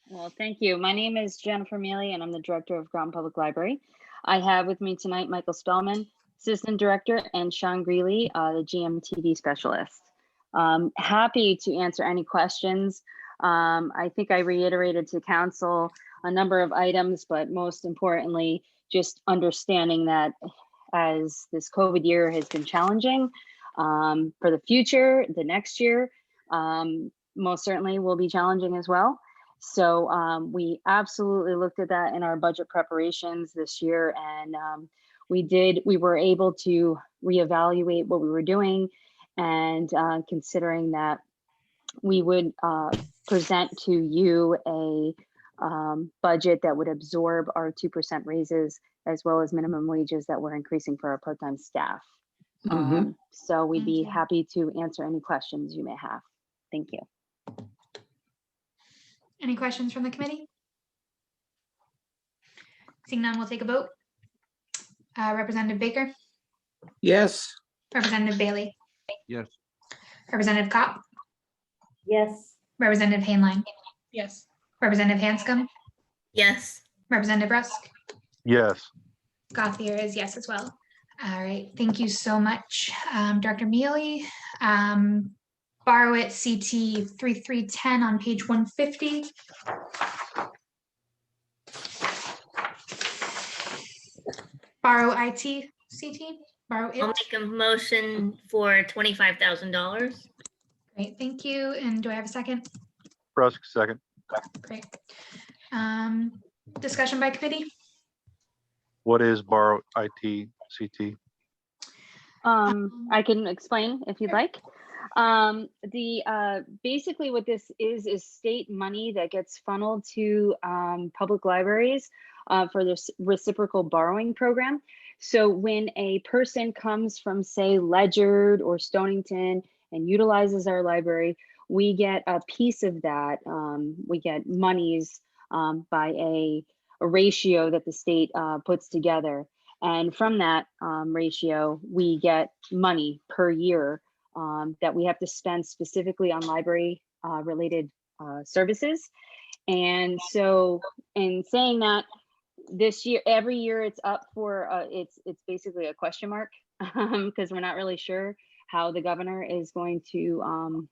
Well, thank you. My name is Jennifer Mealy, and I'm the director of Groton Public Library. I have with me tonight Michael Spellman, assistant director, and Sean Greeley, the GMTV specialist. Happy to answer any questions. I think I reiterated to council a number of items, but most importantly, just understanding that as this COVID year has been challenging, for the future, the next year, most certainly will be challenging as well. So we absolutely looked at that in our budget preparations this year, and we were able to reevaluate what we were doing, and considering that we would present to you a budget that would absorb our 2% raises, as well as minimum wages that we're increasing for our part-time staff. So we'd be happy to answer any questions you may have. Thank you. Any questions from the committee? Seeing none, we'll take a vote. Representative Baker, Yes. Representative Bailey, Yes. Representative Kopp, Yes. Representative Hainline, Yes. Representative Hanscom, Yes. Representative Rusk. Yes. Gothier is yes as well. All right, thank you so much, Dr. Mealy. Borrow it CT 3310 on page 150. Borrow IT CT, borrow I'll it. make a motion for $25,000. Great, thank you. And do I have a second? Rusk, second. Great. Discussion by committee? What is borrow IT CT? I can explain if you'd like. Basically what this is state money that gets funneled to public libraries for this reciprocal borrowing program. So when a person comes from, say, Ledyard or Stonington and utilizes our library, we get a piece of that. We get monies by a ratio that the state puts together. And from that ratio, we get money per year that we have to spend specifically on library related services. And so in saying that, this year, every year it's up for, it's basically a question mark because we're not really sure how the governor is going to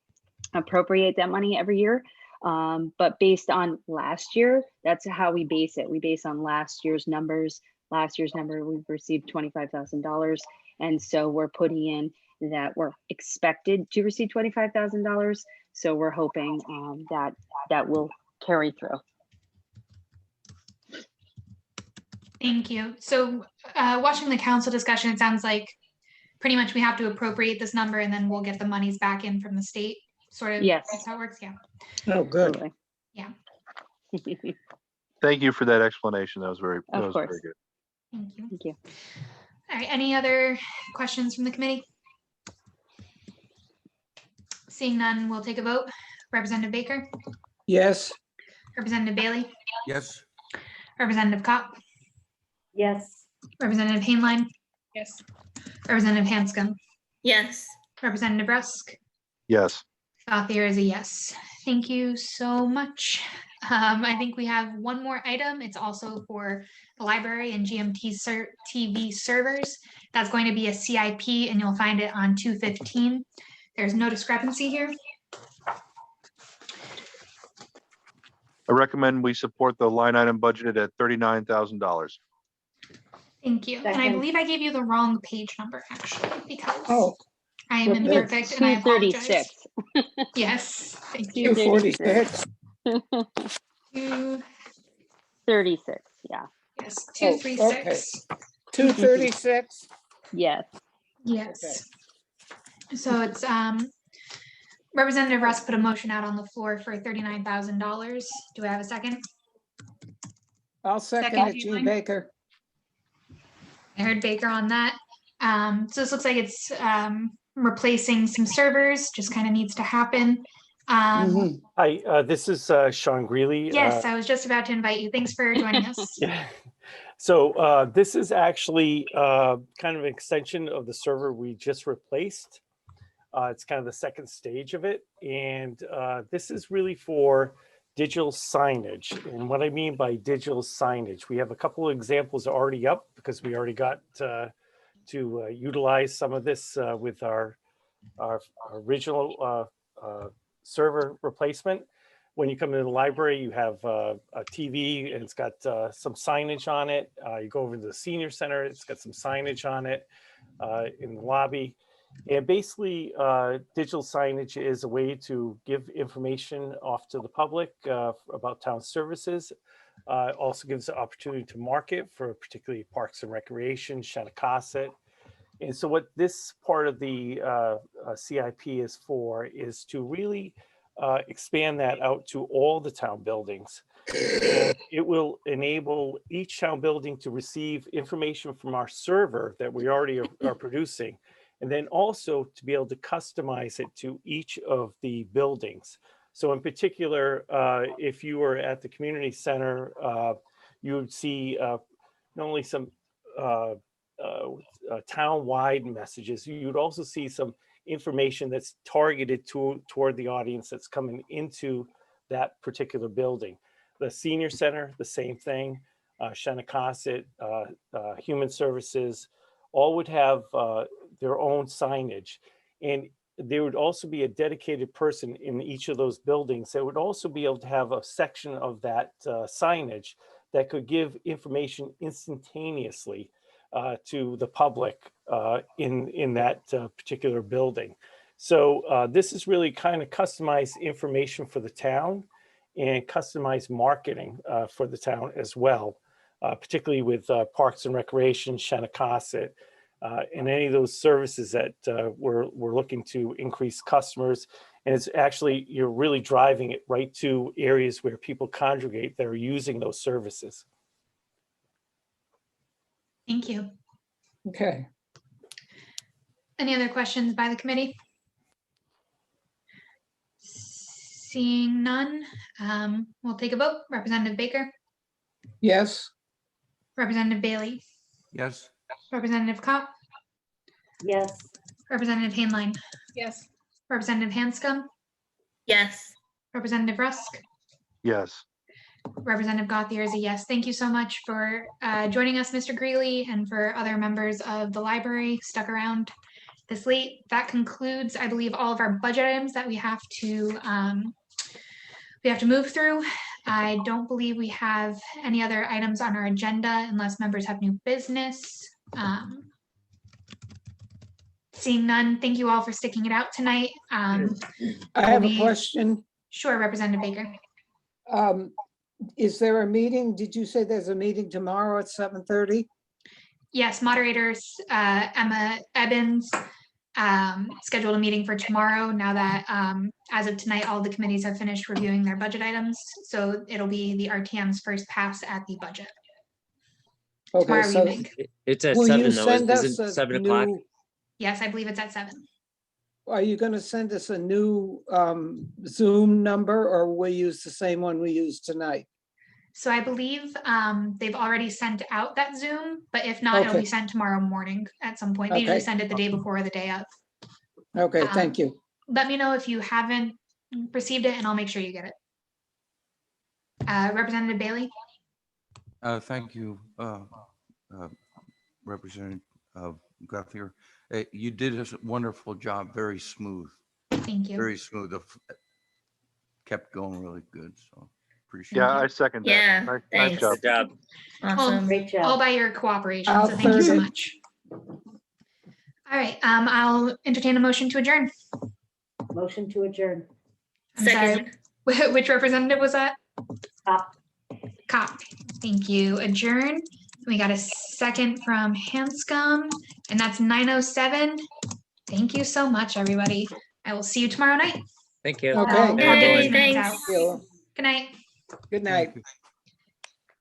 appropriate that money every year. But based on last year, that's how we base it. We base on last year's numbers. Last year's number, we've received $25,000. And so we're putting in that we're expected to receive $25,000. So we're hoping that will carry through. Thank you. So watching the council discussion, it sounds like pretty much we have to appropriate this number and then we'll get the monies back in from the state. Sort of. Yes. That's how it works. Yeah. Oh, good. Yeah. Thank you for that explanation. That was very good. Thank you. Thank you. All right. Any other questions from the committee? Seeing none, we'll take a vote. Representative Baker, Yes. Representative Bailey, Yes. Representative Cop, Yes. Representative Hainline, Yes. Representative Hanscom, Yes. Representative Rusk. Yes. Gothier is a yes. Thank you so much. I think we have one more item. It's also for the library and GMT TV servers. That's going to be a CIP, and you'll find it on 215. There's no discrepancy here. I recommend we support the line item budgeted at $39,000. Thank you. And I Second. believe I gave you the wrong page number, actually, because Oh, I am what page? imperfect and I apologize. 236. Yes, thank you. 246. 236. Yeah. Yes, Oh, 236. 236. Yes. Yes. So it's Representative Russ put a motion out on the floor for $39,000. Do I have a second? I'll second Second, it, Jean Jean. Baker. I heard Baker on that. So this looks like it's replacing some servers, just kind of needs to happen. Hi, this is Sean Greeley. Yes, I was just about to invite you. Thanks for joining us. So this is actually kind of an extension of the server we just replaced. It's kind of the second stage of it. And this is really for digital signage. And what I mean by digital signage, we have a couple of examples already up because we already got to utilize some of this with our original server replacement. When you come into the library, you have a TV and it's got some signage on it. You go over to the senior center, it's got some signage on it in the lobby. And basically, digital signage is a way to give information off to the public about town services. Also gives the opportunity to market for particularly Parks and Recreation, Shanticosset. And so what this part of the CIP is for is to really expand that out to all the town buildings. And it will enable each town building to receive information from our server that we already are producing, and then also to be able to customize it to each of the buildings. So in particular, if you were at the community center, you would see not only some town-wide messages, you would also see some information that's targeted toward the audience that's coming into that particular building. The senior center, the same thing. Shanticosset, Human Services, all would have their own signage. And there would also be a dedicated person in each of those buildings that would also be able to have a section of that signage that could give information instantaneously to the public in that particular building. So this is really kind of customized information for the town and customized marketing for the town as well, particularly with Parks and Recreation, Shanticosset, and any of those services that we're looking to increase customers. And it's actually, you're really driving it right to areas where people congregate that are using those services. Thank you. Okay. Any other questions by the committee? Seeing none, we'll take a vote. Representative Baker, Yes. Representative Bailey, Yes. Representative Kopp, Yes. Representative Hainline, Yes. Representative Hanscom, Yes. Representative Rusk, Yes. Representative Gothier is a yes. Thank you so much for joining us, Mr. Greeley, and for other members of the library stuck around this late. That concludes, I believe, all of our budget items that we have to move through. I don't believe we have any other items on our agenda unless members have new business. Seeing none, thank you all for sticking it out tonight. I have a question. Sure, Representative Baker. Is there a meeting? Did you say there's a meeting tomorrow at 7:30? Yes, moderators, Emma Ebbins scheduled a meeting for tomorrow now that as of tonight, all the committees have finished reviewing their budget items. So it'll be the RTM's first pass at the budget. Okay, Tomorrow so evening. It's at will you 7 though, send us isn't a 7 o'clock? new- Yes, I believe it's at 7. are you going to send us a new Zoom number, or will we use the same one we used tonight? So I believe they've already sent out that Zoom, but if not, it'll Okay. be sent tomorrow morning at some point. They usually Okay. send it the day before or the day of. Okay, thank you. Let me know if you haven't received it and I'll make sure you get it. Representative Bailey? Thank you, Representative Guthier. You did a wonderful job, very smooth. Thank you. Very smooth. Kept going really good, so appreciate Yeah, it. I second that. Yeah, Nice thanks. job. Good job. Awesome. Great job. All by your cooperation, I'll so thank you so third it. much. All right, I'll entertain a motion to adjourn. Motion to adjourn. I'm sorry, Second. which representative was that? Cop. Cop. Thank you. Adjourn. We got a second from Hanscom, and that's 9:07. Thank you so much, everybody. I will see you tomorrow night. Thank you. Okay. I'll get Hey, these minutes thanks. out. Good night. Good night. Thank you.